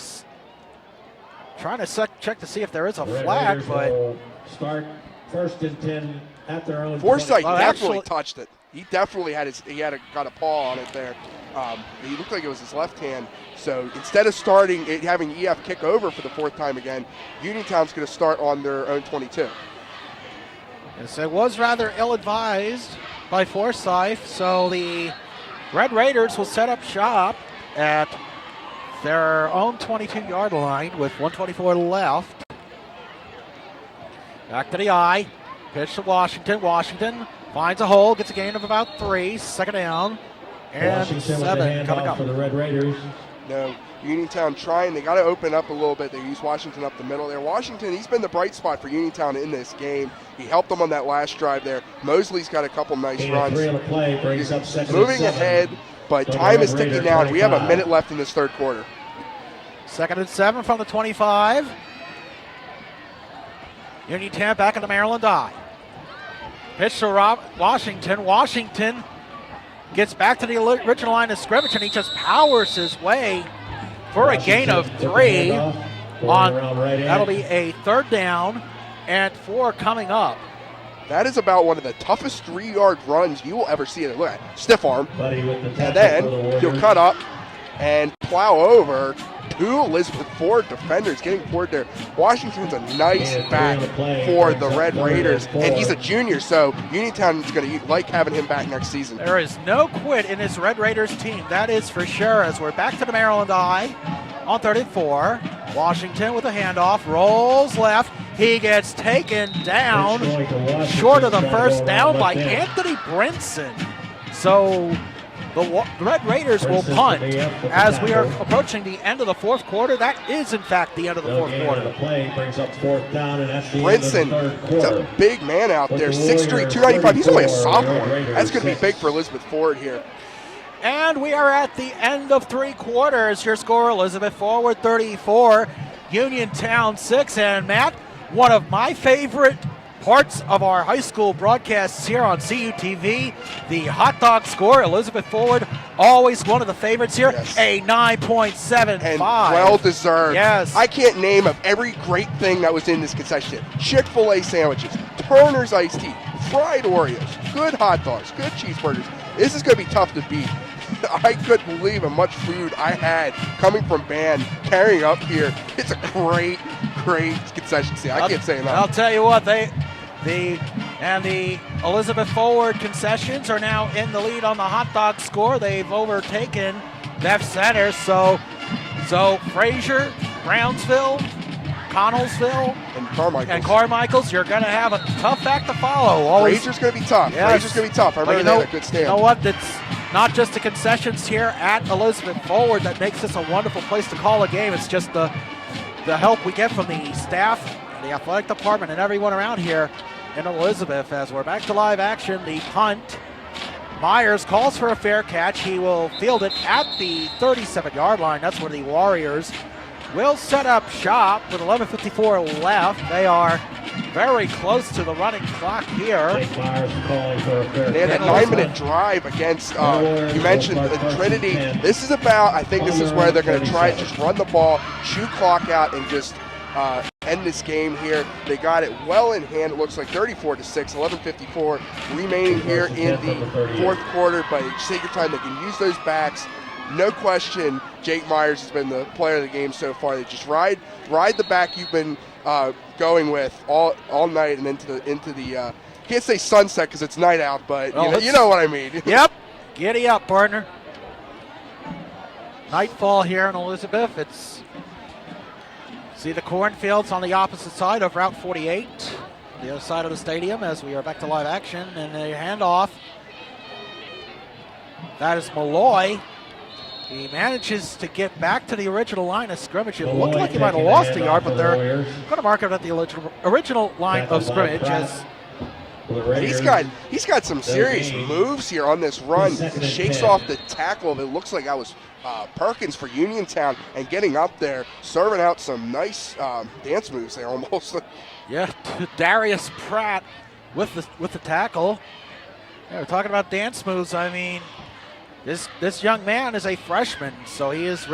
trying to check to see if there is a flag, but start 1st and 10 at their own. Forsyth definitely touched it. He definitely got a paw on it there. He looked like it was his left hand. So instead of having EF kick over for the 4th time again, Uniontown's going to start on their own 22. Yes, it was rather ill-advised by Forsyth. So the Red Raiders will set up shop at their own 22-yard line with 1:24 left. Back to the eye. Pitch to Washington. Washington finds a hole, gets a gain of about 3. 2nd down. And Washington 7 coming up. For the Red Raiders. No, Uniontown trying. They got to open up a little bit. They use Washington up the middle there. Washington, he's been the bright spot for Uniontown in this game. He helped them on that last drive there. Mosley's got a couple nice runs. 3 on the play brings up 2nd moving and 7. ahead, but time is ticking down. We have a minute left in this third quarter. 2nd and 7 from the 25. Uniontown back in the Maryland I. Pitch to Washington. Washington gets back to the original line of scrimmage, and he just powers his way for a gain of 3. That'll be a 3rd down and 4 coming up. That is about one of the toughest 3-yard runs you will ever see. Look at that, stiff arm. And then he'll cut up and plow over 2 Elizabeth Ford defenders getting forward there. Washington's a nice back for the Red Raiders, and he's a junior, so Uniontown's going to like having him back next season. There is no quit in this Red Raiders team, that is for sure, as we're back to the Maryland I on 3rd and 4. Washington with a handoff, rolls left. He gets taken down short of the 1st down by Anthony Brinson. So the Red Raiders will punt as we are approaching the end of the 4th quarter. That is, in fact, the end of the 4th quarter. The play brings up 4th down, and that's the Brinson, he's a big man out there, 6'3", 295. He's only a sophomore. That's going to be big for Elizabeth Ford here. And we are at the end of 3 quarters. Your score, Elizabeth forward 34, Uniontown 6. And Matt, one of my favorite parts of our high school broadcasts here on CUTV. The hot dog score, Elizabeth Forward, always one of the favorites here, a 9.75. And well deserved. Yes. I can't name of every great thing that was in this concession stand. Chick-fil-A sandwiches, Turner's iced tea, fried Oreos, good hot dogs, good cheeseburgers. This is going to be tough to beat. I couldn't believe how much food I had coming from band, carrying up here. It's a great concession stand. I can't say enough. I'll tell you what, the Elizabeth Forward concessions are now in the lead on the hot dog score. They've overtaken Neff Center. So Fraser, Brownsville, Connellsville, and Carmichael's, you're going to have a tough act to follow. Fraser's going to be tough. Yes. Fraser's going to be tough. I remember they had a good stand. You know what? It's not just the concessions here at Elizabeth Forward that makes this a wonderful place to call a game. It's just the help we get from the staff, the athletic department, and everyone around here in Elizabeth. As we're back to live action, the punt. Myers calls for a fair catch. He will field it at the 37-yard line. That's where the Warriors will set up shop with 11:54 left. They are very close to the running clock here. Jake Myers calling for a fair They had that 9-minute drive against, you mentioned Trinity. This is about, I think this is where they're going to try to just run the ball, shoot clock out, and just end this game here. They got it well in hand. It looks like 34-6, 11:54 remaining here in the fourth quarter. But just take your time. They can use those backs. No question, Jake Myers has been the player of the game so far. They just ride the back you've been going with all night and into the can't say sunset because it's night out, but you know what I mean. Yep, giddy up, partner. Nightfall here in Elizabeth. It's see the cornfields on the opposite side of Route 48, the other side of the stadium, as we are back to live action, and a handoff. That is Malloy. He manages to get back to the original line of scrimmage. It looked like he might have lost a yard, but they're going to mark it at the original line of scrimmage. He's got some serious moves here on this run. Shakes off the tackle. It looks like that was Perkins for Uniontown, and getting up there, serving out some nice dance moves there almost. Yeah, Darius Pratt with the tackle. Yeah, we're talking about dance moves. I mean, this young man is a freshman, so he's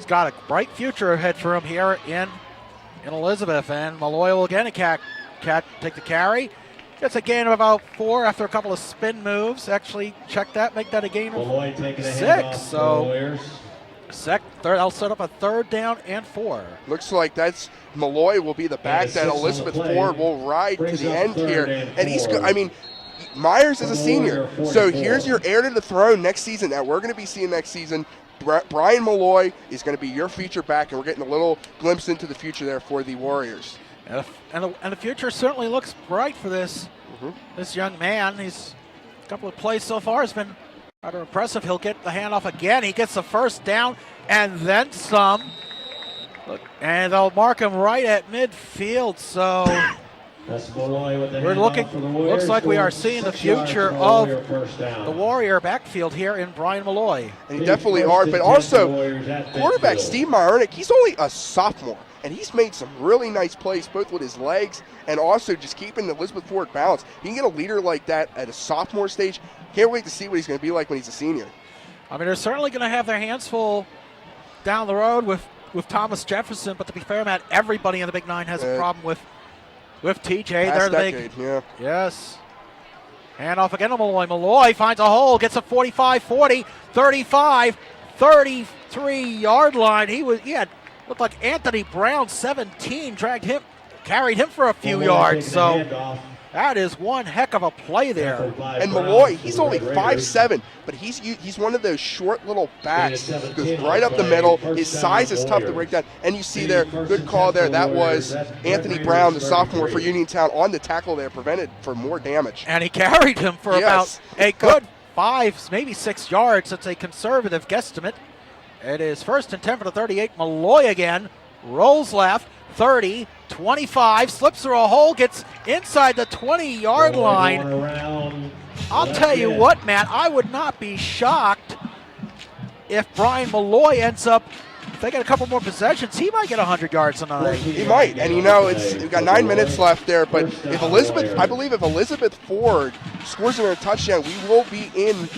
got a bright future ahead for him here in Elizabeth. And Malloy will again take the carry. Gets a gain of about 4 after a couple of spin moves. Actually, check that, make that a gain of 6. So they'll set up a 3rd down and 4. Looks like that's Malloy will be the back that Elizabeth Ford will ride to the end here. And he's good. I mean, Myers is a senior, so here's your heir to the throne next season that we're going to be seeing next season. Brian Malloy is going to be your feature back, and we're getting a little glimpse into the future there for the Warriors. And the future certainly looks bright for this young man. He's a couple of plays so far has been rather impressive. He'll get the handoff again. He gets the 1st down and then some. And they'll mark him right at midfield. So we're looking. Looks like we are seeing the future of the Warrior backfield here in Brian Malloy. And you definitely are. But also, quarterback Steve Myernick, he's only a sophomore. And he's made some really nice plays, both with his legs and also just keeping the Elizabeth Ford balanced. You can get a leader like that at a sophomore stage. Can't wait to see what he's going to be like when he's a senior. I mean, they're certainly going to have their hands full down the road with Thomas Jefferson. But to be fair, Matt, everybody in the Big Nine has a problem with TJ. They're the decade, yes. Handoff again to Malloy. Malloy finds a hole, gets a 45, 40, 35, 33-yard line. He had looked like Anthony Brown, 17, carried him for a few yards. So that is one heck of a play there. And Malloy, he's only 5'7", but he's one of those short little backs. Goes right up the middle. His size is tough to break down. And you see there, good call there. That was Anthony Brown, the sophomore for Uniontown, on the tackle there, prevented for more damage. And he carried him for about a good 5, maybe 6 yards. That's a conservative guesstimate. It is 1st and 10 for the 38. Malloy again, rolls left, 30, 25, slips through a hole, gets inside the 20-yard line. I'll tell you what, Matt, I would not be shocked if Brian Malloy ends up if they get a couple more possessions, he might get 100 yards tonight. He might, and we've got 9 minutes left there. But if Elizabeth Ford scores another touchdown, we will be in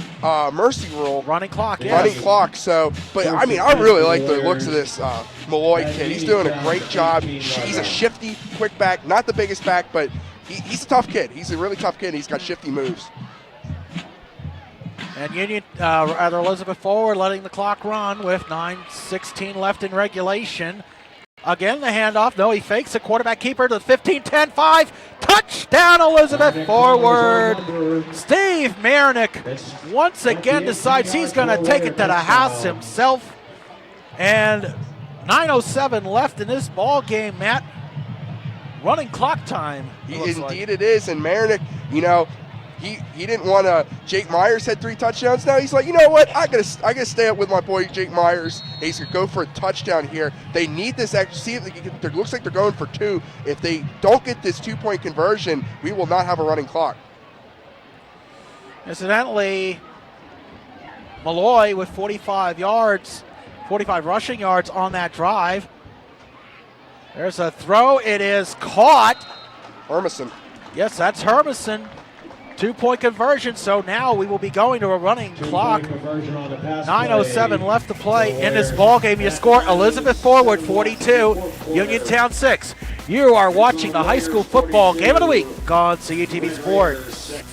mercy rule. Running clock, yes. Running clock. So, but I mean, I really like the looks of this Malloy kid. He's doing a great job. He's a shifty, quick back, not the biggest back, but he's a tough kid. He's a really tough kid. He's got shifty moves. And Elizabeth Forward letting the clock run with 9:16 left in regulation. Again, the handoff. No, he fakes a quarterback keeper to the 15, 10, 5. Touchdown, Elizabeth Forward. Steve Marinick once again decides he's going to take it to the house himself. And 9:07 left in this ball game, Matt. Running clock time. Indeed it is. And Marinick, he didn't want to. Jake Myers had 3 touchdowns. Now he's like, you know what? I gotta stay up with my boy Jake Myers. He's gonna go for a touchdown here. They need this extra. See if it looks like they're going for 2. If they don't get this 2-point conversion, we will not have a running clock. Incidentally, Malloy with 45 rushing yards on that drive. There's a throw. It is caught. Hermison. Yes, that's Hermison. 2-point conversion, so now we will be going to a running clock. 9:07 left to play in this ball game. You score Elizabeth Forward 42, Uniontown 6. You are watching the high school football game of the week on CUTV Sports.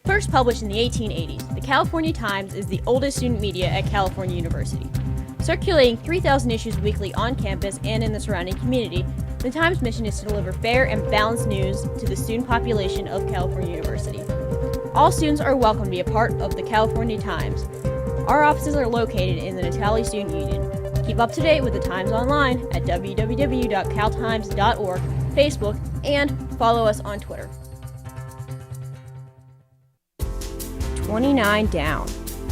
First published in the 1880s, the California Times is the oldest student media at California University. Circulating 3,000 issues weekly on campus and in the surrounding community, the Times' mission is to deliver fair and balanced news to the student population of California University. All students are welcome to be a part of the California Times. Our offices are located in the Natali Student Union. Keep up to date with the Times online at www.caltimes.org, Facebook, and follow us on Twitter. 29 down.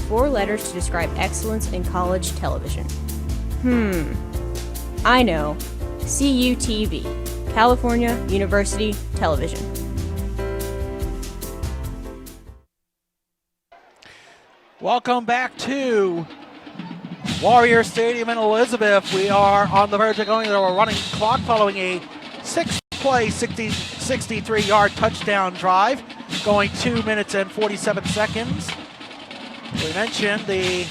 4 letters to describe excellence in college television. I know. CUTV, California University Television. Welcome back to Warrior Stadium in Elizabeth. We are on the verge of going to a running clock following a 6-play, 63-yard touchdown drive, going 2 minutes and 47 seconds. We mentioned the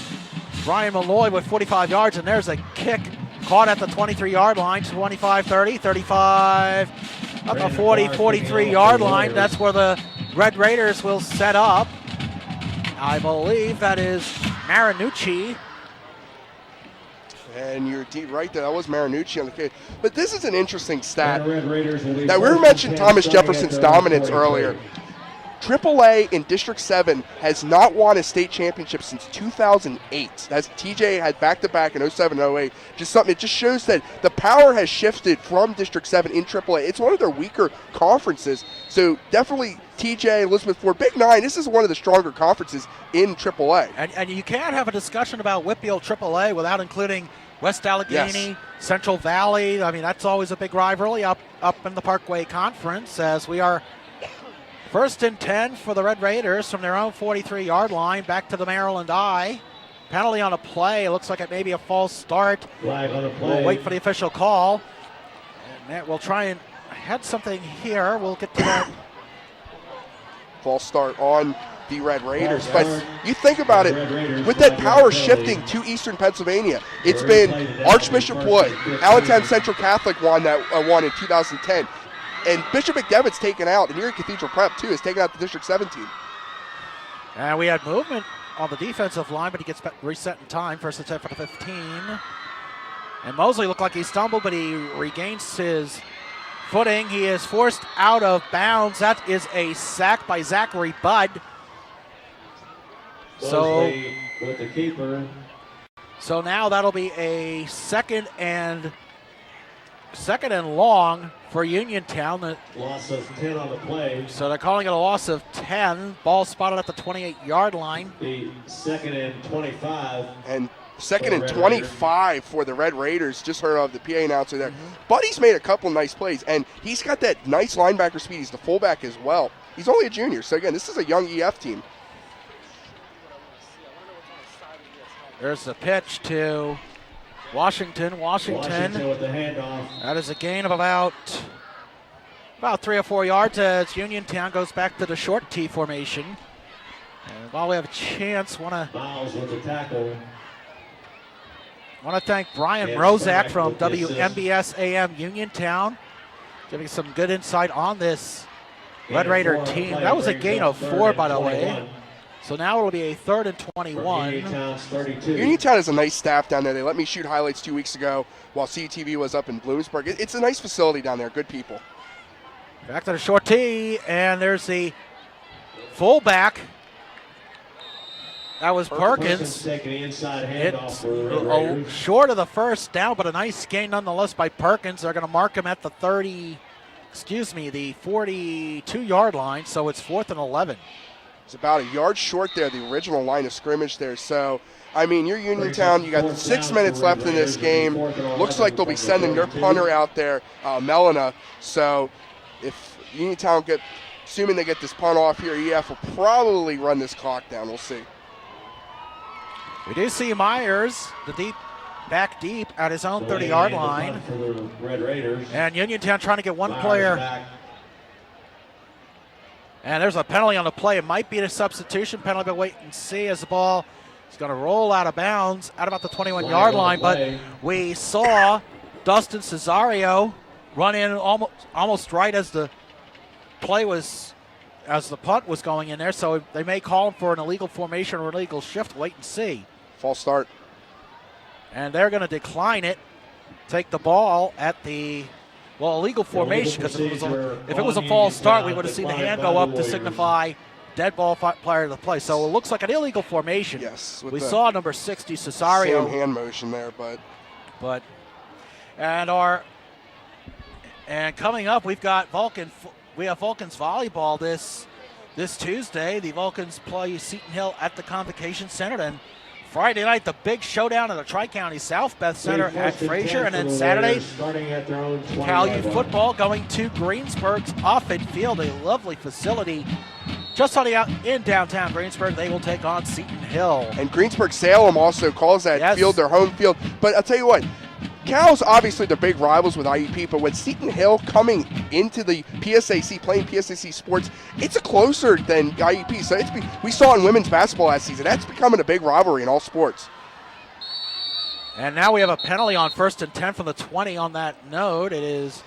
Brian Malloy with 45 yards, and there's a kick caught at the 23-yard line, 25-30, 35, up the 40, 43-yard line. That's where the Red Raiders will set up. I believe that is Marinucci. And you're right there. That was Marinucci on the kick. But this is an interesting stat. Now, we mentioned Thomas Jefferson's dominance earlier. AAA in District 7 has not won a state championship since 2008. That's TJ had back-to-back in 07 and 08. It just shows that the power has shifted from District 7 in AAA. It's one of their weaker conferences. So definitely TJ, Elizabeth Ford, Big 9, this is one of the stronger conferences in AAA. And you can't have a discussion about Whitfield AAA without including West Allegheny, yes, Central Valley. I mean, that's always a big rivalry up in the Parkway Conference, as we are first and 10 for the Red Raiders from their own 43-yard line back to the Maryland I. Penalty on a play. It looks like it may be a false start. Flag on a play. We'll wait for the official call. And we'll try and head something here. We'll get to that. False start on the Red Raiders. But you think about it, with that power shifting to Eastern Pennsylvania, it's been Archbishop Wood, Allentown Central Catholic won in 2010. And Bishop McDevitt's taken out, and Erie Cathedral Prep, too, has taken out the District 17. And we had movement on the defensive line, but he gets reset in time. First and 10 for the 15. And Mosley looked like he stumbled, but he regains his footing. He is forced out of bounds. That is a sack by Zachary Budd. So with the keeper. So now that'll be a second and long for Uniontown. Loss of 10 on the play. So they're calling it a loss of 10. Ball spotted at the 28-yard line. The second and 25. And second and 25 for the Red Raiders. Just heard of the PA announcer there. Buddy's made a couple nice plays, and he's got that nice linebacker speed. He's the fullback as well. He's only a junior, so again, this is a young EF team. There's the pitch to Washington. Washington with the handoff. That is a gain of about 3 or 4 yards as Uniontown goes back to the short T formation. And while we have a chance, Miles with the tackle. Want to thank Brian Rozak from WMBS AM Uniontown, giving some good insight on this Red Raider team. That was a gain of 4, by the way. So now it'll be a 3rd and 21. Uniontown has a nice staff down there. They let me shoot highlights 2 weeks ago while CTV was up in Bloomsburg. It's a nice facility down there. Good people. Back to the short tee, and there's the fullback. That was Perkins. Taking the inside It's handoff short of the first down, but a nice gain nonetheless by Perkins. They're going to mark him at the 42-yard line, so it's 4th and 11. It's about a yard short there, the original line of scrimmage there. So, I mean, you're Uniontown. You got 6 minutes left in this game. Looks like they'll be sending their punter out there, Melina. So, if Uniontown assuming they get this punt off here, EF will probably run this clock down. We'll see. We do see Myers, back deep at his own 30-yard line. for the Red Raiders. And Uniontown trying to get one Myers player. back. And there's a penalty on the play. It might be a substitution penalty, but wait and see as the ball is going to roll out of bounds at about the 21-yard line. But we saw Dustin Cesario run in almost right as the punt was going in there. So they may call him for an illegal formation or an illegal shift. Wait and see. False start. And they're going to decline it. Take the ball at the illegal formation, because if it was a false start, we would have seen the hand go up to signify dead ball prior to the play. So it looks like an illegal formation. Yes. We saw number 60, Cesario. Same hand motion there, but coming up, we've got Vulcans volleyball this Tuesday. The Vulcans play Seton Hill at the Convocation Center, and Friday night, the big showdown at the Tri-County South Beth Center at Frazier. And then Saturday, Cal U football going to Greensburg's Offit Field, a lovely facility just in downtown Greensburg. They will take on Seton Hill. And Greensburg-Salem also calls that field their home field. But I'll tell you what, Cal's obviously the big rivals with IUP, but with Seton Hill coming into the PSAC, playing PSAC sports, it's closer than IUP. So we saw in women's basketball last season, that's becoming a big rivalry in all sports. And now we have a penalty on 1st and 10 from the 20 on that note. It is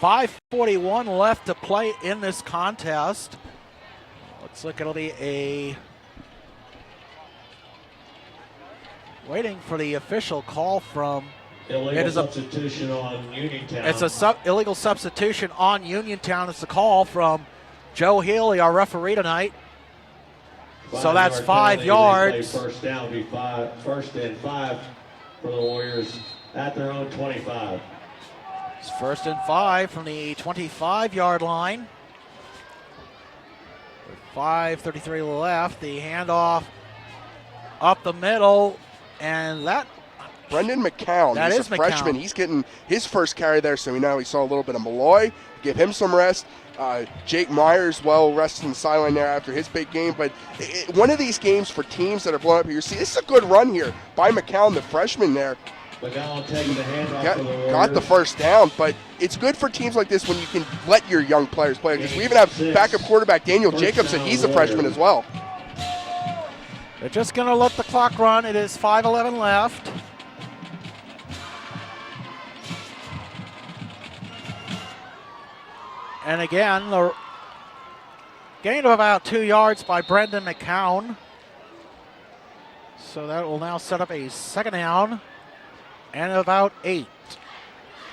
5:41 left to play in this contest. Looks like it'll be waiting for the official call from... Illegal substitution on Uniontown. It's illegal substitution on Uniontown. It's a call from Joe Healy, our referee tonight. So that's 5 yards. First down, be 1st and 5 for the Warriors at their own 25. It's 1st and 5 from the 25-yard line. 5:33 left. The handoff up the middle, and that. Brendan McCown, he's a freshman. He's getting his first carry there, so we saw a little bit of Malloy. Give him some rest. Jake Myers, rested in the sideline there after his big game. But one of these games for teams that are blowing up here, see, this is a good run here by McCown, the freshman there. McCown taking the handoff for the Warriors. Got the first down, but it's good for teams like this when you can let your young players play. Because we even have backup quarterback Daniel Jacobson. He's a freshman as well. They're just going to let the clock run. It is 5:11 left. And again, the gain of about 2 yards by Brendan McCown. So that will now set up a 2nd down and about 8.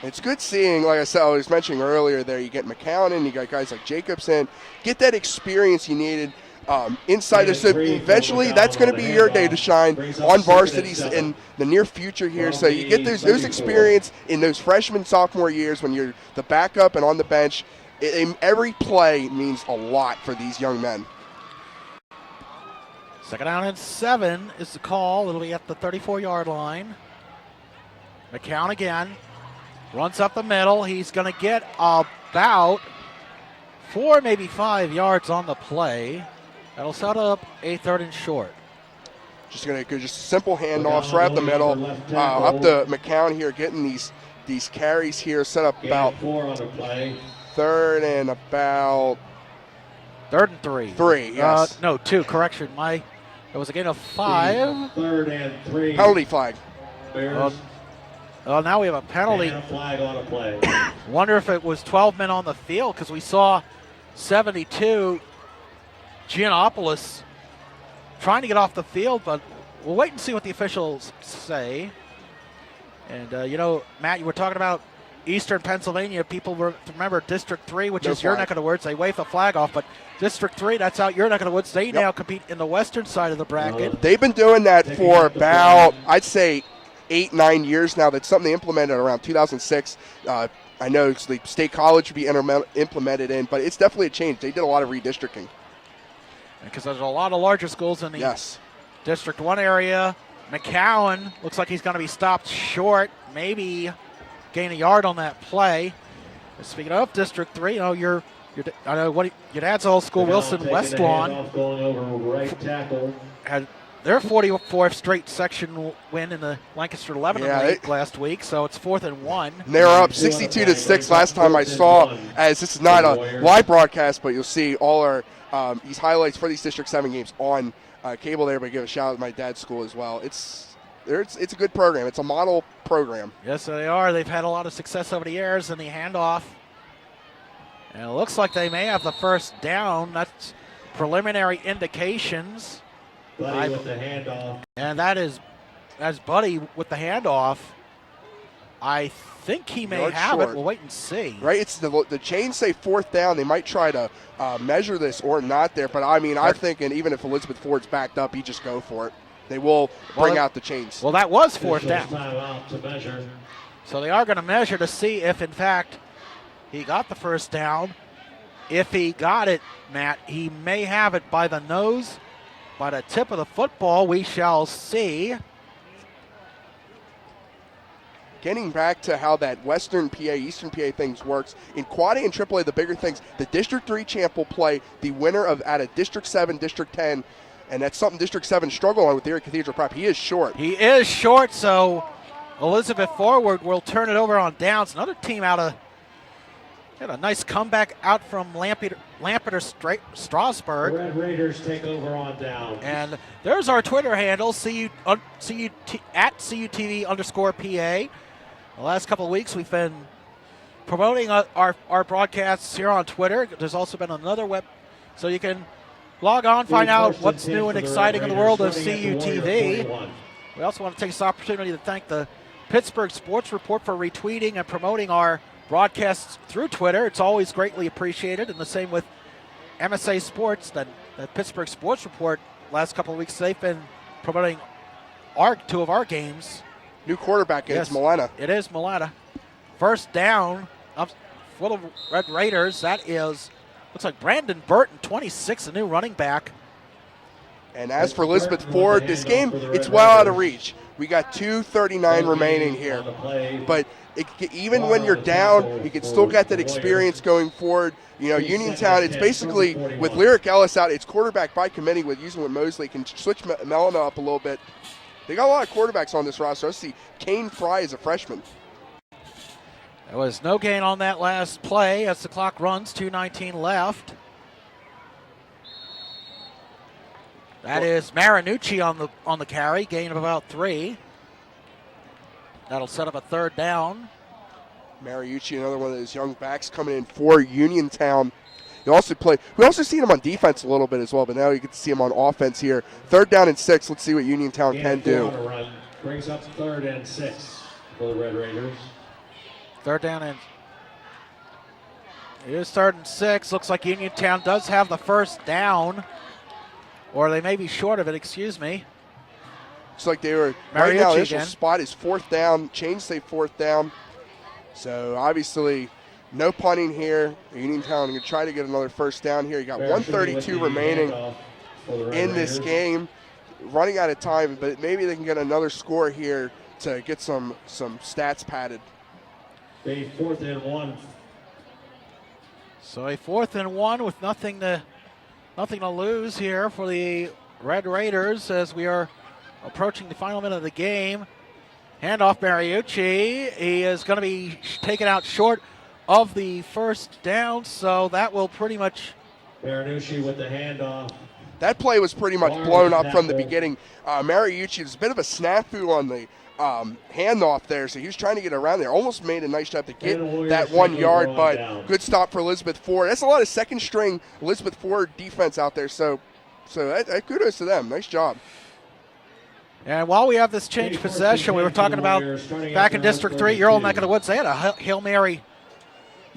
It's good seeing, like I was mentioning earlier there, you get McCown in, you got guys like Jacobson, get that experience you needed inside there. So eventually that's going to be your day to shine on varsities in the near future here. So you get those experience in those freshman, sophomore years when you're the backup and on the bench. Every play means a lot for these young men. 2nd down and 7 is the call. It'll be at the 34-yard line. McCown again. Runs up the middle. He's going to get about 4, maybe 5 yards on the play. That'll set up a 3rd and short. Just going to go just simple handoffs right up the middle, up to McCown here, getting these carries here, set up about third and 3. 3, yes. No, 2, correction. It was a gain of 5. 3rd and 3. Penalty flag. Well, now we have a penalty. And a flag on a play. Wonder if it was 12 men on the field, because we saw 72 Giannopoulos trying to get off the field, but we'll wait and see what the officials say. And, Matt, you were talking about Eastern Pennsylvania. People remember District 3, which is your neck of the woods. They wave the flag off, but District 3, that's out your neck of the woods. They now compete in the western side of the bracket. They've been doing that for about, I'd say, 8-9 years now. That's something they implemented around 2006. I know the State College would be implemented in, but it's definitely a change. They did a lot of redistricting. Because there's a lot of larger schools in the District 1 area. McCowan looks like he's going to be stopped short, maybe gain a yard on that play. Speaking of District 3, I know what your dad's old school, Wilson West Lawn, going over right tackle. had their 44th straight section win in the Lancaster 11 League last week, so it's 4th and 1. And they were up 62-6 last time I saw, as this is not a live broadcast, but you'll see all our these highlights for these District 7 games on cable there, but give a shout out to my dad's school as well. It's a good program. It's a model program. Yes, they are. They've had a lot of success over the years in the handoff. And it looks like they may have the first down. That's preliminary indications. Buddy with the handoff. And that's Buddy with the handoff. I think he may have it. We'll wait and see. Right, it's the chains say 4th down. They might try to measure this or not there. But, I mean, I'm thinking even if Elizabeth Ford's backed up, you just go for it. They will bring out the chains. Well, that was 4th down. Out to measure. So they are going to measure to see if, in fact, he got the first down. If he got it, Matt, he may have it by the nose, by the tip of the football. We shall see. Getting back to how that Western PA, Eastern PA things works, in Quad A and AAA, the bigger things, the District 3 champ will play the winner of out of District 7, District 10, and that's something District 7 struggle on with Erie Cathedral Prep. He is short. He is short, so Elizabeth Forward will turn it over on downs. Another team out of, had a nice comeback out from Lampeter Strasburg. The Red Raiders take over on down. And there's our Twitter handle, at CUTV_PA. The last couple of weeks we've been promoting our broadcasts here on Twitter. There's also been another web, so you can log on, find out what's new and exciting in the world of CUTV. We also want to take this opportunity to thank the Pittsburgh Sports Report for retweeting and promoting our broadcasts through Twitter. It's always greatly appreciated, and the same with MSA Sports, the Pittsburgh Sports Report. Last couple of weeks they've been promoting two of our games. New quarterback, it's Milana. It is Milana. First down for the Red Raiders. That is, looks like Brandon Burton, 26, a new running back. And as for Elizabeth Ford, this game, it's well out of reach. We got 2:39 remaining here. But even when you're down, you can still get that experience going forward. Uniontown, it's basically, with Lyric Ellis out, it's quarterback by committee with using with Mosley. Can switch Melina up a little bit. They got a lot of quarterbacks on this roster. I see Kane Fry is a freshman. There was no gain on that last play as the clock runs, 2:19 left. That is Marinucci on the carry, gain of about 3. That'll set up a third down. Mariucci, another one of those young backs coming in for Uniontown. We also seen him on defense a little bit as well, but now you get to see him on offense here. 3rd down and 6. Let's see what Uniontown can do. Run brings up 3rd and 6 for the Red Raiders. 3rd down and it is 3rd and 6. Looks like Uniontown does have the first down, or they may be short of it. Excuse me. Looks like they were right now. Initial spot is 4th down. Change say 4th down. So obviously, no punting here. Uniontown going to try to get another first down here. You got 1:32 remaining in this game. Running out of time, but maybe they can get another score here to get some stats padded. A 4th and 1. So a 4th and 1 with nothing to lose here for the Red Raiders, as we are approaching the final minute of the game. Handoff Mariucci. He is going to be taken out short of the first down, so that will pretty much... Mariucci with the handoff. That play was pretty much blown up from the beginning. Mariucci was a bit of a snafu on the handoff there, so he was trying to get around there. Almost made a nice job to get that 1 yard, but good stop for Elizabeth Ford. That's a lot of second-string Elizabeth Ford defense out there, so kudos to them. Nice job. And while we have this change possession, we were talking about back in District 3, your old neck of the woods, they had a Hail Mary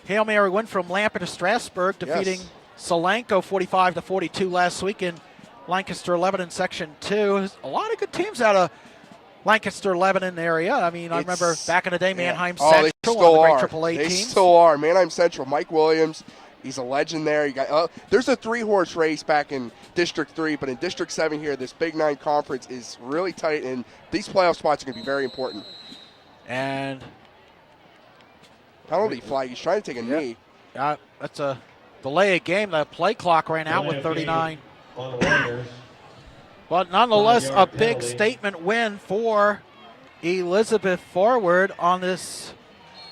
win from Lampe to Strasburg, defeating Solanco 45-42 last week in Lancaster, Lebanon, Section 2. A lot of good teams out of Lancaster, Lebanon area. I mean, I remember back in the day, Manheim Central, one of the great AAA teams. They still are. Manheim Central, Mike Williams, he's a legend there. You got there's a 3-horse race back in District 3, but in District 7 here, this Big 9 conference is really tight, and these playoff spots are going to be very important. And penalty flag. He's trying to take a knee. That's a delay of game. The play clock ran out with 39. But nonetheless, a big statement win for Elizabeth Forward on this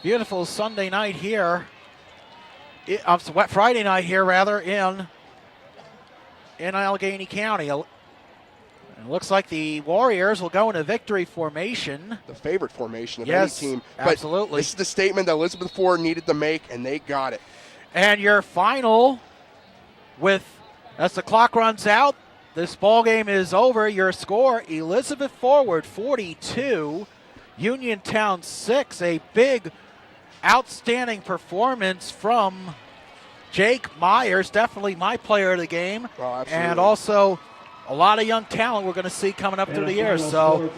beautiful Sunday night here. Friday night here, rather, in Allegheny County. It looks like the Warriors will go into victory formation. The favorite formation of any team. Absolutely. But this is the statement that Elizabeth Ford needed to make, and they got it. And your final, as the clock runs out, this ball game is over. Your score, Elizabeth Forward 42, Uniontown 6. A big, outstanding performance from Jake Myers, definitely my player of the game. And also a lot of young talent we're going to see coming up through the years. So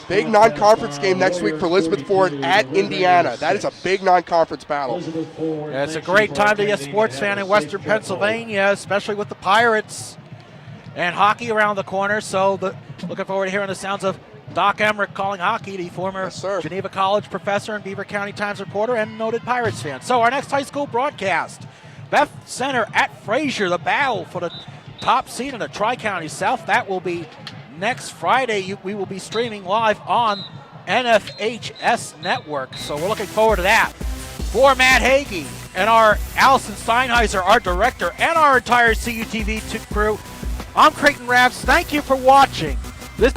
big non-conference game next week for Elizabeth Ford at Indiana. That is a big non-conference battle. Yeah, it's a great time to be a sports fan in Western Pennsylvania, especially with the Pirates and hockey around the corner. So looking forward to hearing the sounds of Doc Emmerich calling hockey, the former Geneva College professor and Beaver County Times reporter and noted Pirates fan. So our next high school broadcast, Beth Center at Fraser, the battle for the top seed in the Tri-County South. That will be next Friday. We will be streaming live on NFHS Network. So we're looking forward to that. For Matt Hagee and our Allison Steinheiser, our director, and our entire CUTV crew, I'm Creighton Rabs. Thank you for watching this